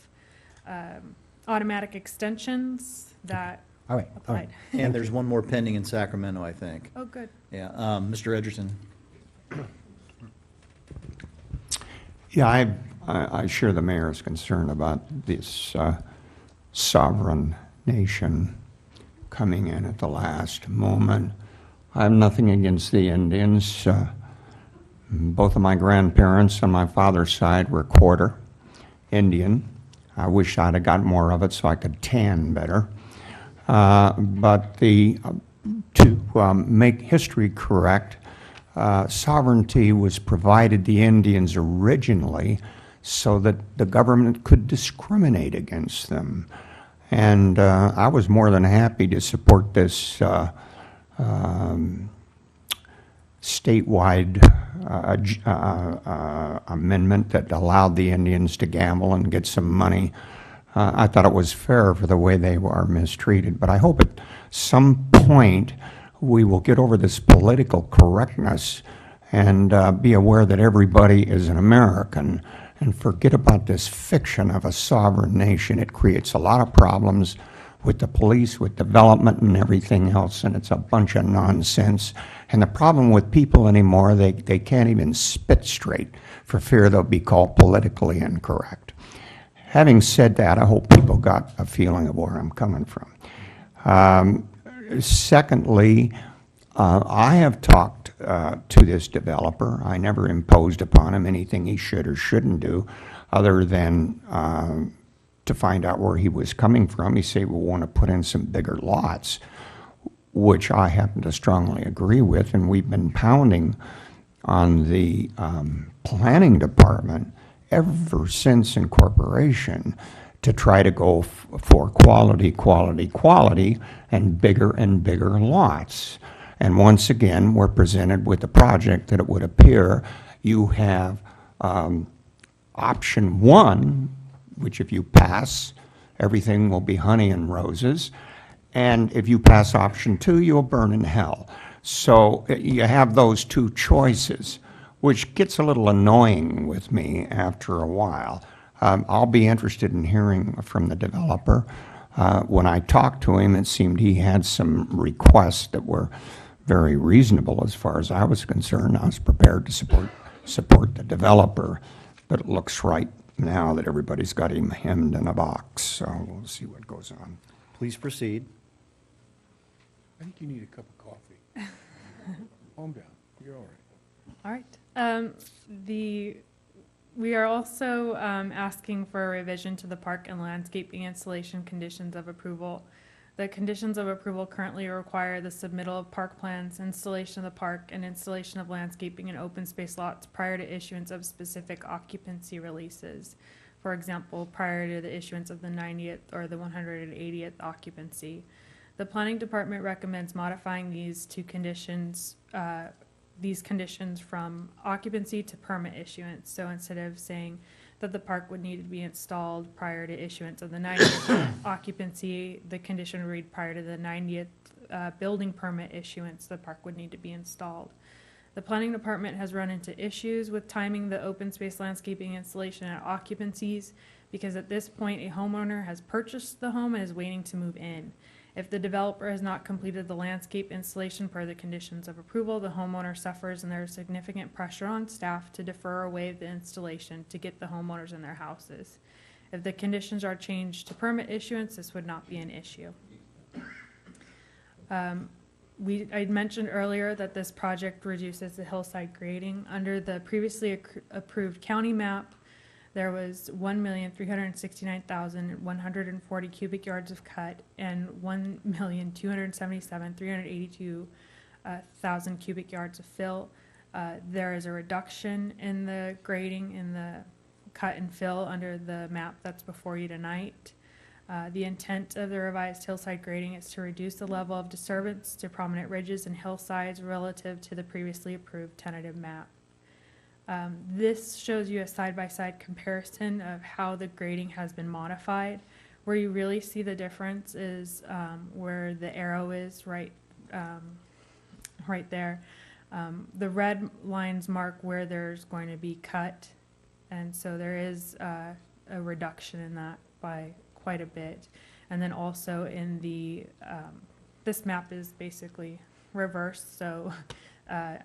automatic extensions that All right, all applied. right. And there's one more pending in Sacramento, I think. Oh, good. Yeah, Mr. Edgerton. Yeah, I share the mayor's concern about this sovereign nation coming in at the last moment. I have nothing against the Indians. Both of my grandparents on my father's side were quarter Indian. I wish I'd have got more of it so I could tan better. But to make history correct, sovereignty was provided the Indians originally so that the government could discriminate against them. And I was more than happy to support this statewide amendment that allowed the Indians to gamble and get some money. I thought it was fair for the way they were mistreated. But I hope at some point we will get over this political correctness and be aware that everybody is an American and forget about this fiction of a sovereign nation. It creates a lot of problems with the police, with development and everything else, and it's a bunch of nonsense. And the problem with people anymore, they can't even spit straight for fear they'll be called politically incorrect. Having said that, I hope people got a feeling of where I'm coming from. Secondly, I have talked to this developer. I never imposed upon him anything he should or shouldn't do other than to find out where he was coming from. He said, we want to put in some bigger lots, which I happen to strongly agree with, and we've been pounding on the planning department ever since incorporation to try to go for quality, quality, quality, and bigger lots. And once again, we're presented with a project that it would appear you have option one, which if you pass, everything will be honey and roses. And if you pass option two, you'll burn in hell. So you have those two choices, which gets a little annoying with me after a while. I'll be interested in hearing from the developer. When I talked to him, it seemed he had some requests that were very reasonable as far as I was concerned. I was prepared to support the developer, but it looks right now that everybody's got him hemmed in a box, so we'll see what goes on. Please proceed. I think you need a cup of coffee. Calm down. You're all right. All right. We are also asking for a revision to the park and landscaping installation conditions of approval. The conditions of approval currently require the submittal of park plans, installation of the park, and installation of landscaping and open space lots prior to issuance of specific occupancy releases. For example, prior to the issuance of the 90th or the 180th occupancy. The planning department recommends modifying these conditions from occupancy to permit issuance. So instead of saying that the park would need to be installed prior to issuance of the 90th occupancy, the condition would read prior to the 90th building permit issuance, the park would need to be installed. The planning department has run into issues with timing the open space landscaping installation at occupancies because at this point a homeowner has purchased the home and is waiting to move in. If the developer has not completed the landscape installation per the conditions of approval, the homeowner suffers and there is significant pressure on staff to defer or waive the installation to get the homeowners in their houses. If the conditions are changed to permit issuance, this would not be an issue. I mentioned earlier that this project reduces the hillside grading. Under the previously approved county map, there was 1,369,140 cubic yards of cut and 1,277,382 cubic yards of fill. There is a reduction in the grading in the cut and fill under the map that's before you tonight. The intent of the revised hillside grading is to reduce the level of disturbance to prominent ridges and hillsides relative to the previously approved tentative map. This shows you a side-by-side comparison of how the grading has been modified. Where you really see the difference is where the arrow is right there. The red lines mark where there's going to be cut, and so there is a reduction in that by quite a bit. And then also in the, this map is basically reversed, so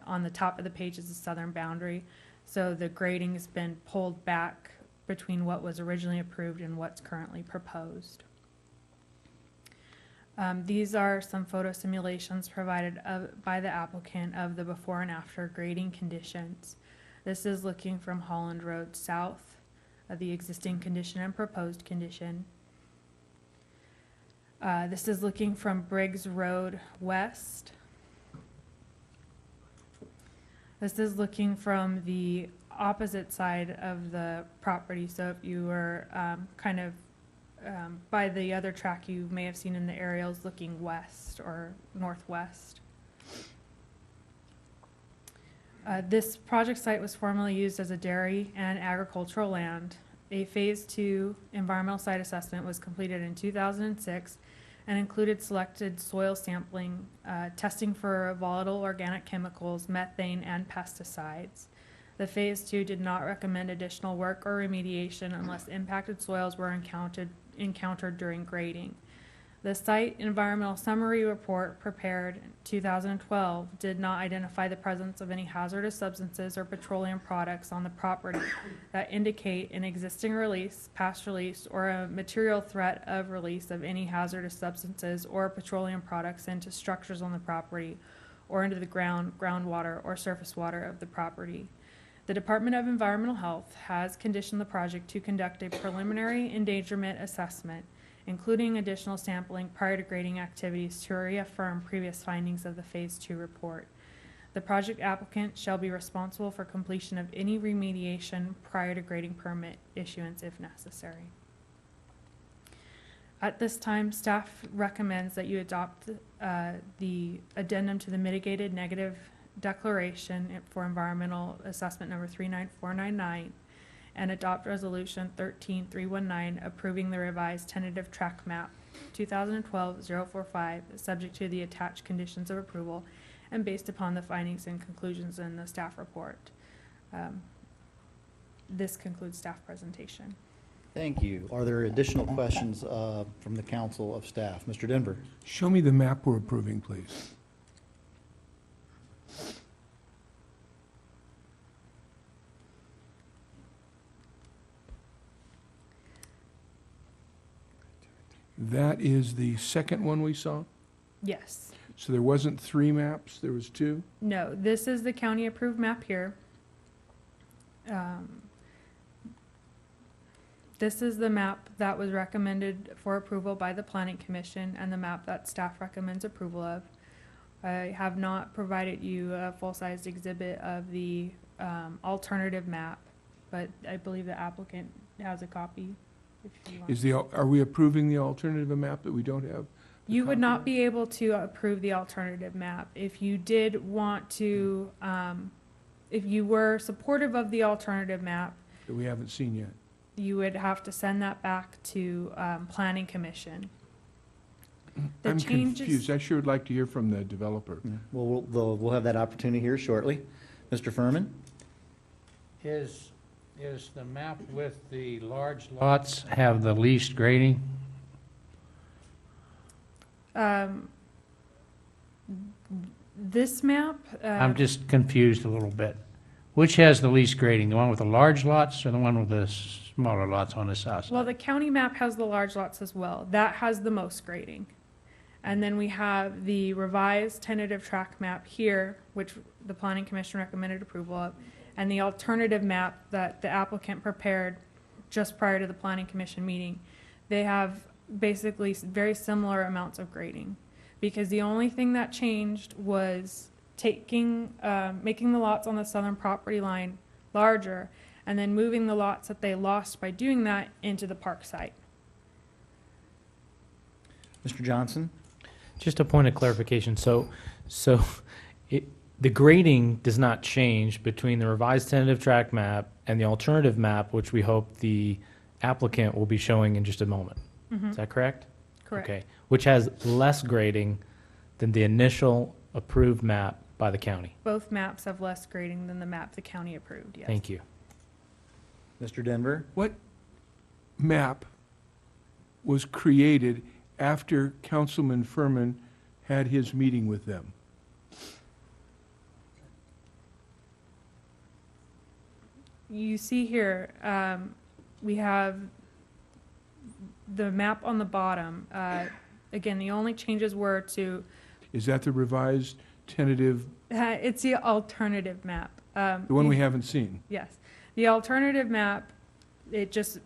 on the top of the page is the southern boundary. So the grading has been pulled back between what was originally approved and what's currently proposed. These are some photo simulations provided by the applicant of the before and after grading conditions. This is looking from Holland Road south of the existing condition and proposed condition. This is looking from Briggs Road west. This is looking from the opposite side of the property. So if you were kind of by the other track you may have seen in the aerials looking west or northwest. This project site was formerly used as a dairy and agricultural land. A Phase 2 environmental site assessment was completed in 2006 and included selected soil sampling, testing for volatile organic chemicals, methane, and pesticides. The Phase 2 did not recommend additional work or remediation unless impacted soils were encountered during grading. The site environmental summary report prepared in 2012 did not identify the presence of any hazardous substances or petroleum products on the property that indicate an existing release, past release, or a material threat of release of any hazardous substances or petroleum products into structures on the property or into the groundwater, or surface water of the property. The Department of Environmental Health has conditioned the project to conduct a preliminary endangerment assessment, including additional sampling prior to grading activities to reaffirm previous findings of the Phase 2 report. The project applicant shall be responsible for completion of any remediation prior to grading permit issuance if necessary. At this time, staff recommends that you adopt the addendum to the mitigated negative declaration for environmental assessment number 39499 and adopt resolution 13319 approving the revised tentative track map 2012-045 subject to the attached conditions of approval and based upon the findings and conclusions in the staff report. This concludes staff presentation. Thank you. Are there additional questions from the council of staff? Mr. Denver. Show me the map we're approving, please. That is the second one we saw? Yes. So there wasn't 3 maps, there was 2? No, this is the county approved map here. This is the map that was recommended for approval by the Planning Commission and the map that staff recommends approval of. I have not provided you a full-sized exhibit of the alternative map, but I believe the applicant has a copy. If you want. Are we approving the alternative map that we don't have? You would not be able to approve the alternative map. If you did want to, if you were supportive of the alternative map, That we haven't seen yet? you would have to send that back to Planning Commission. The I'm changes- confused. I sure would like to hear from the developer. Well, we'll have that opportunity here shortly. Mr. Furman? Is the map with the large lots have the least grading? This map, I'm just confused a little bit. Which has the least grading, the one with the large lots or the one with the smaller lots on the south side? well, the county map has the large lots as well. That has the most grading. And then we have the revised tentative track map here, which the Planning Commission recommended approval of, and the alternative map that the applicant prepared just prior to the Planning Commission meeting. They have basically very similar amounts of grading, because the only thing that changed was making the lots on the southern property line larger, and then moving the lots that they lost by doing that into the park site. Mr. Johnson? Just a point of clarification. So the grading does not change between the revised tentative tract map and the alternative map, which we hope the applicant will be showing in just a moment. Is that correct? Correct. Okay, which has less grading than the initial approved map by the county. Both maps have less grading than the map the county approved, yes. Thank you. Mr. Denver? What map was created after Councilman Furman had his meeting with them? You see here, we have the map on the bottom. Again, the only changes were to, Is that the revised tentative, it's the alternative map. the one we haven't seen? Yes. The alternative map, it just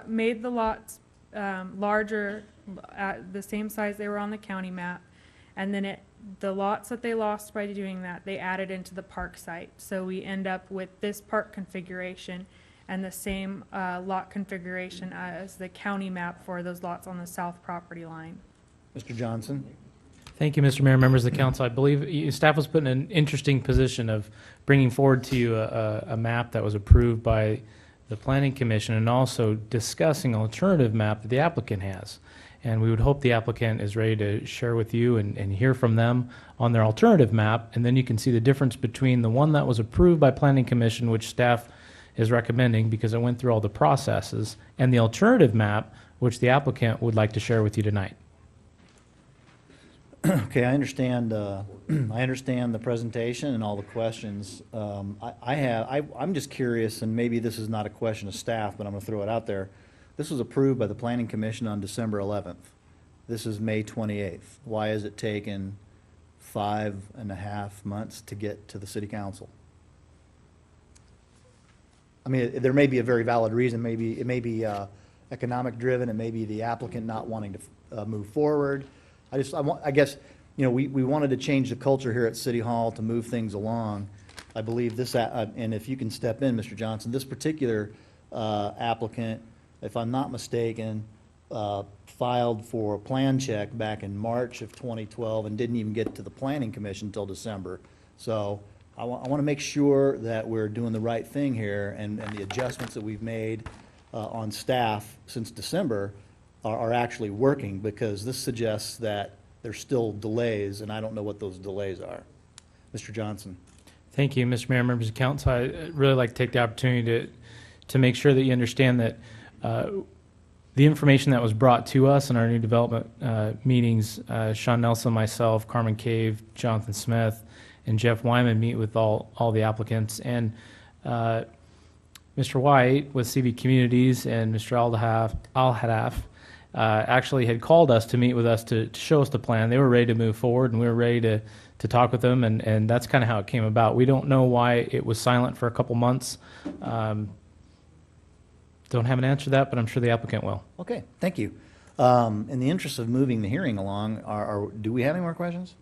made the lots larger at the same size they were on the county map. And then the lots that they lost by doing that, they added into the park site. So we end up with this park configuration and the same lot configuration as the county map for those lots on the south property line. Mr. Johnson? Thank you, Mr. Mayor, members of the council. I believe staff was put in an interesting position of bringing forward to you a map that was approved by the Planning Commission and also discussing an alternative map that the applicant has. And we would hope the applicant is ready to share with you and hear from them on their alternative map. And then you can see the difference between the one that was approved by Planning Commission, which staff is recommending because it went through all the processes, and the alternative map, which the applicant would like to share with you tonight. Okay, I understand. I understand the presentation and all the questions. I'm just curious, and maybe this is not a question of staff, but I'm going to throw it out there. This was approved by the Planning Commission on December 11th. This is May 28th. Why has it taken 5.5 months to get to the City Council? I mean, there may be a very valid reason. Maybe it may be economic driven. It may be the applicant not wanting to move forward. I guess, you know, we wanted to change the culture here at City Hall to move things along. I believe this, and if you can step in, Mr. Johnson, this particular applicant, if I'm not mistaken, filed for a plan check back in March of 2012 and didn't even get to the Planning Commission until December. So I want to make sure that we're doing the right thing here, and the adjustments that we've made on staff since December are actually working, because this suggests that there's still delays, and I don't know what those delays are. Mr. Johnson. Thank you, Mr. Mayor, members of council. I'd really like to take the opportunity to make sure that you understand that the information that was brought to us in our new development meetings, Sean Nelson, myself, Carmen Cave, Jonathan Smith, and Jeff Wyman meet with all the applicants. And Mr. White with CV Communities and Mr. Al-Hadaf actually had called us to meet with us to show us the plan. They were ready to move forward, and we were ready to talk with them, and that's kind of how it came about. We don't know why it was silent for a couple months. Don't have an answer to that, but I'm sure the applicant will. Okay, thank you. In the interest of moving the hearing along, do we have any more questions?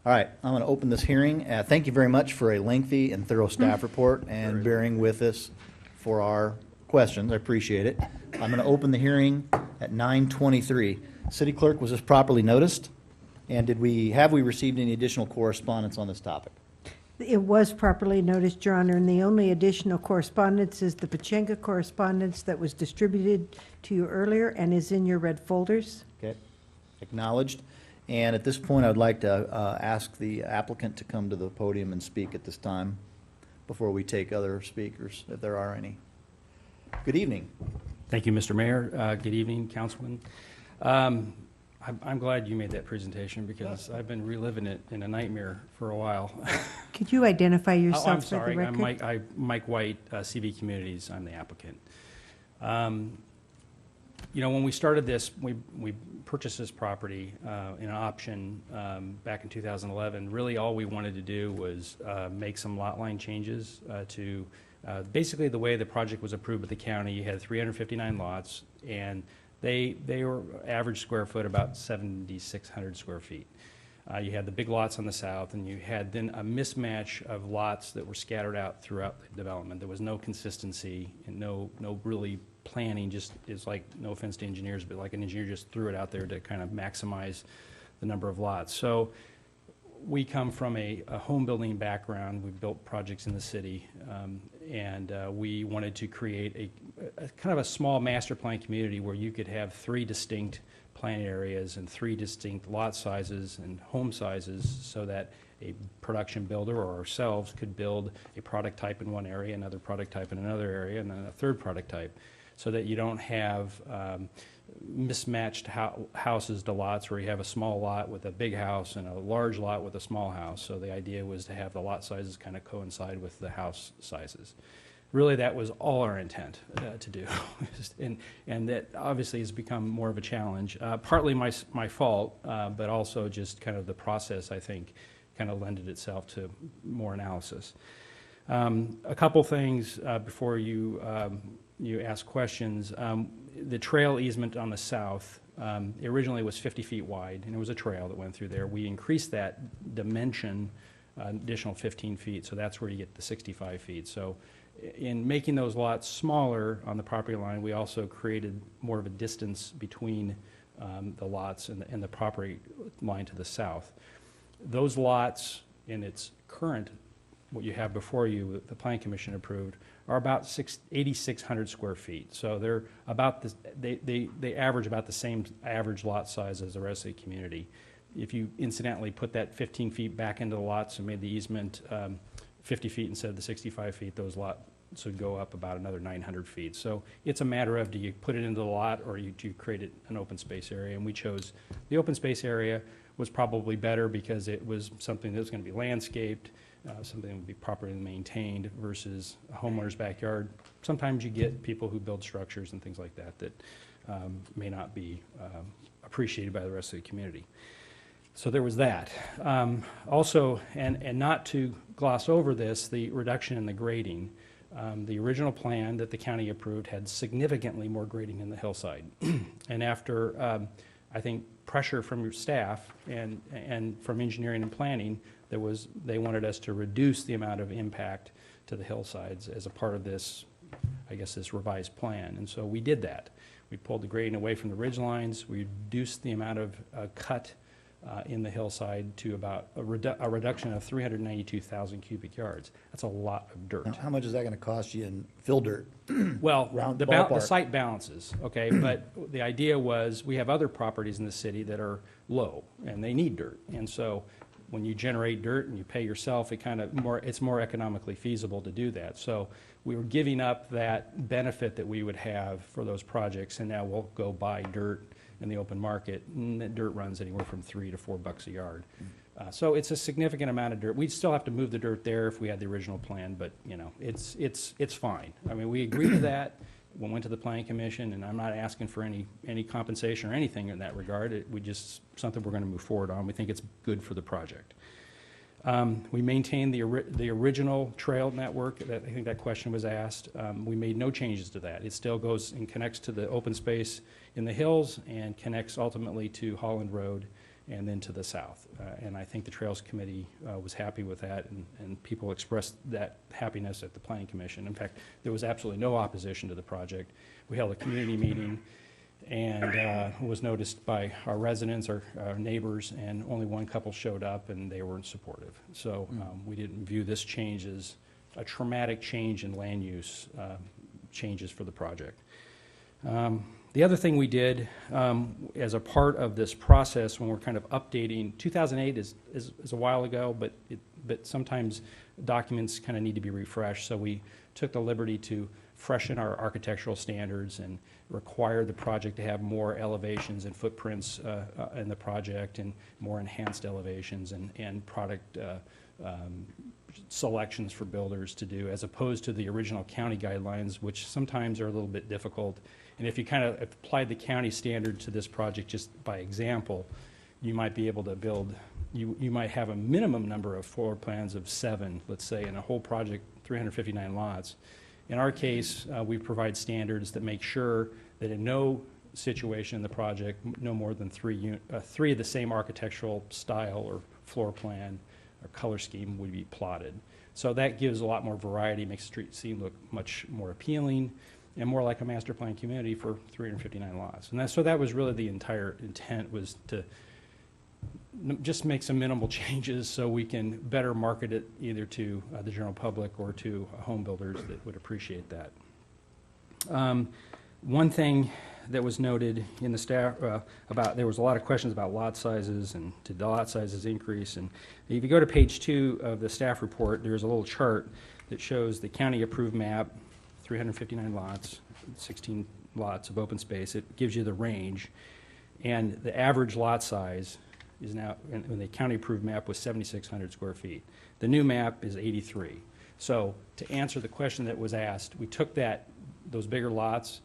All right, I'm going to open this hearing. Thank you very much for a lengthy and thorough staff report and bearing with us for our questions. I appreciate it. I'm going to open the hearing at 9:23. City Clerk, was this properly noticed? And have we received any additional correspondence on this topic? It was properly noticed, Your Honor, and the only additional correspondence is the Pachenga correspondence that was distributed to you earlier and is in your red folders. Okay, acknowledged. And at this point, I'd like to ask the applicant to come to the podium and speak at this time before we take other speakers, if there are any. Good evening. Thank you, Mr. Mayor. Good evening, Councilman. I'm glad you made that presentation because I've been reliving it in a nightmare for a while. Could you identify yourself I'm for the sorry. record? I'm Mike White, CV Communities. I'm the applicant. You know, when we started this, we purchased this property in an option back in 2011. Really, all we wanted to do was make some lot line changes to basically the way the project was approved by the county. You had 359 lots, and they were average square foot about 7,600 square feet. You had the big lots on the south, and you had then a mismatch of lots that were scattered out throughout the development. There was no consistency and no really planning. Just is like, no offense to engineers, but like an engineer just threw it out there to kind of maximize the number of lots. So we come from a home building background. We've built projects in the city, and we wanted to create a kind of a small master plan community where you could have 3 distinct plan areas and 3 distinct lot sizes and home sizes, so that a production builder or ourselves could build a product type in one area, another product type in another area, and then a third product type, so that you don't have mismatched houses to lots where you have a small lot with a big house and a large lot with a small house. So the idea was to have the lot sizes kind of coincide with the house sizes. Really, that was all our intent to do. and that obviously has become more of a challenge. Partly my fault, but also just kind of the process, I think, kind of lended itself to more analysis. A couple things before you ask questions. The trail easement on the south originally was 50 feet wide, and it was a trail that went through there. We increased that dimension additional 15 feet, so that's where you get the 65 feet. So in making those lots smaller on the property line, we also created more of a distance between the lots and the property line to the south. Those lots in its current, what you have before you, the Plan Commission approved, are about 8,600 square feet. So they're about they average about the same average lot size as the rest of the community. If you incidentally put that 15 feet back into the lots and made the easement 50 feet instead of the 65 feet, those lots would go up about another 900 feet. So it's a matter of, do you put it into the lot or do you create an open space area? And we chose the open space area. Was probably better because it was something that was going to be landscaped, something that would be properly maintained versus a homeowner's backyard. Sometimes you get people who build structures and things like that that may not be appreciated by the rest of the community. So there was that. Also, and not to gloss over this, the reduction in the grading. The original plan that the county approved had significantly more grading in the hillside. And after, I think, pressure from your staff and from engineering and planning, they wanted us to reduce the amount of impact to the hillsides as a part of this, I guess, this revised plan. And so we did that. We pulled the grading away from the ridge lines. We reduced the amount of cut in the hillside to about a reduction of 392,000 cubic yards. That's a lot of dirt. Now, how much is that going to cost you in fill dirt? Well, Round the ballpark. site balances, okay? But the idea was we have other properties in the city that are low, and they need dirt. And so when you generate dirt and you pay yourself, it's more economically feasible to do that. So we were giving up that benefit that we would have for those projects, and now we'll go buy dirt in the open market, and that dirt runs anywhere from $3 to $4 a yard. So it's a significant amount of dirt. We'd still have to move the dirt there if we had the original plan, but you know, it's fine. I mean, we agreed to that. We went to the Planning Commission, and I'm not asking for any compensation or anything in that regard. Something we're going to move forward on. We think it's good for the project. We maintained the original trail network. I think that question was asked. We made no changes to that. It still goes and connects to the open space in the hills and connects ultimately to Holland Road and then to the south. And I think the Trails Committee was happy with that, and people expressed that happiness at the Planning Commission. In fact, there was absolutely no opposition to the project. We held a community meeting, and was noticed by our residents, our neighbors, and only one couple showed up, and they weren't supportive. So we didn't view this change as a traumatic change in land use changes for the project. The other thing we did as a part of this process when we're kind of updating, 2008 is a while ago, but sometimes documents kind of need to be refreshed. So we took the liberty to freshen our architectural standards and require the project to have more elevations and footprints in the project, and more enhanced elevations and product selections for builders to do, as opposed to the original county guidelines, which sometimes are a little bit difficult. And if you kind of applied the county standard to this project just by example, you might be able to build, you might have a minimum number of floor plans of 7, let's say, in a whole project, 359 lots. In our case, we provide standards that make sure that in no situation in the project, no more than 3 of the same architectural style or floor plan or color scheme would be plotted. So that gives a lot more variety, makes the street scene look much more appealing and more like a master plan community for 359 lots. And so that was really the entire intent, was to just make some minimal changes so we can better market it either to the general public or to home builders that would appreciate that. One thing that was noted in the staff there was a lot of questions about lot sizes and did the lot sizes increase. And if you go to page 2 of the staff report, there's a little chart that shows the county approved map, 359 lots, 16 lots of open space. It gives you the range. And the average lot size is now, in the county approved map, was 7,600 square feet. The new map is 83. So to answer the question that was asked, we took those bigger lots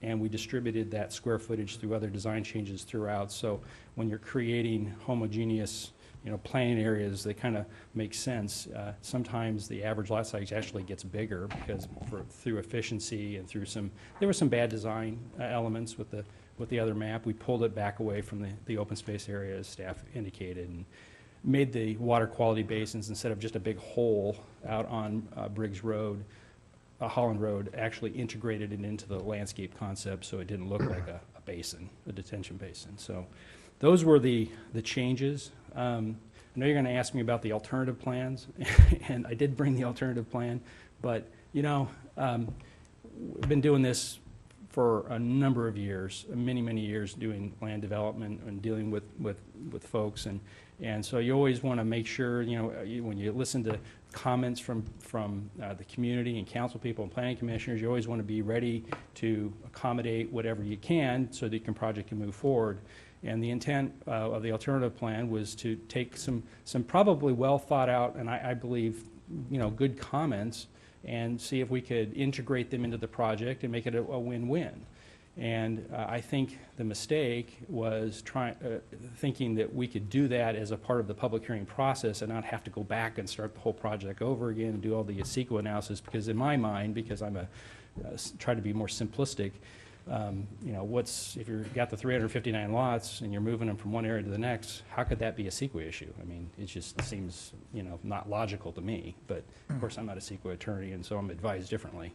and we distributed that square footage through other design changes throughout. So when you're creating homogeneous, planning areas, they kind of make sense. Sometimes the average lot size actually gets bigger because through efficiency and there were some bad design elements with the other map. We pulled it back away from the open space area, as staff indicated, and made the water quality basins, instead of just a big hole out on Briggs Road, Holland Road, actually integrated it into the landscape concept so it didn't look like a basin, a detention basin. So those were the changes. I know you're going to ask me about the alternative plans, and I did bring the alternative plan, but we've been doing this for a number of years, many years, doing land development and dealing with folks, and so you always want to make sure, when you listen to comments from the community and council people and planning commissioners, you always want to be ready to accommodate whatever you can so that your project can move forward. And the intent of the alternative plan was to take some probably well thought out, and I believe, good comments, and see if we could integrate them into the project and make it a win-win. And I think the mistake was thinking that we could do that as a part of the public hearing process and not have to go back and start the whole project over again and do all the CEQA analysis, because in my mind, because I'm try to be more simplistic, if you've got the 359 lots and you're moving them from one area to the next, how could that be a CEQA issue? I mean, it just seems, not logical to me, but of course I'm not a CEQA attorney, and so I'm advised differently.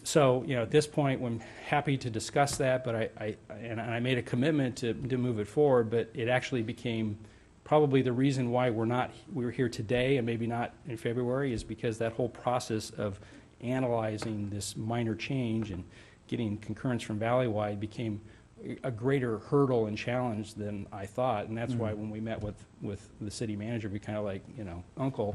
So, at this point, I'm happy to discuss that, but I made a commitment to move it forward, but it actually became probably the reason why we're here today and maybe not in February, is because that whole process of analyzing this minor change and getting concurrence from Valleywide became a greater hurdle and challenge than I thought, and that's why when we met with the city manager, we kind of like, Uncle,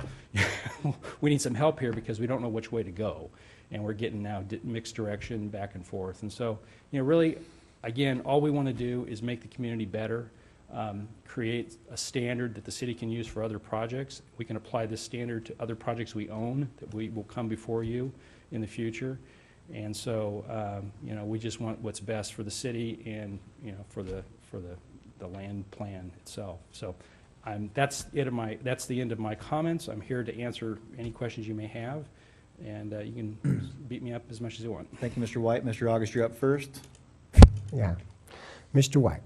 we need some help here because we don't know which way to go, and we're getting now mixed direction back and forth. And so, really, again, all we want to do is make the community better, create a standard that the city can use for other projects. We can apply this standard to other projects we own that we will come before you in the future. And so, we just want what's best for the city and, for the land plan itself. So, that's the end of my comments. I'm here to answer any questions you may have, and you can beat me up as much as you want. Thank you, Mr. White. Mr. August, you're up first. Yeah. Mr. White,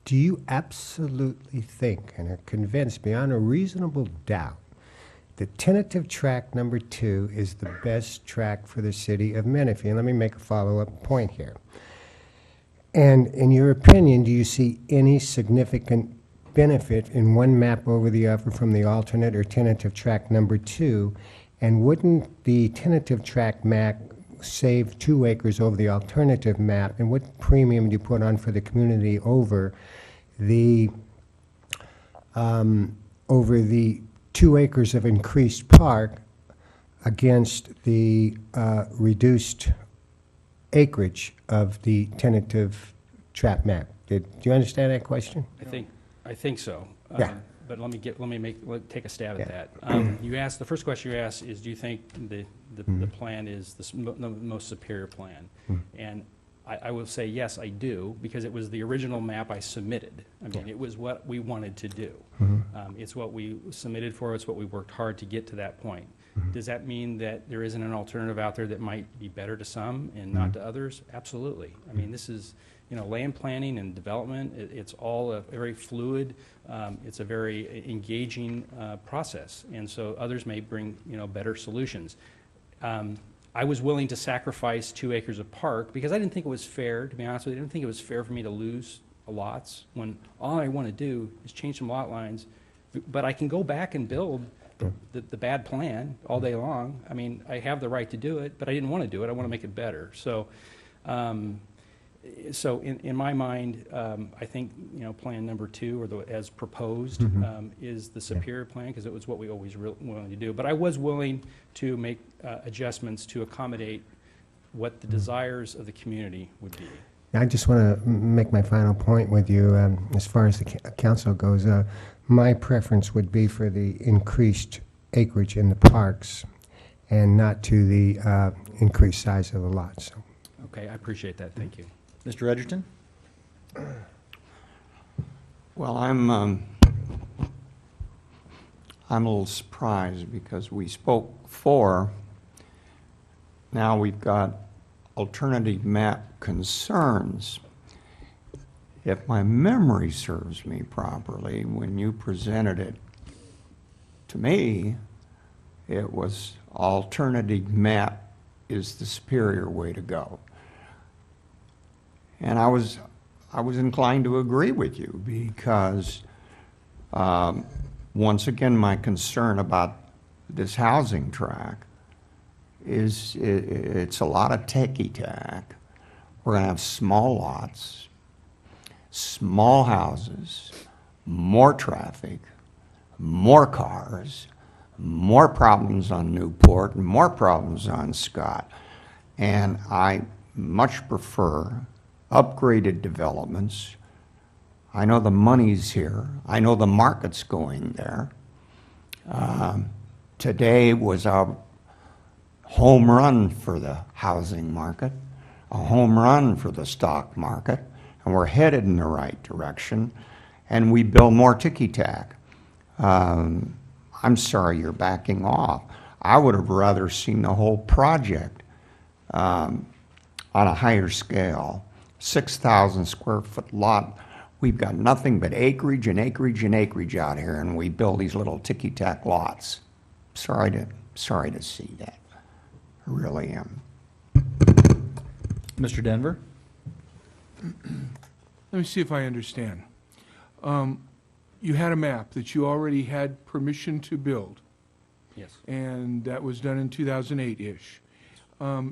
do you absolutely think and are convinced beyond a reasonable doubt that tentative track number 2 is the best track for the city of Menifee? And let me make a follow-up point here. And in your opinion, do you see any significant benefit in one map over the other from the alternate or tentative track number 2? And wouldn't the tentative track map save 2 acres over the alternative map? And what premium do you put on for the community over the 2 acres of increased park against the reduced acreage of the tentative track map? Do you understand that question? I think so. Yeah. But let me take a stab at that. You asked, the first question you asked is, do you think the plan is the most superior plan? And I will say yes, I do, because it was the original map I submitted. I mean, it was what we wanted to do. It's what we submitted for. It's what we worked hard to get to that point. Does that mean that there isn't an alternative out there that might be better to some and not to others? Absolutely. I mean, this is, land planning and development. It's all a very fluid. It's a very engaging process, and so others may bring better solutions. I was willing to sacrifice 2 acres of park because I didn't think it was fair, to be honest with you. I didn't think it was fair for me to lose lots, when all I want to do is change some lot lines, but I can go back and build the bad plan all day long. I mean, I have the right to do it, but I didn't want to do it. I want to make it better. So, in my mind, I think, plan number 2, or as proposed, is the superior plan, because it was what we always willing to do. But I was willing to make adjustments to accommodate what the desires of the community would be. I just want to make my final point with you. As far as the council goes, my preference would be for the increased acreage in the parks and not to the increased size of the lots. Okay, I appreciate that. Thank you. Mr. Edgerton? Well, I'm a little surprised because we spoke for, now we've got alternative map concerns. If my memory serves me properly, when you presented it to me, it was alternative map is the superior way to go. And I was inclined to agree with you because, once again, my concern about this housing track is it's a lot of ticky-tack. We're going to have small lots, small houses, more traffic, more cars, more problems on Newport, and more problems on Scott. And I much prefer upgraded developments. I know the money's here. I know the market's going there. Today was a home run for the housing market, a home run for the stock market, and we're headed in the right direction, and we build more ticky-tack. I'm sorry you're backing off. I would have rather seen the whole project on a higher scale. 6,000 square foot lot. We've got nothing but acreage and acreage and acreage out here, and we build these little ticky-tack lots. Sorry to see that. I really am. Mr. Denver? Let me see if I understand. You had a map that you already had permission to build. Yes. And that was done in 2008-ish.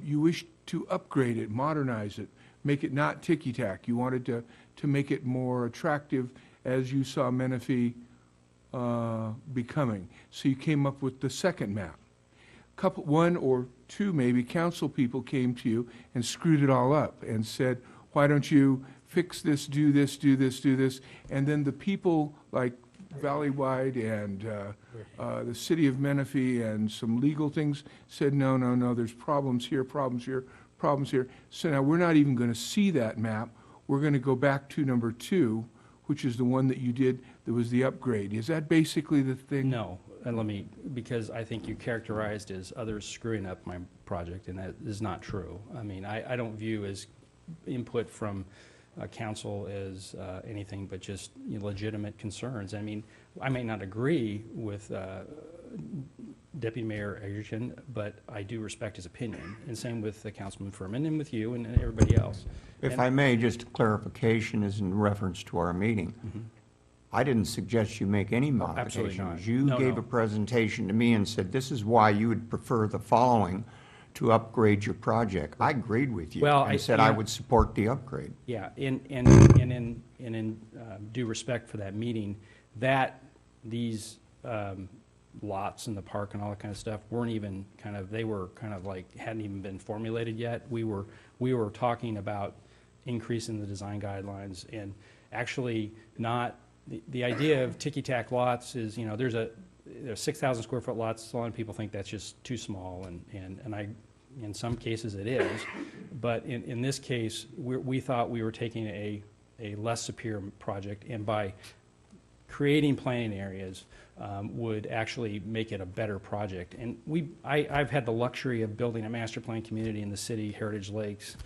You wished to upgrade it, modernize it, make it not ticky-tack. You wanted to make it more attractive as you saw Menifee becoming. So you came up with the second map. One or two maybe council people came to you and screwed it all up and said, why don't you fix this, do this, do this, do this? And then the people like Valleywide and the city of Menifee and some legal things said, no, no, no, there's problems here, problems here, problems here. So now we're not even going to see that map. We're going to go back to number 2, which is the one that you did that was the upgrade. Is that basically the thing? No, and because I think you characterized as others screwing up my project, and that is not true. I mean, I don't view as input from council as anything but just legitimate concerns. I mean, I may not agree with Deputy Mayor Edgerton, but I do respect his opinion, and same with Councilman Furman and with you and everybody else. If I may, just a clarification is in reference to our meeting. I didn't suggest you make any Absolutely not. modifications. You No, gave no. a presentation to me and said, this is why you would prefer the following to upgrade your project. I agreed with you Well, and said I would support the upgrade. Yeah, and in due respect for that meeting, these lots in the park and all that kind of stuff weren't even they were hadn't even been formulated yet. We were talking about increasing the design guidelines and actually not, the idea of ticky-tack lots is, there's 6,000 square foot lots. A lot of people think that's just too small, and in some cases it is, but in this case, we thought we were taking a less superior project, and by creating planning areas would actually make it a better project. And I've had the luxury of building a master plan community in the city, Heritage Lakes,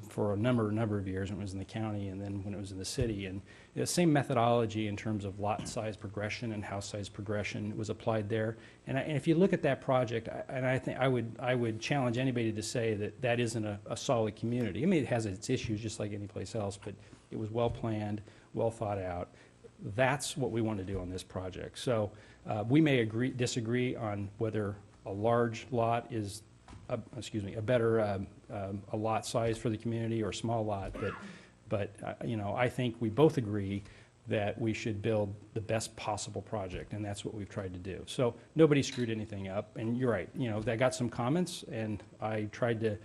for a number of years when it was in the county and then when it was in the city. And the same methodology in terms of lot size progression and house size progression was applied there. And if you look at that project, I think I would challenge anybody to say that that isn't a solid community. I mean, it has its issues just like any place else, but it was well planned, well thought out. That's what we want to do on this project. So we may disagree on whether a large lot is a better a lot size for the community or a small lot, but you know, I think we both agree that we should build the best possible project, and that's what we've tried to do. So nobody screwed anything up, and you're right, you know, I got some comments, and I tried to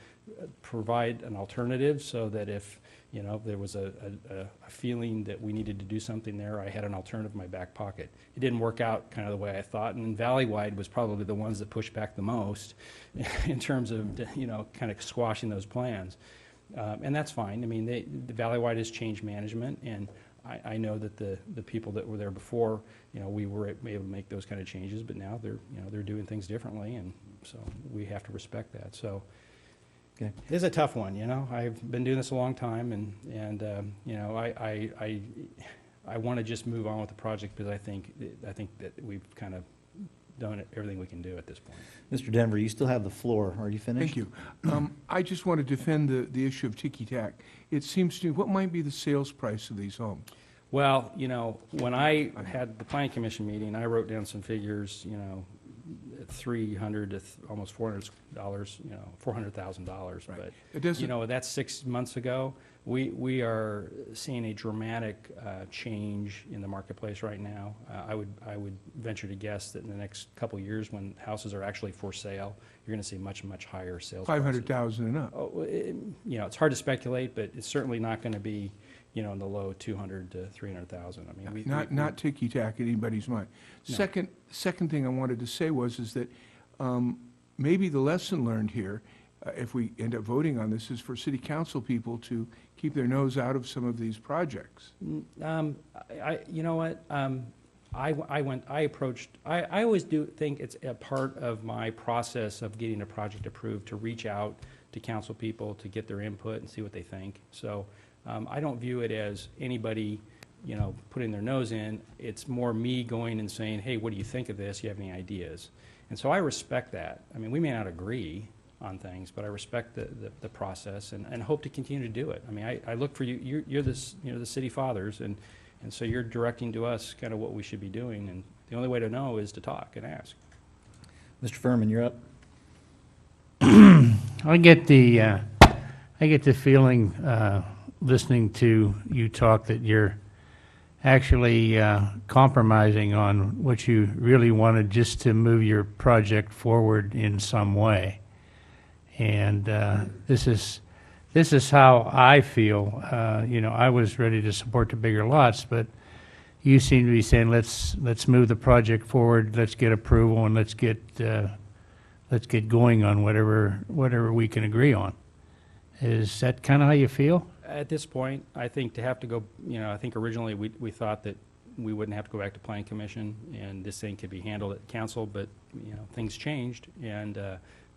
provide an alternative so that if, you know, there was a feeling that we needed to do something there, I had an alternative in my back pocket. It didn't work out kind of the way I thought, and Valleywide was probably the ones that pushed back the most in terms of, you know, kind of squashing those plans. And that's fine. I mean, the Valleywide has changed management, and I know that the people that were there before, you know, we were able to make those kind of changes, but now they're doing things differently, and so we have to respect that. So. Okay. It's a tough one, you know. I've been doing this a long time, and you know, I want to just move on with the project because I think that we've kind of done everything we can do at this point. Mr. Denver, you still have the floor. Are you finished? Thank you. I just want to defend the issue of ticky-tack. It seems to me, what might be the sales price of these homes? Well, you know, when I had the Planning Commission meeting, I wrote down some figures, you know, $300 to almost $400, you know, $400,000. Right. But it doesn't, you know, that's 6 months ago. We are seeing a dramatic change in the marketplace right now. I would venture to guess that in the next couple of years, when houses are actually for sale, you're going to see much higher sales. 500,000 and up. Oh, you know, it's hard to speculate, but it's certainly not going to be, you know, in the low 200 to 300,000. I mean, not ticky-tack in anybody's mind. No. Second thing I wanted to say is that maybe the lesson learned here, if we end up voting on this, is for city council people to keep their nose out of some of these projects. You know what? I always do think it's a part of my process of getting a project approved to reach out to council people to get their input and see what they think. So. I don't view it as anybody, you know, putting their nose in. It's more me going and saying, hey, what do you think of this? You have any ideas? And so I respect that. I mean, we may not agree on things, but I respect the process and hope to continue to do it. I mean, I look for you. You're the city fathers, and so you're directing to us kind of what we should be doing. And the only way to know is to talk and ask. Mr. Furman, you're up. I get the feeling. Listening to you talk that you're actually compromising on what you really wanted just to move your project forward in some way. And this is how I feel. You know, I was ready to support the bigger lots, but you seem to be saying let's move the project forward, let's get approval, and let's get going on whatever we can agree on. Is that kind of how you feel? At this point, I think to have to go, you know, I think originally we thought that we wouldn't have to go back to Planning Commission and this thing could be handled at council, but, you know, things changed and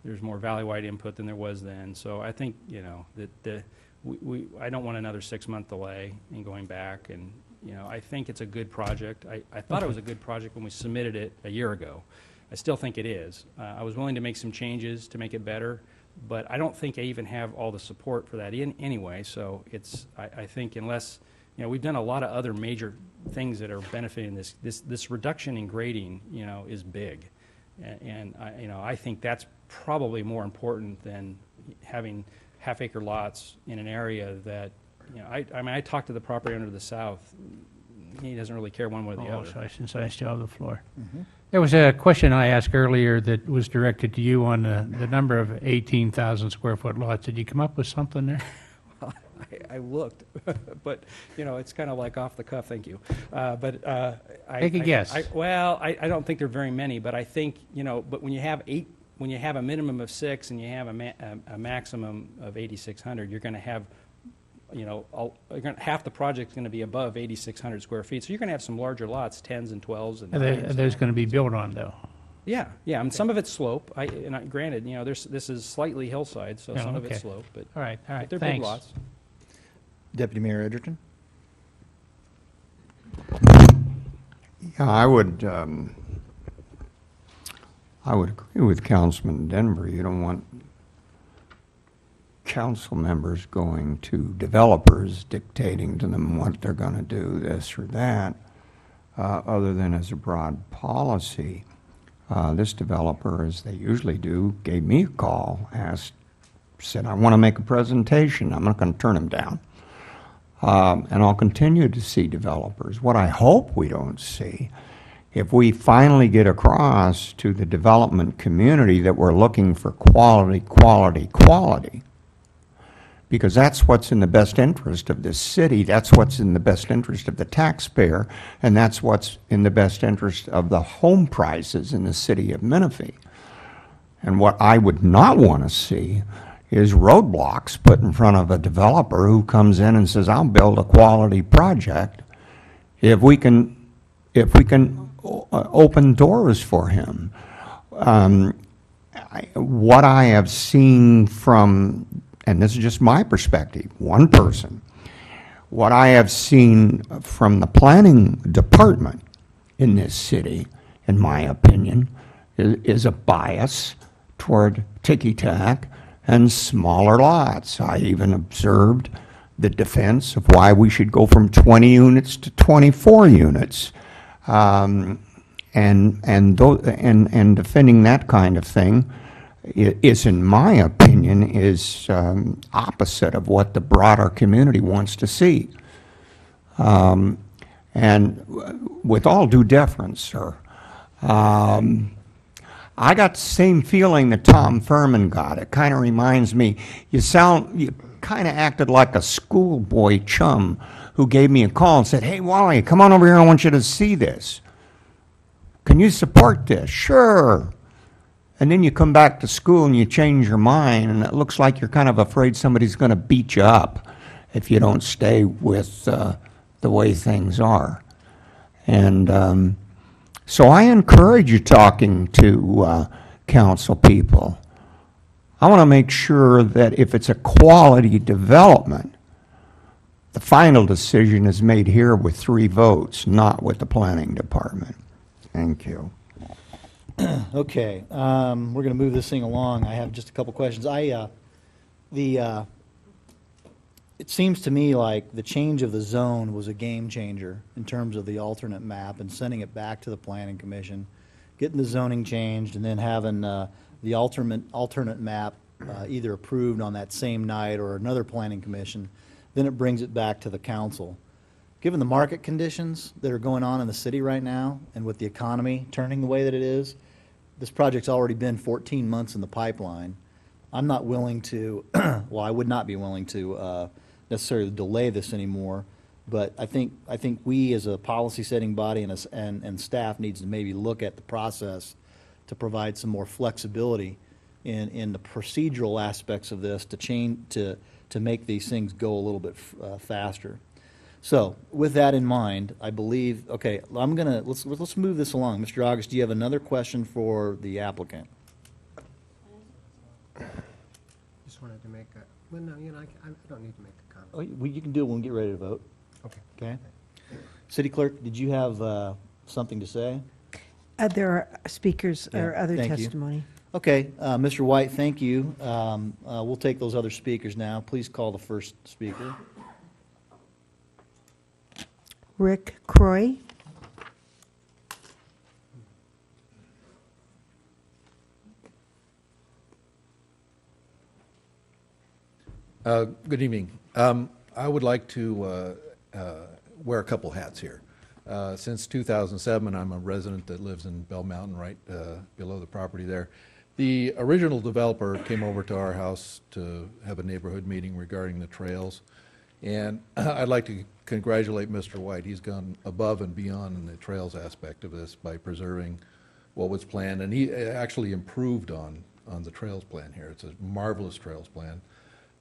there's more Valleywide input than there was then. So I think, you know, that I don't want another 6-month delay in going back, and, you know, I think it's a good project. I thought it was a good project when we submitted it a year ago. I still think it is. I was willing to make some changes to make it better. But I don't think I even have all the support for that anyway. So I think unless, you know, we've done a lot of other major things that are benefiting this reduction in grading, you know, is big. And you know, I think that's probably more important than having half-acre lots in an area that, you know, I mean, I talked to the property owner to the south. He doesn't really care one way or the other. Sorry, since I still have the floor. Mm-hmm. There was a question I asked earlier that was directed to you on the number of 18,000 square foot lots. Did you come up with something there? Well, I looked, but, you know, it's kind of like off the cuff, thank you. Take a guess. I don't think there are very many, but I think, you know, but when you have a minimum of 6 and you have a maximum of 8,600, you're going to have, you know, half the project's going to be above 8,600 square feet. So you're going to have some larger lots, 10s and 12s. And Are those going to be built on, though? Yeah, and some of it's slope. Granted, this is slightly hillside, so Yeah, some of it's okay. slope, but. All right, but they're big thanks. lots. Deputy Mayor Edgerton? Yeah, I would agree with Councilman Denver. You don't want council members going to developers dictating to them what they're going to do, this or that, other than as a broad policy. This developer, as they usually do, gave me a call, said, I want to make a presentation. I'm not going to turn him down. And I'll continue to see developers. What I hope we don't see, if we finally get across to the development community that we're looking for quality, quality, quality, because that's what's in the best interest of this city, that's what's in the best interest of the taxpayer, and that's what's in the best interest of the home prices in the city of Menifee. And what I would not want to see is roadblocks put in front of a developer who comes in and says, I'll build a quality project if we can open doors for him. What I have seen from, and this is just my perspective, one person, what I have seen from the planning department in this city, in my opinion, is a bias toward ticky-tack and smaller lots. I even observed the defense of why we should go from 20 units to 24 units. And defending that kind of thing is, in my opinion, is opposite of what the broader community wants to see. And with all due deference, sir, I got the same feeling that Tom Furman got. It kind of reminds me, you kind of acted like a schoolboy chum who gave me a call and said, hey, Wally, come on over here, I want you to see this. Can you support this? Sure. And then you come back to school and you change your mind, and it looks like you're kind of afraid somebody's going to beat you up if you don't stay with the way things are. And so I encourage you talking to council people. I want to make sure that if it's a quality development, the final decision is made here with 3 votes, not with the planning department. Thank you. Okay, we're going to move this thing along. I have just a couple questions. It seems to me like the change of the zone was a game changer in terms of the alternate map and sending it back to the planning commission, getting the zoning changed, and then having the alternate map either approved on that same night or another planning commission. Then it brings it back to the council. Given the market conditions that are going on in the city right now, and with the economy turning the way that it is, this project's already been 14 months in the pipeline. I'm not willing to, well, I would not be willing to necessarily delay this anymore, but I think we as a policy-setting body and staff needs to maybe look at the process to provide some more flexibility in the procedural aspects of this to make these things go a little bit faster. So, with that in mind, I believe, okay, let's move this along. Mr. August, do you have another question for the applicant? Just wanted to make a, well, no, I don't need to make a comment. Oh, you can do it when we get ready to vote. Okay. Okay. City Clerk, did you have something to say? There are speakers or Yeah, other thank you. testimony. Okay, Mr. White, thank you. We'll take those other speakers now. Please call the first speaker. Rick Croy. Good evening. I would like to wear a couple hats here. Since 2007, I'm a resident that lives in Bell Mountain, right below the property there. The original developer came over to our house to have a neighborhood meeting regarding the trails. And I'd like to congratulate Mr. White. He's gone above and beyond in the trails aspect of this by preserving what was planned. And he actually improved on the trails plan here. It's a marvelous trails plan.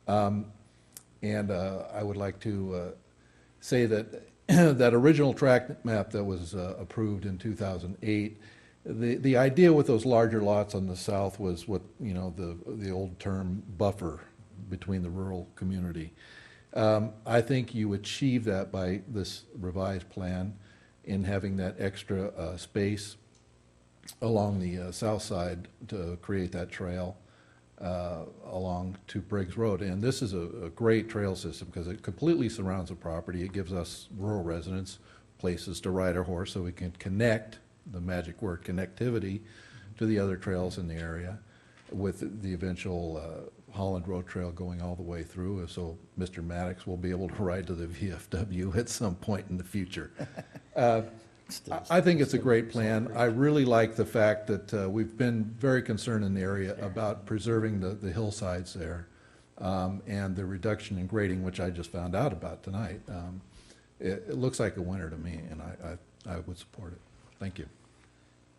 And I would like to say that that original track map that was approved in 2008 The idea with those larger lots on the south was what, you know, the old term buffer between the rural community. I think you achieve that by this revised plan in having that extra space along the south side to create that trail along to Briggs Road. And this is a great trail system because it completely surrounds the property. It gives us rural residents places to ride our horse so we can connect, the magic word, connectivity, to the other trails in the area, with the eventual Holland Road Trail going all the way through, so Mr. Maddox will be able to ride to the VFW at some point in the future. I think it's a great plan. I really like the fact that we've been very concerned in the area about preserving the hillsides there, and the reduction in grading, which I just found out about tonight. It looks like a winner to me, and I would support it. Thank you.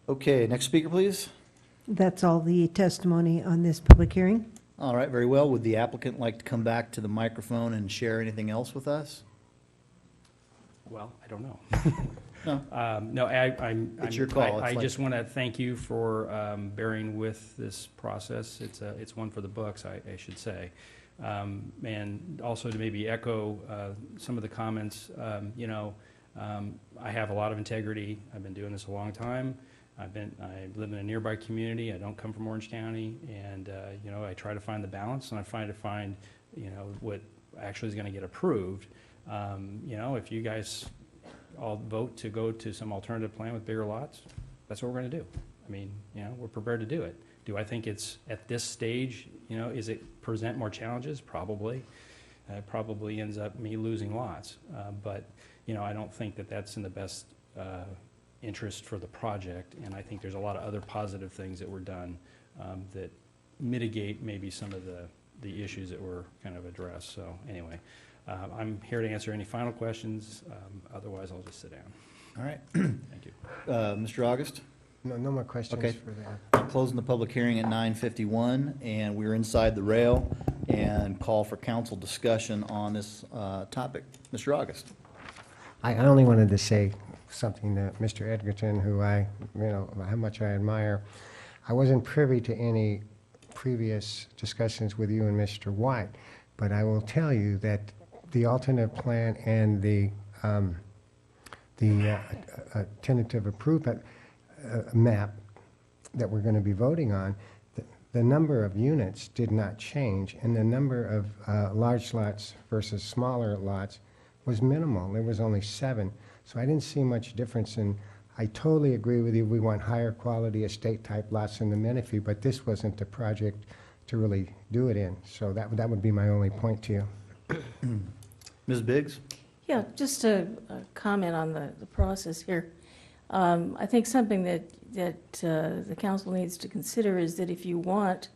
Okay, next speaker, please. That's all the testimony on this public hearing. All right, very well. Would the applicant like to come back to the microphone and share anything else with us? Well, I don't know. No. No, It's your call. I It's like- just want to thank you for bearing with this process. It's one for the books, I should say. And also to maybe echo some of the comments, I have a lot of integrity. I've been doing this a long time. I live in a nearby community. I don't come from Orange County, and I try to find the balance, and I try to find what actually is going to get approved. If you guys all vote to go to some alternative plan with bigger lots, that's what we're going to do. I mean, we're prepared to do it. Do I think it's at this stage? Is it present more challenges? Probably. It probably ends up me losing lots, but I don't think that that's in the best interest for the project, and I think there's a lot of other positive things that were done that mitigate maybe some of the issues that were kind of addressed. So anyway, I'm here to answer any final questions. Otherwise, I'll just sit down. All right. Thank you. Mr. August? No more questions Okay. for that. I'm closing the public hearing at 9:51, and we're inside the rail and call for council discussion on this topic. Mr. August? I only wanted to say something to Mr. Edgerton, who how much I admire. I wasn't privy to any previous discussions with you and Mr. White, but I will tell you that the alternate plan and the tentative approval map that we're going to be voting on, the number of units did not change, and the number of large lots versus smaller lots was minimal. There was only 7. So I didn't see much difference in, I totally agree with you, we want higher quality estate-type lots in the Menifee, but this wasn't the project to really do it in. So that would be my only point to you. Ms. Biggs? Yeah, just a comment on the process here. I think something that the council needs to consider is that if you want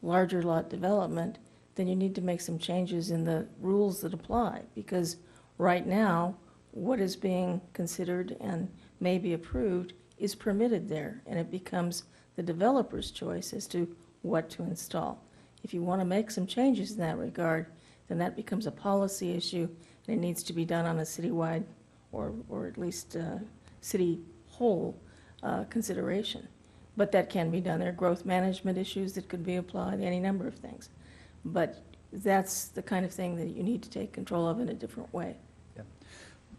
larger lot development, then you need to make some changes in the rules that apply, because right now, what is being considered and may be approved is permitted there, and it becomes the developer's choice as to what to install. If you want to make some changes in that regard, then that becomes a policy issue, and it needs to be done on a citywide or at least city whole consideration. But that can be done. There are growth management issues that could be applied, any number of things. But that's the kind of thing that you need to take control of in a different way.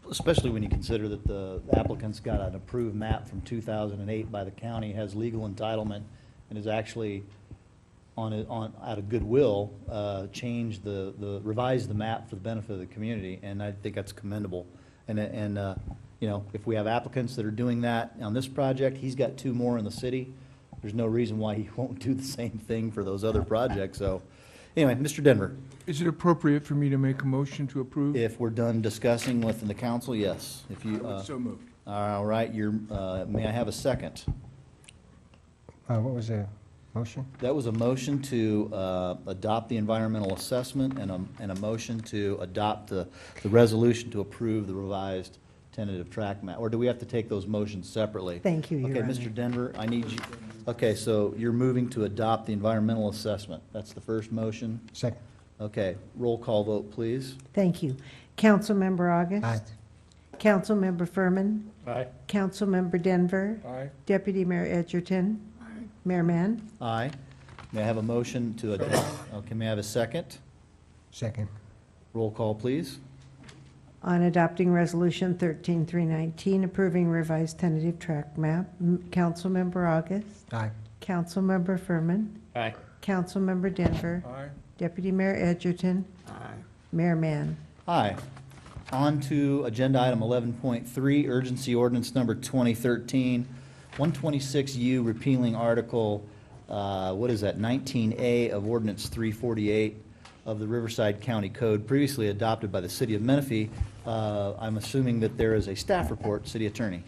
Especially when you consider that the applicant's got an approved map from 2008 by the county, has legal entitlement, and is actually out of goodwill, revised the map for the benefit of the community, and I think that's commendable. And if we have applicants that are doing that on this project, he's got 2 more in the city. There's no reason why he won't do the same thing for those other projects. So anyway, Mr. Denver. Is it appropriate for me to make a motion to approve? If we're done discussing within the council, yes. If you, So moved. all right, may I have a second? What was the motion? That was a motion to adopt the environmental assessment and a motion to adopt the resolution to approve the revised tentative track map. Or do we have to take those motions separately? Thank you, Your Okay, Honor. Mr. Denver, I need you. Okay, so you're moving to adopt the environmental assessment. That's the first motion? Second. Okay, roll call vote, please. Thank you. Councilmember August? Aye. Councilmember Furman. Aye. Councilmember Denver. Aye. Deputy Mayor Edgerton. Mayor Mann. Aye. May I have a motion to adopt? Okay, may I have a second? Second. Roll call, please. On adopting Resolution 13319, approving revised tentative track map, Councilmember August. Aye. Councilmember Furman. Aye. Councilmember Denver. Aye. Deputy Mayor Edgerton. Mayor Mann. Aye. On to agenda item 11.3, urgency ordinance number 2013-126U, repealing article, what is that, 19A of ordinance 348 of the Riverside County Code, previously adopted by the city of Menifee. I'm assuming that there is a staff report, city attorney.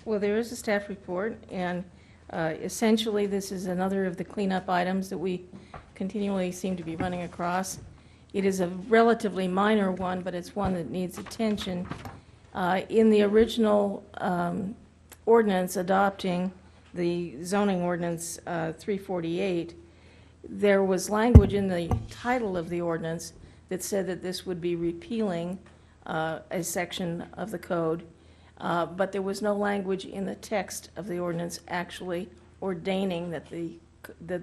Well, there is a staff report, and essentially, this is another of the cleanup items that we continually seem to be running across. It is a relatively minor one, but it's one that needs attention. In the original ordinance adopting the zoning ordinance 348, there was language in the title of the ordinance that said that this would be repealing a section of the code, but there was no language in the text of the ordinance actually ordaining that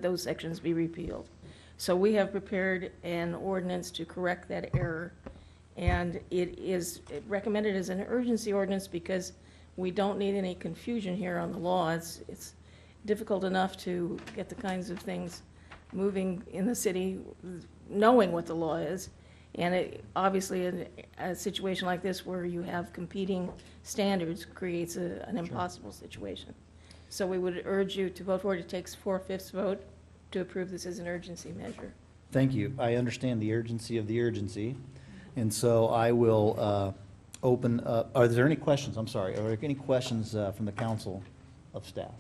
those sections be repealed. So we have prepared an ordinance to correct that error, and it is recommended as an urgency ordinance because we don't need any confusion here on the law. It's difficult enough to get the kinds of things moving in the city, knowing what the law is. And obviously, in a situation like this where you have competing standards creates an impossible situation. So we would urge you to vote for it. It takes 4/5 vote to approve this as an urgency measure. Thank you. I understand the urgency of the urgency. And so I will open up, are there any questions? I'm sorry. Are there any questions from the council of staff?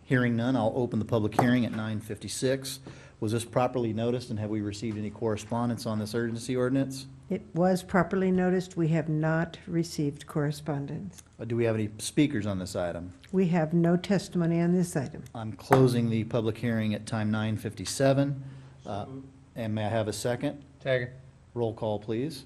Hearing none, I'll open the public hearing at 9:56. Was this properly noticed, and have we received any correspondence on this urgency ordinance? It was properly noticed. We have not received correspondence. Do we have any speakers on this item? We have no testimony on this item. I'm closing the public hearing at time 9:57. And may I have a second? Second. Roll call, please.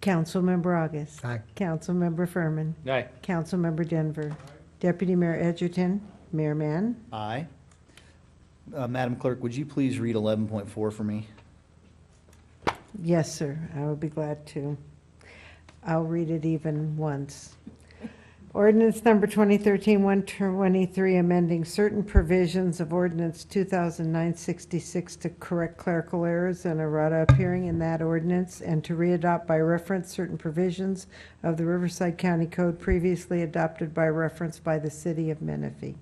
Councilmember August. Aye. Councilmember Furman. Aye. Councilmember Denver. Deputy Mayor Edgerton. Mayor Mann. Aye. Madam Clerk, would you please read 11.4 for me? Yes, sir. I will be glad to. I'll read it even once. Ordinance number 2013-123, amending certain provisions of ordinance 2009-66 to correct clerical errors and errata appearing in that ordinance, and to readopt by reference certain provisions of the Riverside County Code previously adopted by reference by the city of Menifee.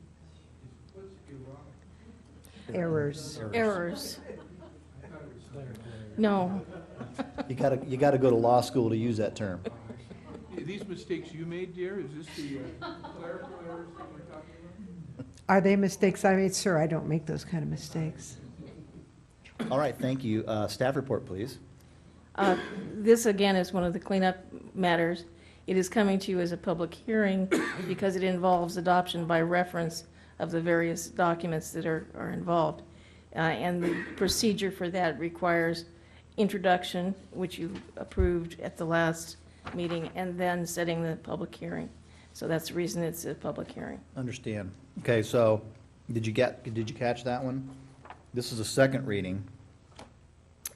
Errors. Errors. No. You gotta go to law school to use that term. Are these mistakes you made, dear? Is this the clerical errors that we're talking about? Are they mistakes I made? Sir, I don't make those kind of mistakes. All right, thank you. Staff report, please. This, again, is one of the cleanup matters. It is coming to you as a public hearing because it involves adoption by reference of the various documents that are involved. And the procedure for that requires introduction, which you approved at the last meeting, and then setting the public hearing. So that's the reason it's a public hearing. Understand. Okay, so did you catch that one? This is a second reading,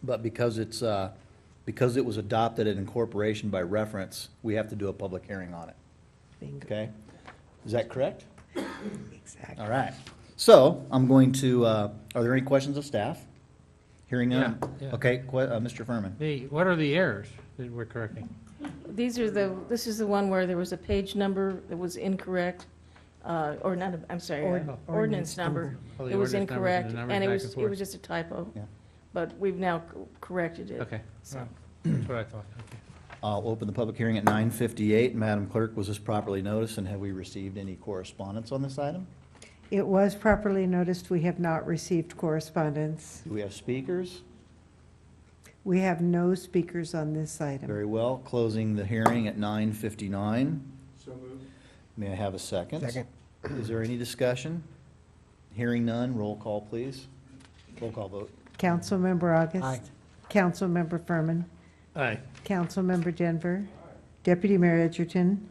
but because it was adopted in incorporation by reference, we have to do a public hearing on it. Bingo. Okay? Is that correct? Exactly. All right. So I'm going to, are there any questions of staff? Hearing none? Yeah. Okay, Mr. Furman. What are the errors that we're correcting? This is the one where there was a page number that was incorrect, or not, I'm sorry, ordinance number. Oh, the It was ordinance numbers and the incorrect, numbers and it back was, and it forth. was just a typo. Yeah. But we've now corrected it. Okay. So. That's what I thought. Okay. I'll open the public hearing at 9:58. Madam Clerk, was this properly noticed, and have we received any correspondence on this item? It was properly noticed. We have not received correspondence. Do we have speakers? We have no speakers on this item. Very well. Closing the hearing at 9:59. So moved. May I have a second? Second. Is there any discussion? Hearing none, roll call, please. Roll call vote. Councilmember August. Aye. Councilmember Furman. Aye. Councilmember Denver, Deputy Mayor Edgerton,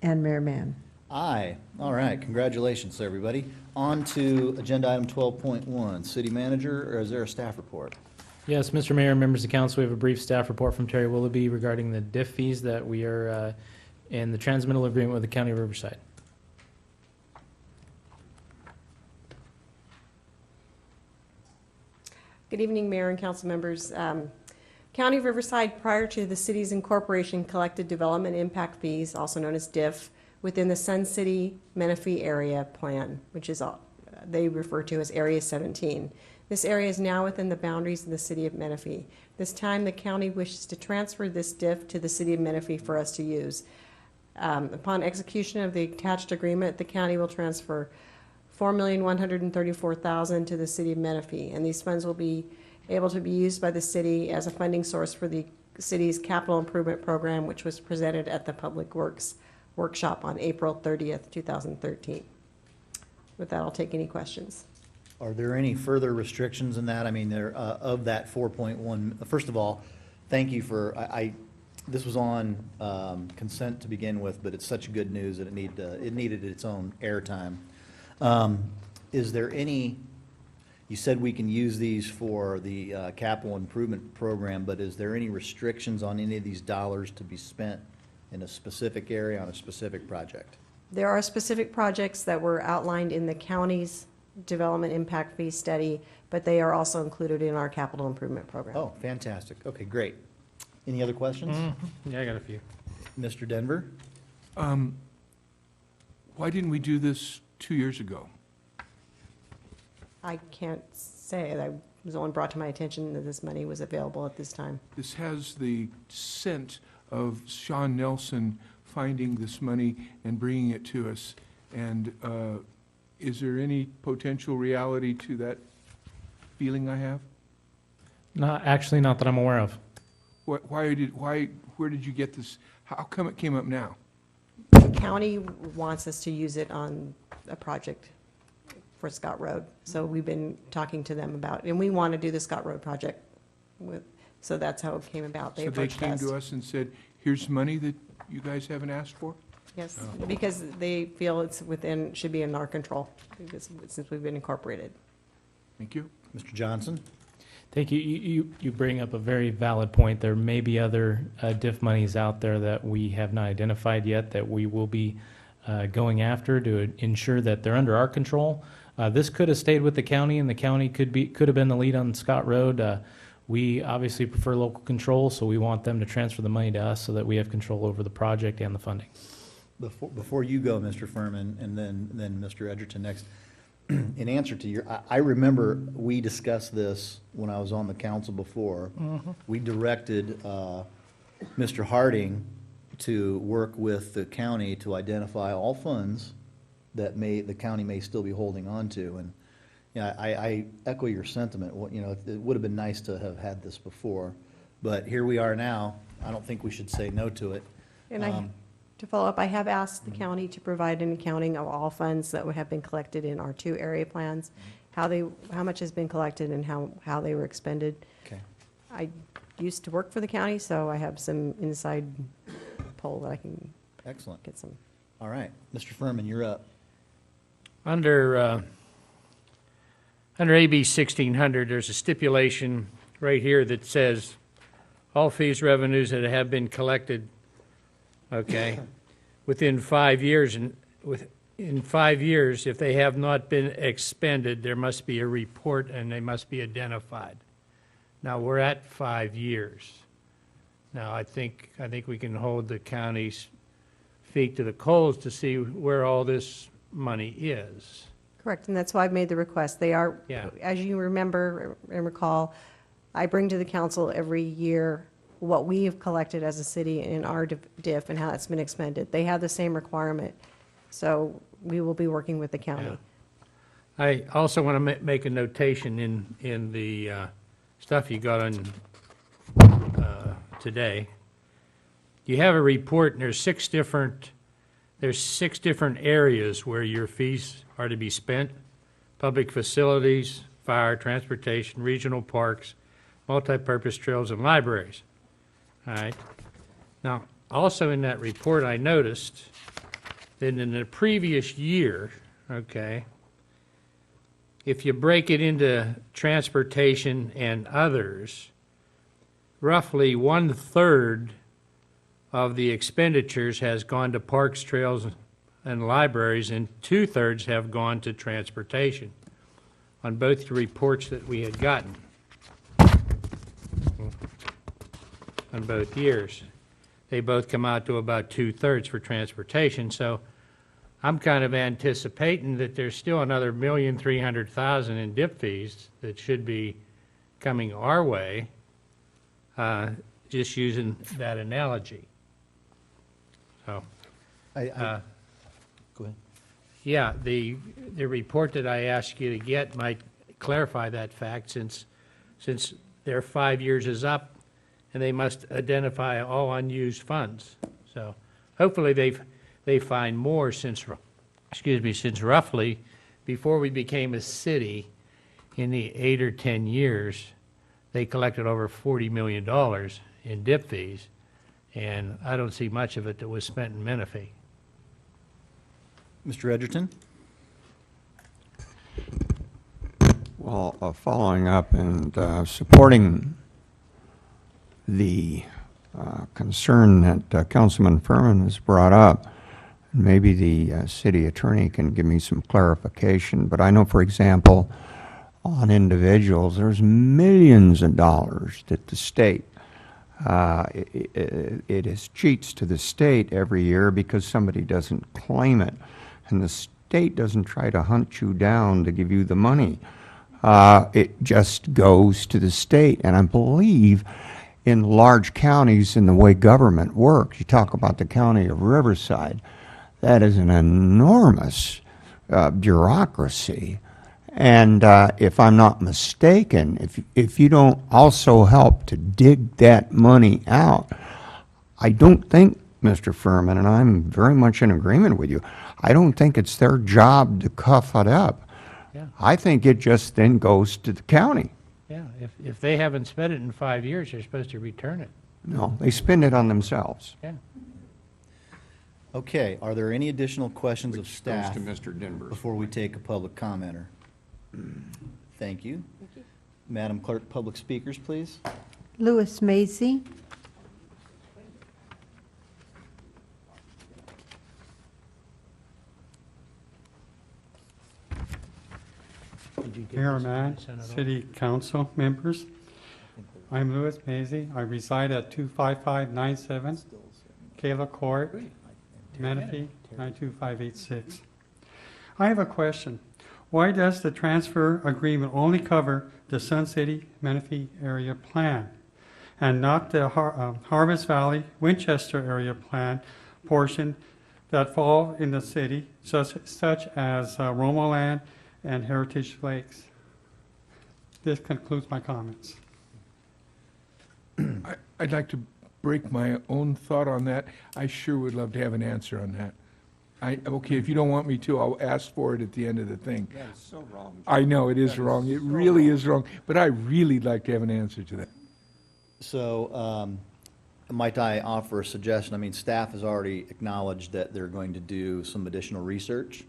and Mayor Mann. Aye. All right, congratulations, everybody. On to agenda item 12.1, city manager, or is there a staff report? Yes, Mr. Mayor, members of council, we have a brief staff report from Terry Willoughby regarding the DIF fees that we are in the transmittal agreement with the County of Riverside. Good evening, Mayor and council members. County of Riverside, prior to the city's incorporation, collected development impact fees, also known as DIF, within the Sun City Menifee area plan, which is they refer to as Area 17. This area is now within the boundaries of the city of Menifee. This time, the county wishes to transfer this DIF to the city of Menifee for us to use. Upon execution of the attached agreement, the county will transfer $4,134,000 to the city of Menifee, and these funds will be able to be used by the city as a funding source for the city's capital improvement program, which was presented at the Public Works workshop on April 30th, 2013. With that, I'll take any questions. Are there any further restrictions in that? I mean, there, of that 4.1, first of all, thank you for, this was on consent to begin with, but it's such good news that it needed its own airtime. Is there any, you said we can use these for the capital improvement program, but is there any restrictions on any of these dollars to be spent in a specific area on a specific project? There are specific projects that were outlined in the county's development impact fee study, but they are also included in our capital improvement program. Oh, fantastic. Okay, great. Any other questions? Yeah, I got a few. Mr. Denver? Why didn't we do this 2 years ago? I can't say. That was only brought to my attention that this money was available at this time. This has the scent of Sean Nelson finding this money and bringing it to us. And is there any potential reality to that feeling I have? Not that I'm aware of. Where did you get this? How come it came up now? The county wants us to use it on a project for Scott Road. So we've been talking to them about, and we want to do the Scott Road project so that's how it came about. So they came to us and said, here's money that you guys haven't asked for? Yes, because they feel it's should be in our control, since we've been incorporated. Thank you. Mr. Johnson? Thank you. You bring up a very valid point. There may be other DIF monies out there that we have not identified yet that we will be going after to ensure that they're under our control. This could have stayed with the county, and the county could have been the lead on Scott Road. We obviously prefer local control, so we want them to transfer the money to us so that we have control over the project and the funding. Before you go, Mr. Furman, and then Mr. Edgerton next, in answer to your, I remember we discussed this when I was on the council before. Mhm. We directed Mr. Harding to work with the county to identify all funds that the county may still be holding on to. And yeah, I echo your sentiment. It would have been nice to have had this before, but here we are now. I don't think we should say no to it. And to follow up, I have asked the county to provide an accounting of all funds that would have been collected in our 2 area plans, how much has been collected and how they were expended. Okay. I used to work for the county, so I have some inside poll that I can Excellent. get some. All right, Mr. Furman, you're up. Under AB 1600, there's a stipulation right here that says all fees, revenues that have been collected, okay, within 5 years, and in 5 years, if they have not been expended, there must be a report and they must be identified. Now, we're at 5 years. Now, I think we can hold the county's feet to the coals to see where all this money is. Correct, and that's why I've made the request. They are, Yeah. as you remember and recall, I bring to the council every year what we have collected as a city in our DIF and how it's been expended. They have the same requirement, so we will be working with the county. Yeah. I also want to make a notation in the stuff you got on today. You have a report, and there's 6 different areas where your fees are to be spent: public facilities, fire, transportation, regional parks, multipurpose trails, and libraries. All right. Now, also in that report, I noticed that in the previous year, okay, if you break it into transportation and others, roughly 1/3 of the expenditures has gone to parks, trails, and libraries, and 2/3 have gone to transportation on both the reports that we had gotten on both years. They both come out to about 2/3 for transportation, so I'm kind of anticipating that there's still another $1,300,000 in dip fees that should be coming our way, just using that analogy. So, Go ahead. yeah, the report that I asked you to get might clarify that fact, since their 5 years is up, and they must identify all unused funds. So hopefully they find more, since roughly before we became a city, in the 8 or 10 years, they collected over $40 million in dip fees, and I don't see much of it that was spent in Menifee. Mr. Edgerton? Well, following up and supporting the concern that Councilman Furman has brought up, maybe the city attorney can give me some clarification, but I know, for example, on individuals, there's millions of dollars that the state, it is cheats to the state every year because somebody doesn't claim it, and the state doesn't try to hunt you down to give you the money. It just goes to the state, and I believe in large counties, in the way government works, you talk about the county of Riverside, that is an enormous bureaucracy. And if I'm not mistaken, if you don't also help to dig that money out, I don't think, Mr. Furman, and I'm very much in agreement with you, I don't think it's their job to cough it up. Yeah. I think it just then goes to the county. Yeah, if they haven't spent it in 5 years, they're supposed to return it. No, they spend it on themselves. Yeah. Okay, are there any additional questions of staff to Mr. Denver. before we take a public commenter? Thank you. Madam Clerk, public speakers, please. Louis Macy. Mayor, City Council members, I'm Louis Mazy. I reside at 25597 Kayla Court, Menifee 92586. I have a question. Why does the transfer agreement only cover the Sun City Menifee area plan and not the Harvest Valley Winchester area plan portion that fall in the city, such as Romoland and Heritage Lakes? This concludes my comments. I'd like to break my own thought on that. I sure would love to have an answer on that. Okay, if you don't want me to, I'll ask for it at the end of the thing. That is so wrong. I know, it is wrong. It really is wrong, but I really like to have an answer to that. So, might I offer a suggestion? I mean, staff has already acknowledged that they're going to do some additional research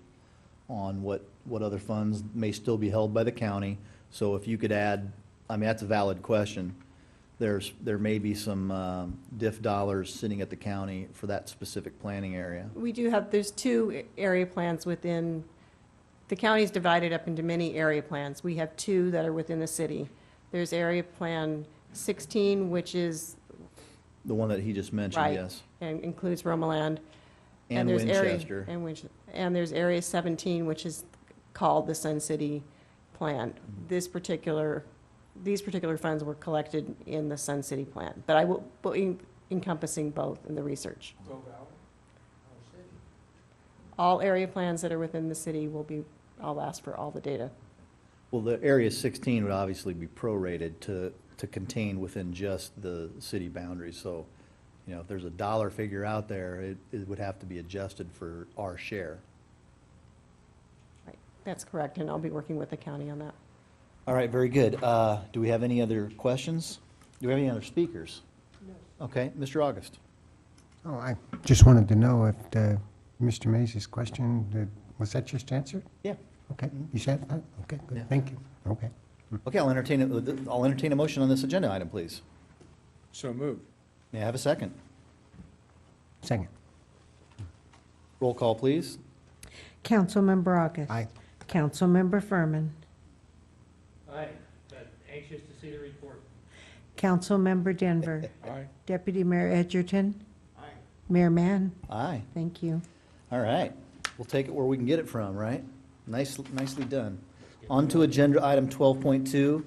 on what other funds may still be held by the county. So if you could add, I mean, that's a valid question. There may be some DIF dollars sitting at the county for that specific planning area. We do have, there's 2 area plans within, the county's divided up into many area plans. We have 2 that are within the city. There's Area Plan 16, which is The one that he just mentioned, right, yes. and includes Romoland. And there's Winchester. And there's Area 17, which is called the Sun City Plan. These particular funds were collected in the Sun City Plan, but I will be encompassing both in the research. All area plans that are within the city will be, I'll ask for all the data. Well, the Area 16 would obviously be prorated to contain within just the city boundaries. So, you know, if there's a dollar figure out there, it would have to be adjusted for our share. Right, that's correct, and I'll be working with the county on that. All right, very good. Do we have any other questions? Do we have any other speakers? Okay, Mr. August. Oh, I just wanted to know if Mr. Mays' question, was that just answered? Yeah. Okay, you said that? Okay, good, Yeah. thank you. Okay. Okay, I'll entertain a motion on this agenda item, please. So moved. May I have a second? Second. Roll call, please. Councilmember August. Aye. Councilmember Furman. Aye, but anxious to see the report. Councilmember Denver. Aye. Deputy Mayor Edgerton. Mayor Mann. Aye. Thank you. All right. We'll take it where we can get it from, right? Nicely done. On to agenda item 12.2,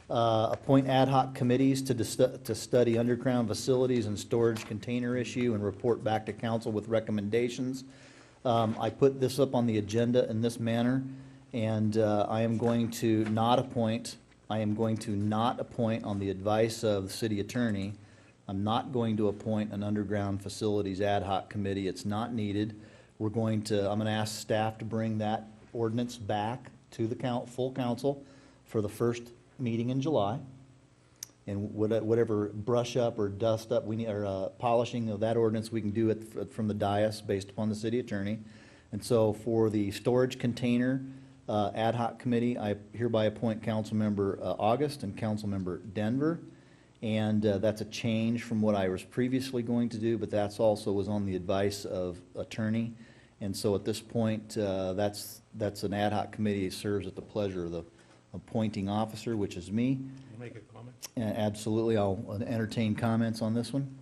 appoint ad hoc committees to study underground facilities and storage container issue and report back to council with recommendations. I put this up on the agenda in this manner, and I am going to not appoint on the advice of the city attorney. I'm not going to appoint an underground facilities ad hoc committee. It's not needed. I'm going to ask staff to bring that ordinance back to the full council for the first meeting in July. And whatever brush up or dust up we need, or polishing of that ordinance, we can do it from the dais based upon the city attorney. And so for the storage container ad hoc committee, I hereby appoint Councilmember August and Councilmember Denver. And that's a change from what I was previously going to do, but that's also was on the advice of attorney. And so at this point, that's an ad hoc committee. It serves at the pleasure of the appointing officer, which is me. You make a comment? Absolutely. I'll entertain comments on this one.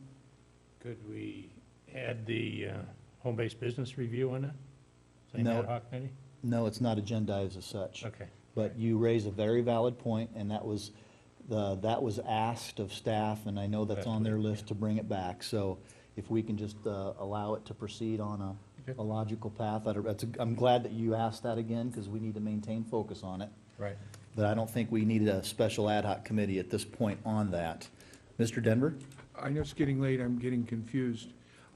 Could we add the home-based business review on that? Same No. ad hoc committee? No, it's not agendized as such. Okay. But you raise a very valid point, and that was asked of staff, and I know that's on their list to bring it back. So if we can just allow it to proceed on a logical path, I'm glad that you asked that again, because we need to maintain focus on it. Right. But I don't think we need a special ad hoc committee at this point on that. Mr. Denver? I know it's getting late, I'm getting confused.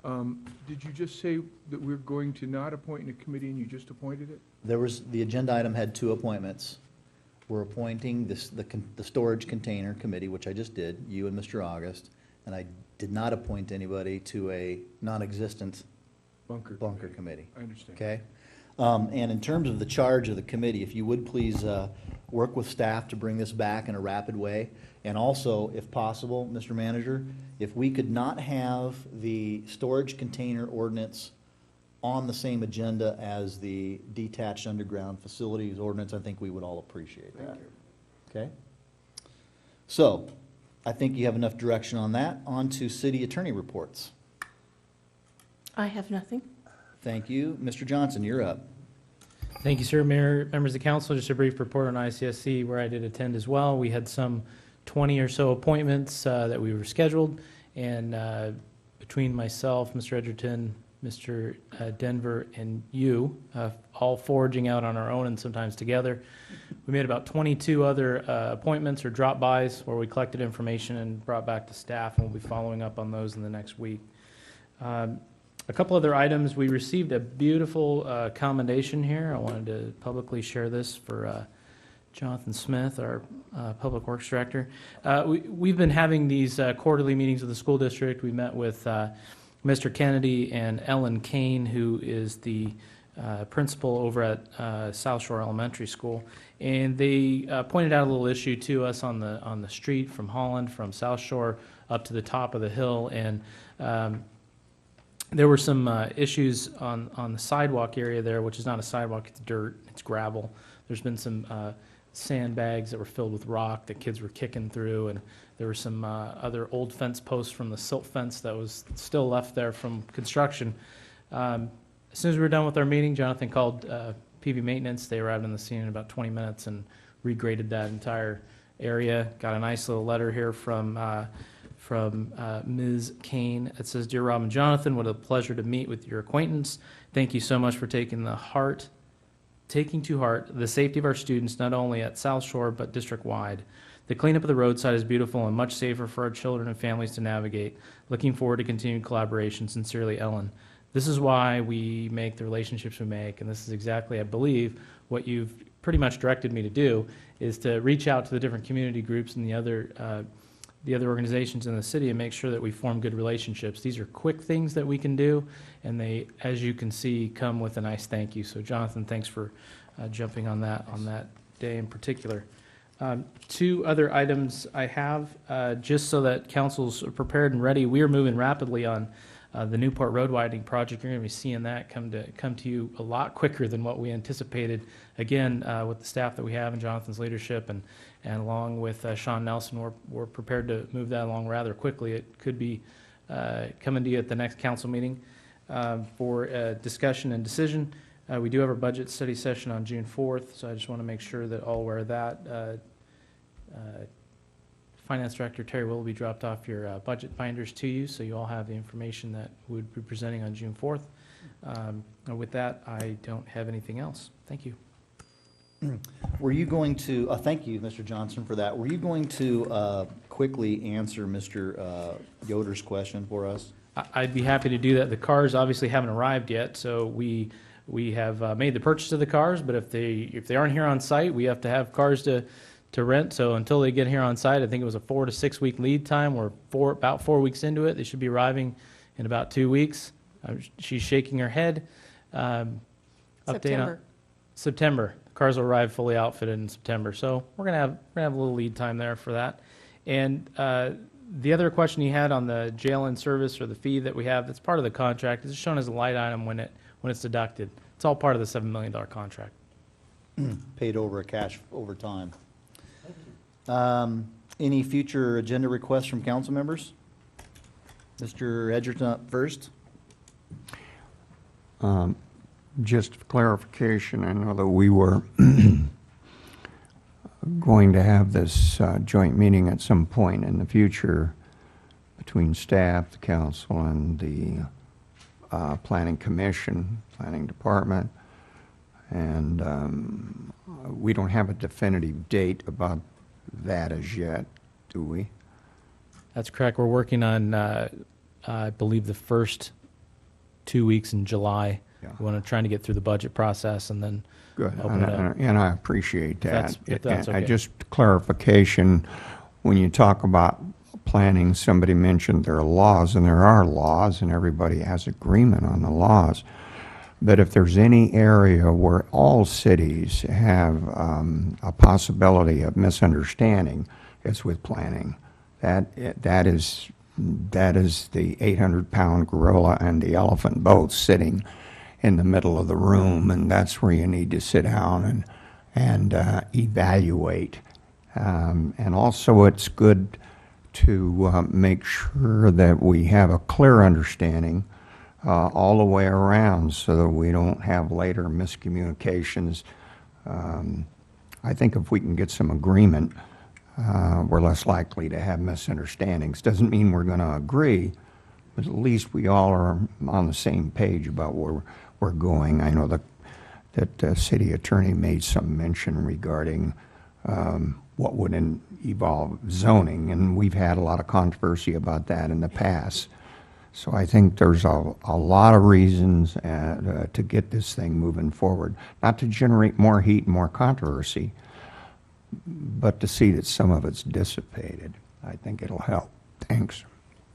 Did you just say that we're going to not appoint in a committee and you just appointed it? The agenda item had two appointments. We're appointing the storage container committee, which I just did, you and Mr. August, and I did not appoint anybody to a non-existent bunker committee. I understand. Okay? And in terms of the charge of the committee, if you would please work with staff to bring this back in a rapid way. And also, if possible, Mr. Manager, if we could not have the storage container ordinance on the same agenda as the detached underground facilities ordinance, I think we would all appreciate that. Okay? So, I think you have enough direction on that. On to city attorney reports. I have nothing. Thank you. Mr. Johnson, you're up. Thank you, sir. Mayor, members of council, just a brief report on ICSC where I did attend as well. We had some 20 or so appointments that we were scheduled, and between myself, Mr. Edgerton, Mr. Denver, and you, all foraging out on our own and sometimes together, we made about 22 other appointments or drop-bys where we collected information and brought back to staff, and we'll be following up on those in the next week. A couple other items. We received a beautiful commendation here. I wanted to publicly share this for Jonathan Smith, our Public Works Director. We've been having these quarterly meetings with the school district. We met with Mr. Kennedy and Ellen Kane, who is the principal over at South Shore Elementary School, and they pointed out a little issue to us on the street from Holland, from South Shore up to the top of the hill, and there were some issues on the sidewalk area there, which is not a sidewalk, it's dirt, it's gravel. There's been some sandbags that were filled with rock that kids were kicking through, and there were some other old fence posts from the silt fence that was still left there from construction. As soon as we were done with our meeting, Jonathan called PV Maintenance. They arrived on the scene in about 20 minutes and regraded that entire area. Got a nice little letter here from Ms. Kane. It says, "Dear Rob and Jonathan, what a pleasure to meet with your acquaintance. Thank you so much for taking to heart the safety of our students, not only at South Shore, but district-wide. The cleanup of the roadside is beautiful and much safer for our children and families to navigate. Looking forward to continued collaboration. Sincerely, Ellen." This is why we make the relationships we make, and this is exactly, I believe, what you've pretty much directed me to do, is to reach out to the different community groups and the the other organizations in the city and make sure that we form good relationships. These are quick things that we can do, and they, as you can see, come with a nice thank you. So Jonathan, thanks for jumping on that day in particular. Two other items I have, just so that council's prepared and ready. We are moving rapidly on the Newport Road widening project. You're going to be seeing that come to you a lot quicker than what we anticipated. Again, with the staff that we have and Jonathan's leadership, and along with Sean Nelson, we're prepared to move that along rather quickly. It could be coming to you at the next council meeting for discussion and decision. We do have our budget study session on June 4th, so I just want to make sure that all aware of that. Finance Director Terry Willoughby dropped off your budget binders to you, so you all have the information that we'll be presenting on June 4th. And with that, I don't have anything else. Thank you. Were you going to, thank you, Mr. Johnson, for that. Were you going to quickly answer Mr. Yoder's question for us? I'd be happy to do that. The cars obviously haven't arrived yet, so we have made the purchase of the cars, but if they aren't here on site, we have to have cars to rent. So until they get here on site, I think it was a 4 to 6 week lead time. We're about 4 weeks into it. They should be arriving in about 2 weeks. She's shaking her head. Update on September. Cars will arrive fully outfitted in September. So we're gonna have a little lead time there for that. And the other question you had on the jail in service, or the fee that we have, that's part of the contract. It's shown as a light item when it's deducted. It's all part of the $7 million contract. Paid over cash over time. Any future agenda requests from council members? Mr. Edgerton up first. Just for clarification, I know that we were going to have this joint meeting at some point in the future between staff, the council, and the planning commission, planning department. And we don't have a definitive date about that as yet, do we? That's correct. We're working on, I believe, the first 2 weeks in July. Yeah. We want to try to get through the budget process and then Good, open it up. and I appreciate that. If that's okay. Just clarification, when you talk about planning, somebody mentioned there are laws, and there are laws, and everybody has agreement on the laws. But if there's any area where all cities have a possibility of misunderstanding, it's with planning. That is the 800-pound gorilla and the elephant both sitting in the middle of the room, and that's where you need to sit down and evaluate. And also, it's good to make sure that we have a clear understanding all the way around, so that we don't have later miscommunications. I think if we can get some agreement, we're less likely to have misunderstandings. Doesn't mean we're going to agree, but at least we all are on the same page about where we're going. I know that the city attorney made some mention regarding what would involve zoning, and we've had a lot of controversy about that in the past. So I think there's a lot of reasons to get this thing moving forward, not to generate more heat and more controversy, but to see that some of it's dissipated. I think it'll help. Thanks.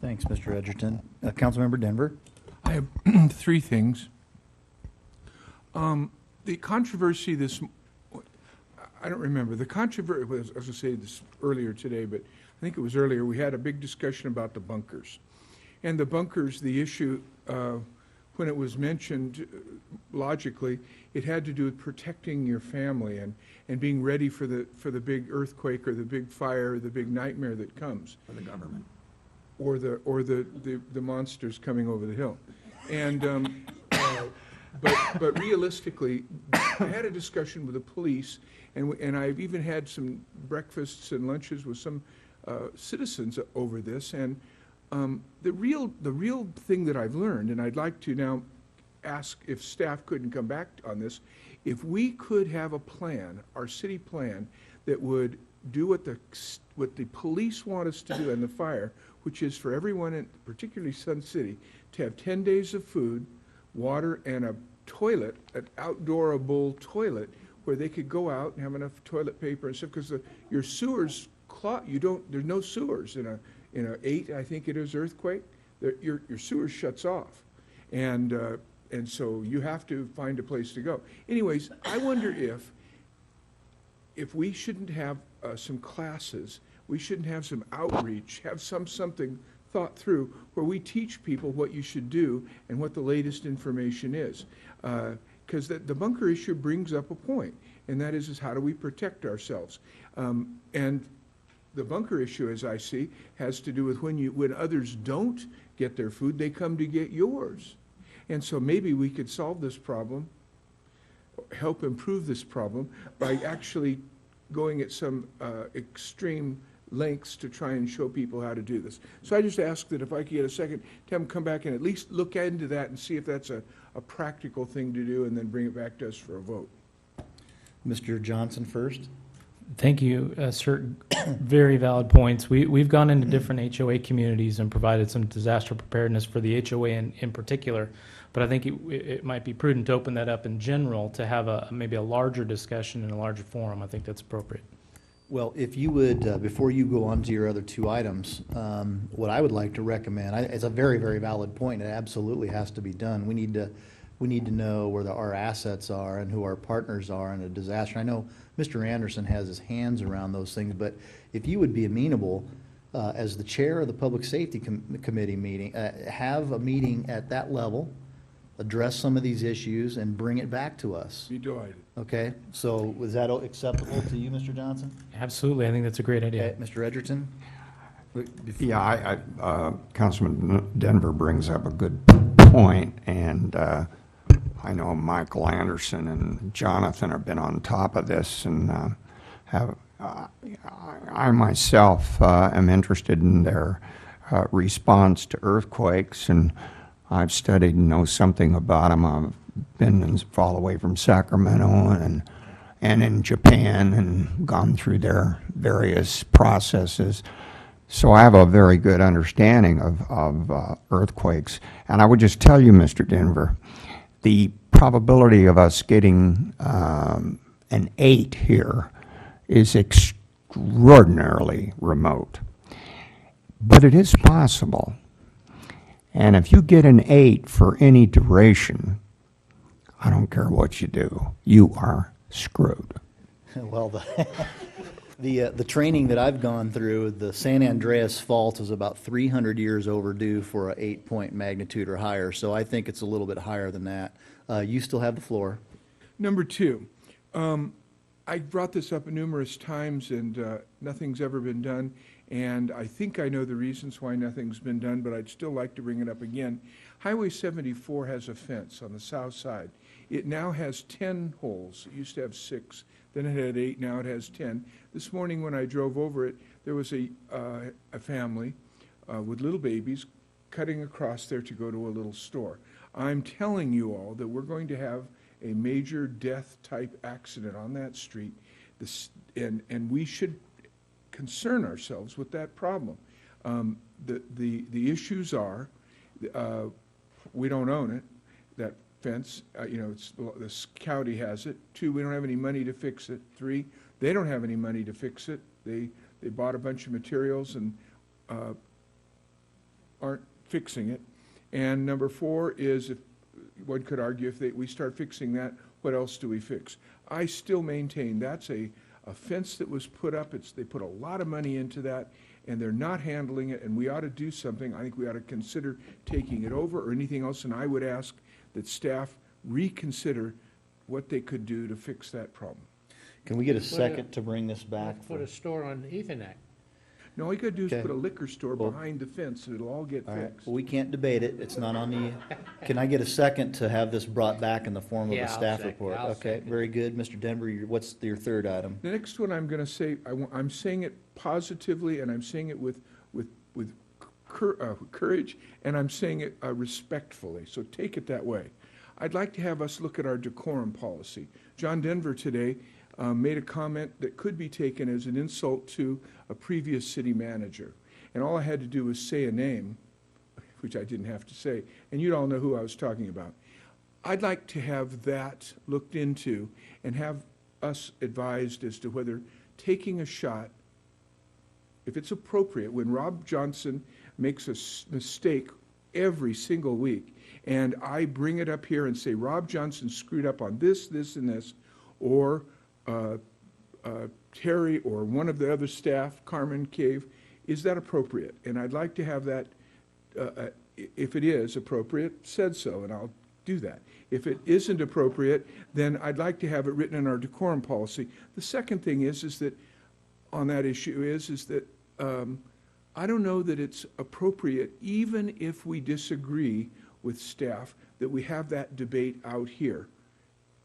Thanks, Mr. Edgerton. Councilmember Denver. I have three things. The controversy I don't remember. The controversy, I was going to say this earlier today, but I think it was earlier, we had a big discussion about the bunkers. And the bunkers, the issue, when it was mentioned logically, it had to do with protecting your family and being ready for the big earthquake or the big fire or the big nightmare that comes. For the government. Or the monsters coming over the hill. And but realistically, I had a discussion with the police, and I've even had some breakfasts and lunches with some citizens over this. And the real thing that I've learned, and I'd like to now ask if staff couldn't come back on this, if we could have a plan, our city plan, that would do what the police want us to do and the fire, which is for everyone, in particularly Sun City, to have 10 days of food, water, and a toilet, an outdoorable toilet, where they could go out and have enough toilet paper and stuff, because your sewer's there's no sewers in a 8, I think it is, earthquake. Your sewer shuts off. And so you have to find a place to go. Anyways, I wonder if we shouldn't have some classes, we shouldn't have some outreach, have something thought through where we teach people what you should do and what the latest information is. Because the bunker issue brings up a point, and that is how do we protect ourselves? And the bunker issue, as I see, has to do with when others don't get their food, they come to get yours. And so maybe we could solve this problem, help improve this problem by actually going at some extreme lengths to try and show people how to do this. So I just ask that if I could get a second to have them come back and at least look into that and see if that's a practical thing to do, and then bring it back to us for a vote. Mr. Johnson first. Thank you, sir. Very valid points. We've gone into different HOA communities and provided some disaster preparedness for the HOA in particular, but I think it might be prudent to open that up in general to have maybe a larger discussion in a larger forum. I think that's appropriate. Well, if you would, before you go on to your other 2 items, what I would like to recommend, it's a very, very valid point. It absolutely has to be done. We need to know where our assets are and who our partners are in a disaster. I know Mr. Anderson has his hands around those things, but if you would be amenable, as the chair of the Public Safety Committee meeting, have a meeting at that level, address some of these issues, and bring it back to us. Be delighted. Okay, so was that acceptable to you, Mr. Johnson? Absolutely, I think that's a great idea. Okay, Mr. Edgerton? Yeah, Councilman Denver brings up a good point, and I know Michael Anderson and Jonathan have been on top of this, and I myself am interested in their response to earthquakes, and I've studied and know something about them. I've been all the way from Sacramento and in Japan and gone through their various processes. So I have a very good understanding of earthquakes. And I would just tell you, Mr. Denver, the probability of us getting an 8 here is extraordinarily remote. But it is possible. And if you get an 8 for any duration, I don't care what you do, you are screwed. Well, the training that I've gone through, the San Andreas Fault is about 300 years overdue for a 8-point magnitude or higher, so I think it's a little bit higher than that. You still have the floor. Number 2, I brought this up numerous times, and nothing's ever been done. And I think I know the reasons why nothing's been done, but I'd still like to bring it up again. Highway 74 has a fence on the south side. It now has 10 holes. It used to have 6, then it had 8, now it has 10. This morning when I drove over it, there was a family with little babies cutting across there to go to a little store. I'm telling you all that we're going to have a major death-type accident on that street, and we should concern ourselves with that problem. The issues are, we don't own it, that fence, this county has it. 2, we don't have any money to fix it. 3, they don't have any money to fix it. They bought a bunch of materials and aren't fixing it. And number 4 is, if one could argue, if we start fixing that, what else do we fix? I still maintain that's a fence that was put up. They put a lot of money into that, and they're not handling it, and we ought to do something. I think we ought to consider taking it over or anything else, and I would ask that staff reconsider what they could do to fix that problem. Can we get a second to bring this back? Put a store on Ethernet. No, all you gotta do is Okay. put a liquor store behind the fence, and it'll all get All right, fixed. well, we can't debate it, it's not on the, can I get a second to have this brought back in the form of Yeah, a I'll staff second- report? I'll Okay, second. very good. Mr. Denver, what's your 3rd item? The next one I'm gonna say, I'm saying it positively, and I'm saying it with courage, and I'm saying it respectfully, so take it that way. I'd like to have us look at our decorum policy. John Denver today made a comment that could be taken as an insult to a previous city manager. And all I had to do was say a name, which I didn't have to say, and you'd all know who I was talking about. I'd like to have that looked into and have us advised as to whether taking a shot if it's appropriate, when Rob Johnson makes a mistake every single week, and I bring it up here and say, Rob Johnson screwed up on this, this, and this, or Terry or one of the other staff, Carmen Cave, is that appropriate? And I'd like to have that, if it is appropriate, said so, and I'll do that. If it isn't appropriate, then I'd like to have it written in our decorum policy. The second thing is that on that issue is that I don't know that it's appropriate, even if we disagree with staff, that we have that debate out here.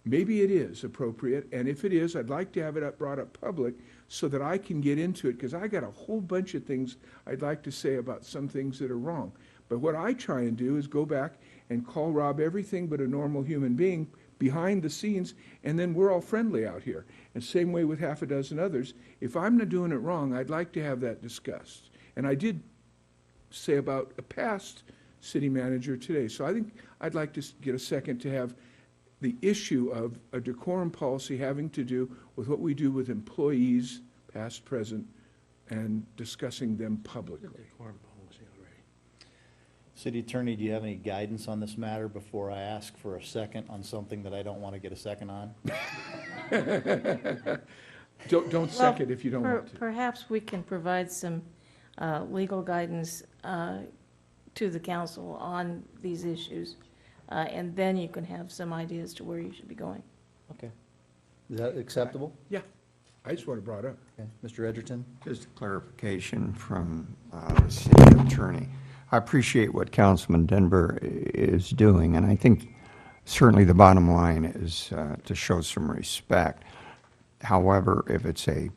Maybe it is appropriate, and if it is, I'd like to have it brought up public so that I can get into it, because I got a whole bunch of things I'd like to say about some things that are wrong. But what I try and do is go back and call Rob everything but a normal human being behind the scenes, and then we're all friendly out here. And same way with half a dozen others. If I'm not doing it wrong, I'd like to have that discussed. And I did say about a past city manager today. So I think I'd like to get a second to have the issue of a decorum policy having to do with what we do with employees, past, present, and discussing them publicly. City Attorney, do you have any guidance on this matter before I ask for a second on something that I don't want to get a second on? Don't second if you don't want to. Perhaps we can provide some legal guidance to the council on these issues, and then you can have some ideas to where you should be going. Okay. Is that acceptable? Yeah, I just want it brought up. Okay. Mr. Edgerton? Just a clarification from the city attorney. I appreciate what Councilman Denver is doing, and I think certainly the bottom line is to show some respect. However, if it's a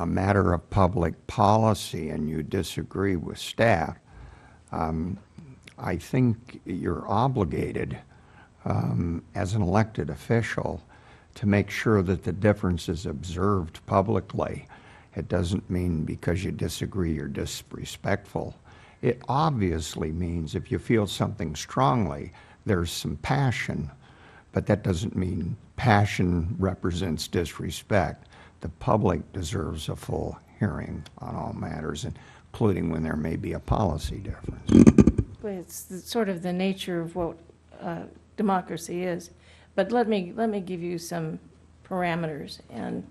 matter of public policy and you disagree with staff, I think you're obligated as an elected official to make sure that the difference is observed publicly. It doesn't mean because you disagree you're disrespectful. It obviously means if you feel something strongly, there's some passion, but that doesn't mean passion represents disrespect. The public deserves a full hearing on all matters, including when there may be a policy difference. But it's sort of the nature of what democracy is. But let me give you some parameters and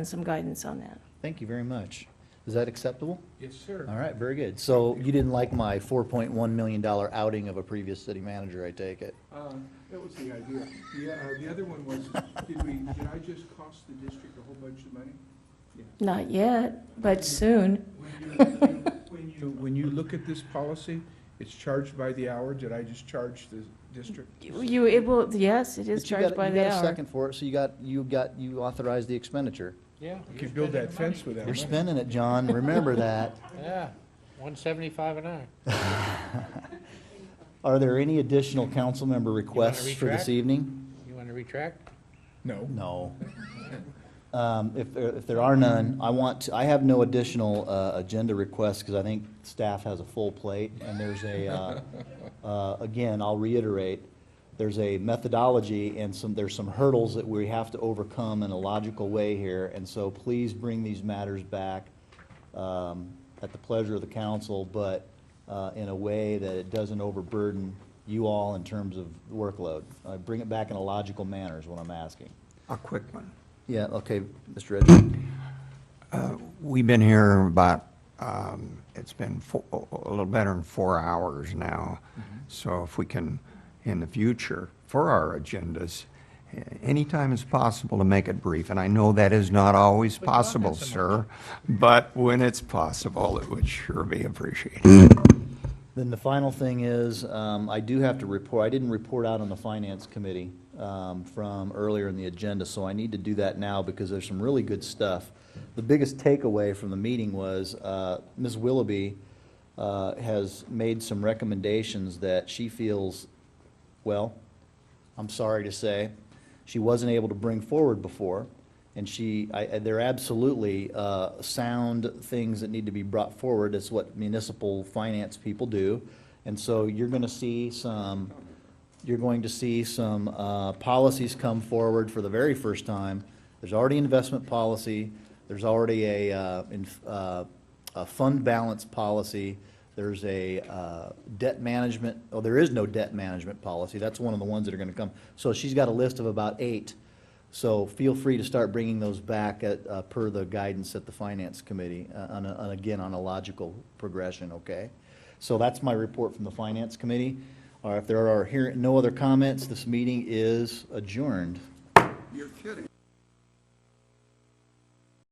some guidance on that. Thank you very much. Is that acceptable? Yes, sir. All right, very good. So you didn't like my $4.1 million outing of a previous city manager, I take it? That was the idea. The other one was, did I just cost the district a whole bunch of money? Yeah. Not yet, but soon. When you look at this policy, it's charged by the hour. Did I just charge the district? Yes, it is But charged by the You got hour. a second for it, so you authorized the expenditure. Yeah. You could build that fence with that You're money. spending it, John. Remember that. Yeah, $175 an hour. Are there any additional council member requests for this retract? evening? You want to retract? No. No. If there are none, I have no additional agenda requests because I think staff has a full plate. And there's again, I'll reiterate, there's a methodology and there's some hurdles that we have to overcome in a logical way here. And so please bring these matters back at the pleasure of the council, but in a way that it doesn't overburden you all in terms of workload. Bring it back in a logical manner is what I'm asking. A quick one. Yeah, okay, Mr. Edgerton. We've been here about, it's been a little better than 4 hours now. So if we can, in the future, for our agendas, anytime it's possible to make it brief, and I know that is not always possible, sir, but when it's possible, it would sure be appreciated. Then the final thing is, I do have to report, I didn't report out on the Finance Committee from earlier in the agenda, so I need to do that now because there's some really good stuff. The biggest takeaway from the meeting was Ms. Willoughby has made some recommendations that she feels, well, I'm sorry to say, she wasn't able to bring forward before. And they're absolutely sound things that need to be brought forward. It's what municipal finance people do. And so you're going to see some policies come forward for the very first time. There's already investment policy. There's already a fund balance policy. There's a debt management, oh, there is no debt management policy. That's one of the ones that are going to come. So she's got a list of about 8. So feel free to start bringing those back at, per the guidance at the Finance Committee, again, on a logical progression, okay? So that's my report from the Finance Committee. If there are no other comments, this meeting is adjourned. You're kidding.